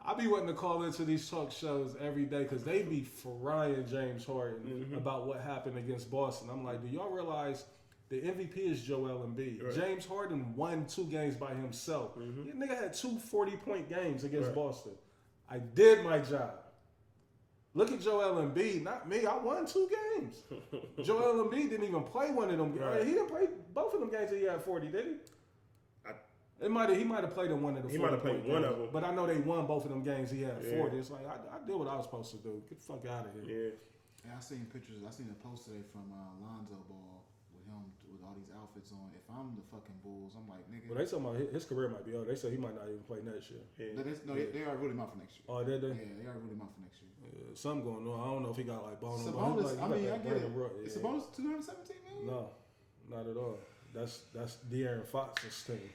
I be wanting to call into these talk shows every day because they be frying James Harden about what happened against Boston. I'm like, do y'all realize? The MVP is Joel Embiid. Right. James Harden won 2 games by himself. That nigga had 2 40-point games against Boston. I did my job. Look at Joel Embiid, not me. I won 2 games. Joel Embiid didn't even play one of them. Right. He didn't play both of them games that he had 40, did he? He might have played in one of the 40. He might have played one of them. But I know they won both of them games he had 40. It's like, I did what I was supposed to do. Get the fuck out of here. Yeah. I seen pictures. I seen a post today from Lonzo Ball. With all these outfits on, if I'm the fucking Bulls, I'm like, nigga. Well, they talking about his career might be over. They said he might not even play next year. They are really out for next year. Oh, did they? Yeah, they are really out for next year. Yeah, something going on. I don't know if he got like bone. Sabonis, I get it. Is Sabonis 217 million? No, not at all. That's De'Aaron Fox's team.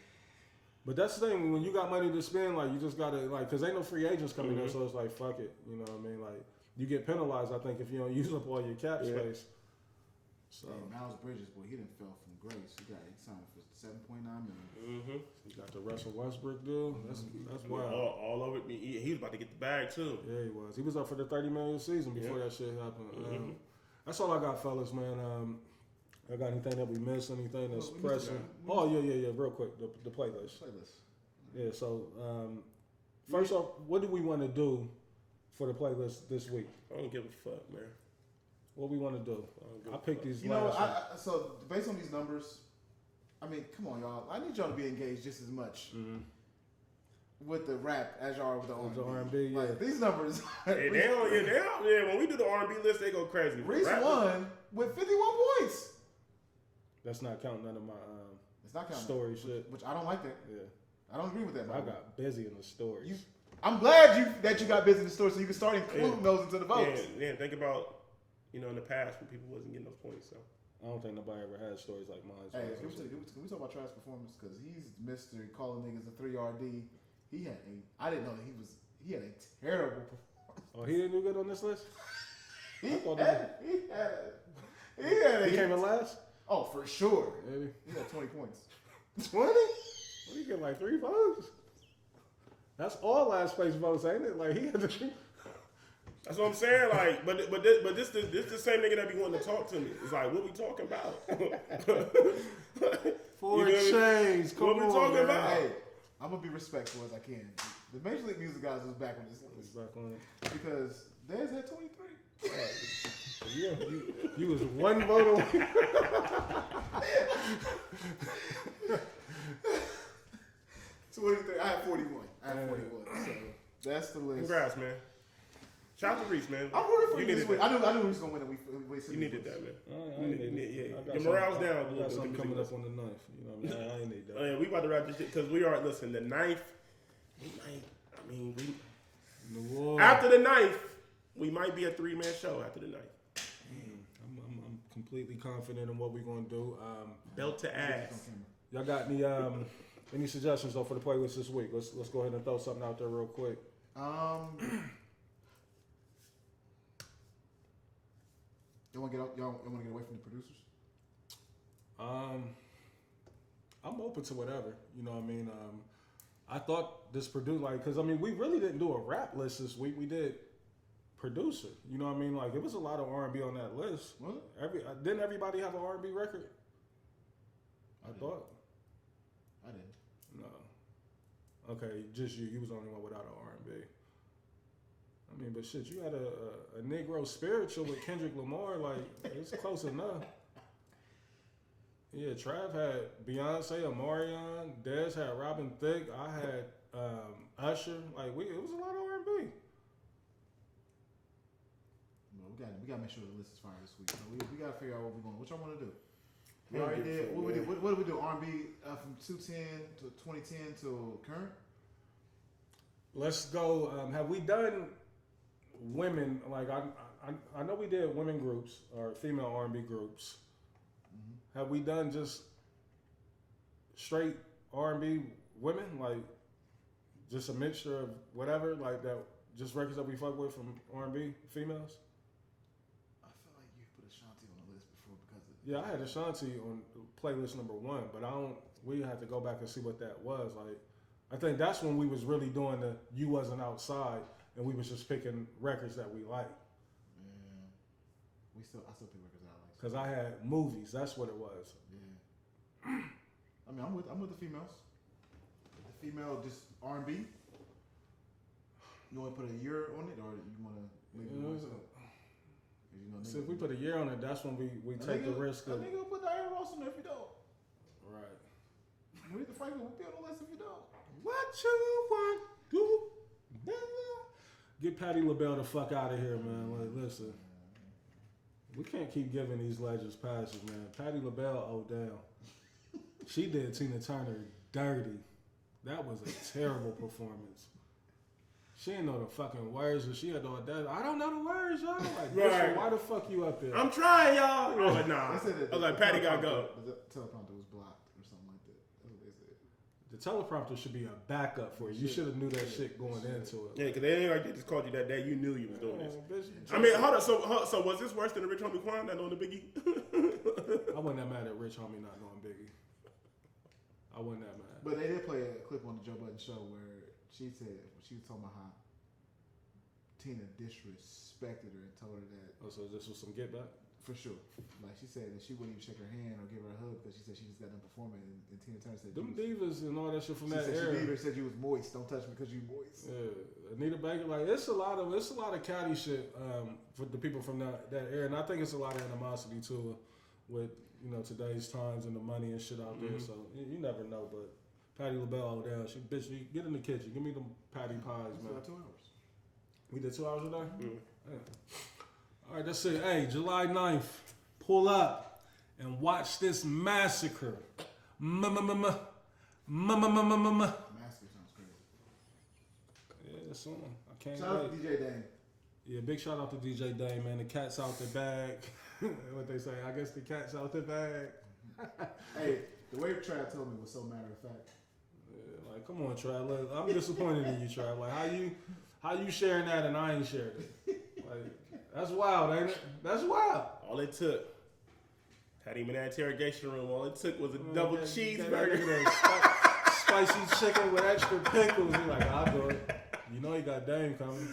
But that's the thing, when you got money to spend, like you just gotta because ain't no free agents coming in, so it's like fuck it. You know what I mean? Like you get penalized, I think, if you don't use up all your cap space. So Miles Bridges, boy, he done fell from grace. He signed for $7.9 million. He got the Russell Westbrook deal. That's wild. All over it. He was about to get the bag too. Yeah, he was. He was up for the $30 million season before that shit happened. That's all I got, fellas, man. I got anything that we missed? Anything that's pressing? Yeah. Real quick, the playlist. Yeah. So first off, what do we want to do for the playlist this week? I don't give a fuck, man. What we want to do? I picked these. So based on these numbers, I mean, come on, y'all. I need y'all to be engaged just as much with the rap as y'all are with the R&B. Yeah. Like these numbers. They don't. When we do the R&B list, they go crazy. Reese won with 51 points. That's not counting none of my it's not counting story shit. Which I don't like that. Yeah, I don't agree with that. I got busy in the stories. I'm glad that you got busy in the story, so you can start including those into the votes. Yeah. Think about. In the past when people wasn't getting those points, so I don't think nobody ever had stories like mine. Hey, can we talk about Travis' performance? Because he's Mr. calling niggas a 3-yard D. I didn't know that he had a terrible performance. Oh, he didn't do good on this list? He came in last? Oh, for sure. Maybe. He had 20 points. 20? What, he get like 3 votes? That's all last place votes, ain't it? Like he had to. That's what I'm saying. Like, but this the same nigga that be wanting to talk to me. It's like, what we talking about? For a change. What we talking about? Hey, I'm gonna be respectful as I can. The Major League Music guys was back on this list. Back on it. Because Dez had 23. Yeah, you was 1 vote away. 23. I had 41. So that's the list. Congrats, man. Shout out to Reese, man. I'm rooting for you this week. I knew Reese was gonna win. You needed that, man. Yeah. Your morale's down. I got something coming up on the 9th. You know what I mean? I ain't need that. Yeah, we about to wrap this shit because we are. Listen, the 9th. After the 9th, we might be a 3-man show after the 9th. I'm completely confident in what we're gonna do. Belt to ass. Y'all got any suggestions though for the playlist this week? Let's go ahead and throw something out there real quick. Y'all want to get away from the producers? I'm open to whatever. You know what I mean? I thought this because we really didn't do a rap list this week. We did producer. You know what I mean? Like it was a lot of R&B on that list. Was it? Didn't everybody have an R&B record? I thought. I didn't. No. Okay, just you. You was the only one without an R&B. I mean, but shit, you had a Negro spiritual with Kendrick Lamar, like, it's close enough. Yeah, Trav had Beyonce, Omarion, Dez had Robin Thicke, I had Usher. Like, it was a lot of R&B. Well, we gotta make sure the list is fire this week. So we gotta figure out what we're going. What y'all want to do? We already did. What we did? What did we do? R&B from 2010 to 2010 to current. Let's go. Have we done women? Like I know we did women groups or female R&B groups. Mm-hmm. Have we done just straight R&B women? Like just a mixture of whatever, like that, just records that we fuck with from R&B females? I feel like you put Ashanti on the list before because of... Yeah, I had Ashanti on playlist number 1, but we had to go back and see what that was. Like, I think that's when we was really doing the You Wasn't Outside and we was just picking records that we liked. Yeah. I still pick records I like. Cause I had movies, that's what it was. Yeah. I mean, I'm with the females. The female just R&B. You want to put a year on it, or you want to leave it myself? So if we put a year on it, that's when we take the risk of. I think we'll put Diana Ross on there if you don't. Right. Aretha Franklin will be on the list if you don't. What you want to do? Get Patti LaBelle the fuck out of here, man. Like, listen. We can't keep giving these legends passes, man. Patti LaBelle, oh damn. She did Tina Turner dirty. That was a terrible performance. She didn't know the fucking words, and she had the audacity. I don't know the words, y'all. Like, right. Why the fuck you up there? I'm trying, y'all. I was like, nah. I was like, Patty gotta go. The teleprompter was blocked or something like that. That's what they said. The teleprompter should be a backup for you. You should have knew that shit going into it. Yeah, because they ain't like they just called you that day. You knew you was doing this. I mean, hold on. So was this worse than the Rich Homie Quan that knowing the Biggie? I wasn't that mad at Rich Homie not knowing Biggie. I wasn't that mad. But they did play a clip on the Joe Budden show where she said, she was talking about how Tina disrespected her and told her that. Oh, so this was some get back? For sure. Like she said that she wouldn't even shake her hand or give her a hug because she said she just got done performing. And Tina Turner said, them divas and all that shit from that era. She said you was moist. Don't touch me because you moist. Yeah, Anita Baker. Like it's a lot of catty shit for the people from that era, and I think it's a lot of animosity too with today's times and the money and shit out there. So you never know. But Patti LaBelle, down. She bitch, you get in the kitchen. Give me them patty pies, man. 2 hours. We did 2 hours a day? Yeah. All right, that's it. Hey, July 9th, pull up and watch this massacre. Massacre sounds crazy. Yeah, it's on. I can't shout out to DJ Dame. Yeah, big shout out to DJ Dame, man. The cat's out the bag. What they say, I guess the cat's out the bag. Hey, the way Trav told me was so matter of fact. Yeah, like, come on, Trav. Look, I'm disappointed in you, Trav. Like, how you sharing that and I ain't sharing it? Like, that's wild, ain't it? That's wild. All it took. Had him in that interrogation room. All it took was a double cheeseburger. Spicy chicken with extra pickles. He's like, I'll do it. You know he got Dame coming.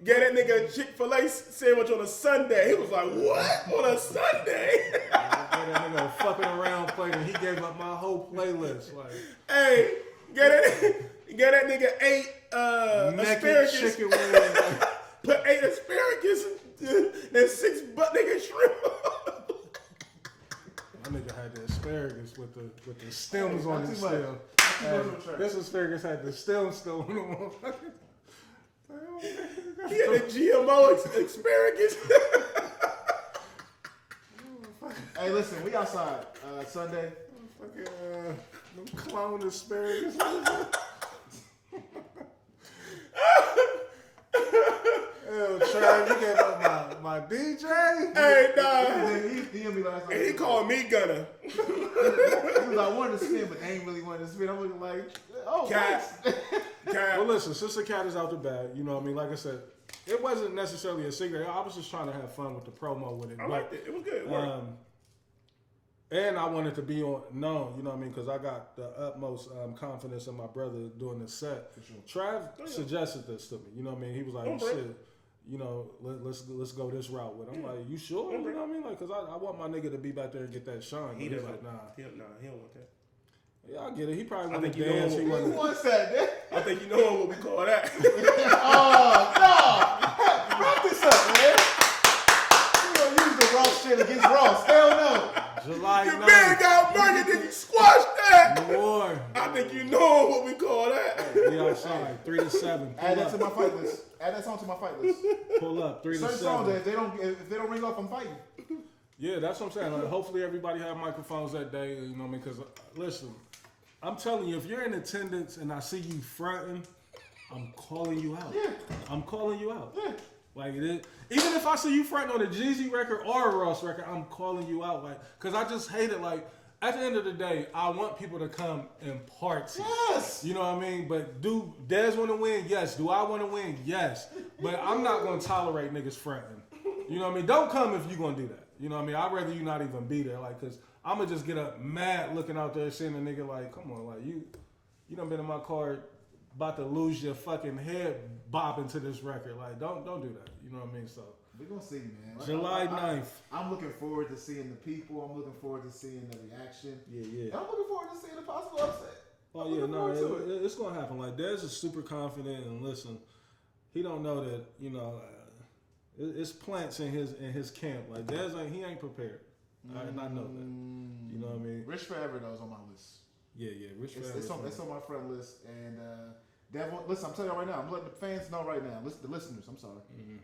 Get that nigga a Chick-fil-A sandwich on a Sunday. He was like, what? On a Sunday? Get that nigga a fucking around plate and he gave up my whole playlist. Like, hey, get that nigga 8 asparagus. Chicken wings. Put 8 asparagus and 6 butt nigga shrimp. My nigga had the asparagus with the stems on the stem. This asparagus had the stem still on the motherfucker. He had the GMO asparagus. Hey, listen, we outside Sunday. Fucking them clone asparagus. Ew, Trav, you gave up my DJ? Hey, nah. He DM'd me last night. And he called me Gunner. He was like, I wanted to spin, but they ain't really wanted to spin. I'm looking like, oh, Cat. Well, listen, since the cat is out the bag, you know what I mean? Like I said, it wasn't necessarily a secret. I was just trying to have fun with the promo with it. I liked it. It was good. It worked. And I wanted to be known, you know what I mean? Because I got the utmost confidence in my brother doing the set. For sure. Trav suggested this to me, you know what I mean? He was like, shit, let's go this route with him. I'm like, you sure? You know what I mean? Like, because I want my nigga to be back there and get that shine. He's like, nah. He don't want that. Yeah, I get it. He probably I wanted think to dance. He Who wanted. wants that, man? I think you know what we call that. Oh, no. Wrap this up, man. You gonna use the Ross shit against Ross. Hell no. July Your 9th. man got murdered, then you squashed that. More. I think you know what we call that. Be outside. 3 to 7. Pull Add that up. to my fight list. Add that song to my fight list. Pull up. 3 to Certain 7. songs that if they don't ring off, I'm fighting. Yeah, that's what I'm saying. Like, hopefully everybody have microphones that day. You know what I mean? Because listen, I'm telling you, if you're in attendance and I see you fronting, I'm calling you out. Yeah. I'm calling you out. Yeah. Like even if I see you fronting on a Jeezy record or a Ross record, I'm calling you out. Like, cause I just hate it. Like at the end of the day, I want people to come and party. Yes. You know what I mean? But do Dez want to win? Yes. Do I want to win? Yes. But I'm not gonna tolerate niggas fronting. You know what I mean? Don't come if you gonna do that. You know what I mean? I'd rather you not even be there. Like, cause I'm gonna just get up mad looking out there seeing a nigga like, come on, like you done been in my car about to lose your fucking head bobbing to this record. Like, don't do that. You know what I mean? So We're gonna see, man. July 9th. I'm looking forward to seeing the people. I'm looking forward to seeing the reaction. Yeah. And I'm looking forward to seeing the possible upset. Oh yeah, no, it's gonna happen. Like, Dez is super confident, and listen, he don't know that it's plants in his camp. Like Dez ain't prepared. I know that. You know what I mean? Rich Forever though is on my list. Yeah, Rich Forever. It's on my friend list. And Devil, listen, I'm telling you right now. I'm letting the fans know right now. Listen, the listeners. I'm sorry. Mm-hmm.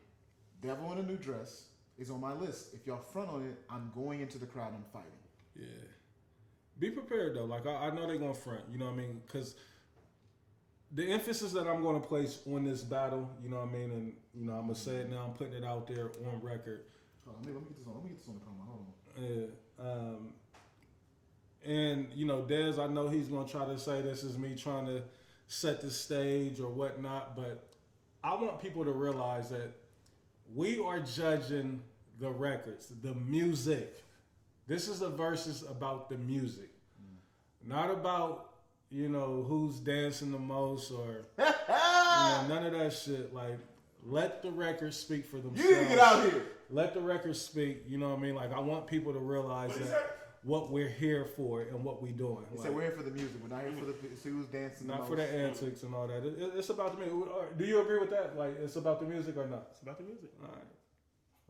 Devil in a New Dress is on my list. If y'all front on it, I'm going into the crowd and fighting. Yeah. Be prepared though. Like I know they're gonna front. You know what I mean? Because the emphasis that I'm gonna place on this battle, you know what I mean, and you know I'm gonna say it now. I'm putting it out there on record. Hold on, let me get this on. Let me get this on the promo. Hold on. Yeah. And you know, Dez, I know he's gonna try to say this is me trying to set the stage or whatnot, but I want people to realize that we are judging the records, the music. This is a versus about the music, not about who's dancing the most or none of that shit. Like, let the records speak for themselves. You need to get out here. Let the records speak. You know what I mean? Like, I want people to realize that what we're here for and what we're doing. He like, said we're here for the music. We're not here for the see who's dancing. not for the antics and all that. It's about the music. Do you agree with that? Like, it's about the music or not? It's about the music. All right.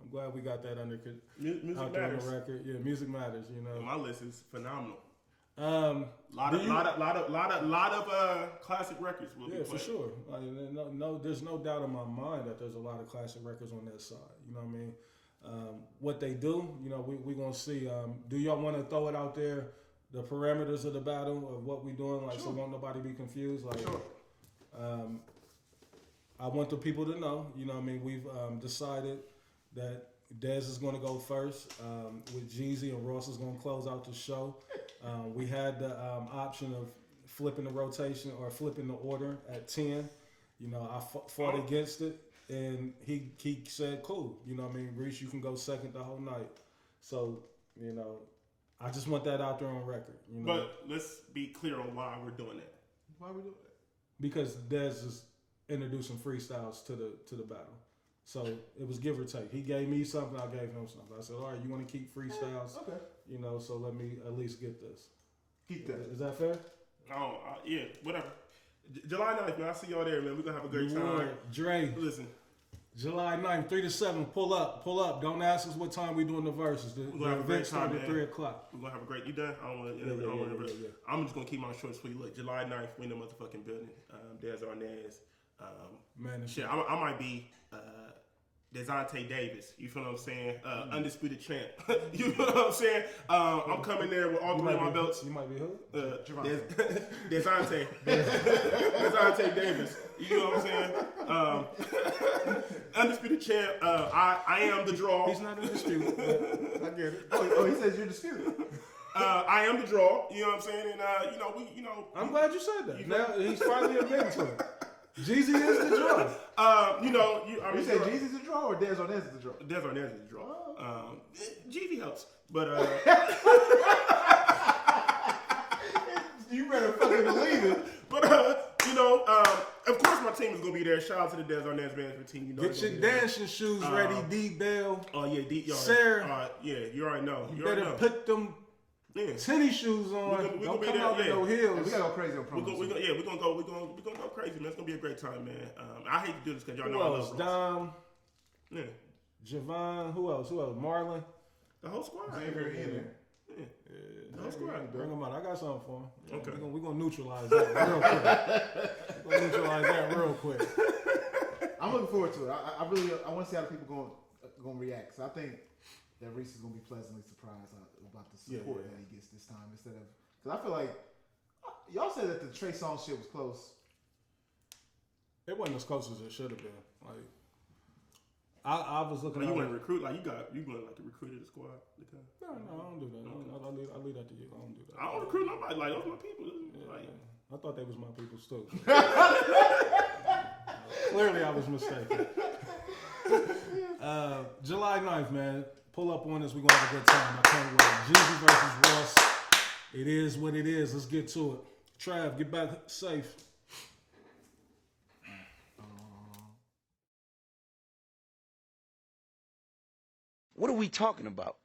I'm glad we got that under Music out there on matters. the record. Yeah, music matters. You know. My list is phenomenal. Lot of classic records. Will be Yeah, for played. sure. Like, no, there's no doubt in my mind that there's a lot of classic records on that side. You know what I mean? What they do, we're gonna see. Do y'all want to throw it out there? The parameters of the battle of what we're doing, like, so won't nobody be confused. Like, I want the people to know. You know what I mean? We've decided that Dez is going to go first with Jeezy, and Ross is going to close out the show. We had the option of flipping the rotation or flipping the order at 10. I fought against it, and he said, cool. You know what I mean? Reese, you can go second the whole night. So, I just want that out there on record. But let's be clear on why we're doing that. Why are we doing that? Because Dez is introducing freestyles to the battle. So it was give or take. He gave me something, I gave him something. I said, all right, you want to keep freestyles? Okay. So let me at least get this. Keep that. Is that fair? Oh, yeah, whatever. July 9th, man. I'll see y'all there, man. We're going to have a great time. Dre, Listen, July 9th, 3 to 7. Pull up. Don't ask us what time we doing the verses. The gonna have a great event started time, at man. 3 o'clock. we're going to have a great... You done? I don't want to... Yeah. I'm just going to keep my short sweet. Look, July 9th, we in the motherfucking building. There's Arnaz. Man, Shit, I might be... Desante Davis, you feel what I'm saying? Undisputed champ. You know what I'm saying? I'm coming there with all three of my belts. You might be who? Desante Davis. You know what I'm saying? Undisputed champ. I am the draw. He's not in dispute. I get it. Oh, he says you're disputed. I am the draw. You know what I'm saying? And I'm glad you said that. Now he's finally admitting to it. Jeezy is the draw. You said Jeezy's the draw or Dez Arnaz is the draw? Dez Arnaz is the draw. Jeezy helps, but you better fucking believe it. But of course my team is gonna be there. Shout out to the Dez Arnaz management team. Get your dancing shoes ready, D-Bell. Oh yeah, D. Sarah. Yeah, you already know. You better put them Yeah. tennis shoes on. We Don't gonna be come there, out with yeah. no We heels. gotta go crazy on promos. We're gonna go crazy, man. It's gonna be a great time, man. I hate to do this because y'all Who know else? I love Ross. Dom, Yeah, Javon. Who else? Marlon. the whole squad. Xavier in there. Yeah. The whole squad. Bring him out. I got something for him. Okay. We're gonna neutralize that real quick. We're gonna neutralize that real quick. I'm looking forward to it. I really want to see how the people going to react. So I think that Reese is going to be pleasantly surprised about the support that he gets this time instead of because I feel like y'all said that the Trey Songz shit was close. It wasn't as close as it should have been. Like I was looking. You at want to recruit? Like you going like to recruit the squad? No, I don't do that. I leave that to you. I don't do that. I don't recruit nobody. Like those my people. Like, I thought they was my people's too. Clearly, I was mistaken. July 9th, man. Pull up on us. We're going to have a good time. I can't wait. Jeezy versus Ross. It is what it is. Let's get to it. Trav, get back safe. What are we talking about?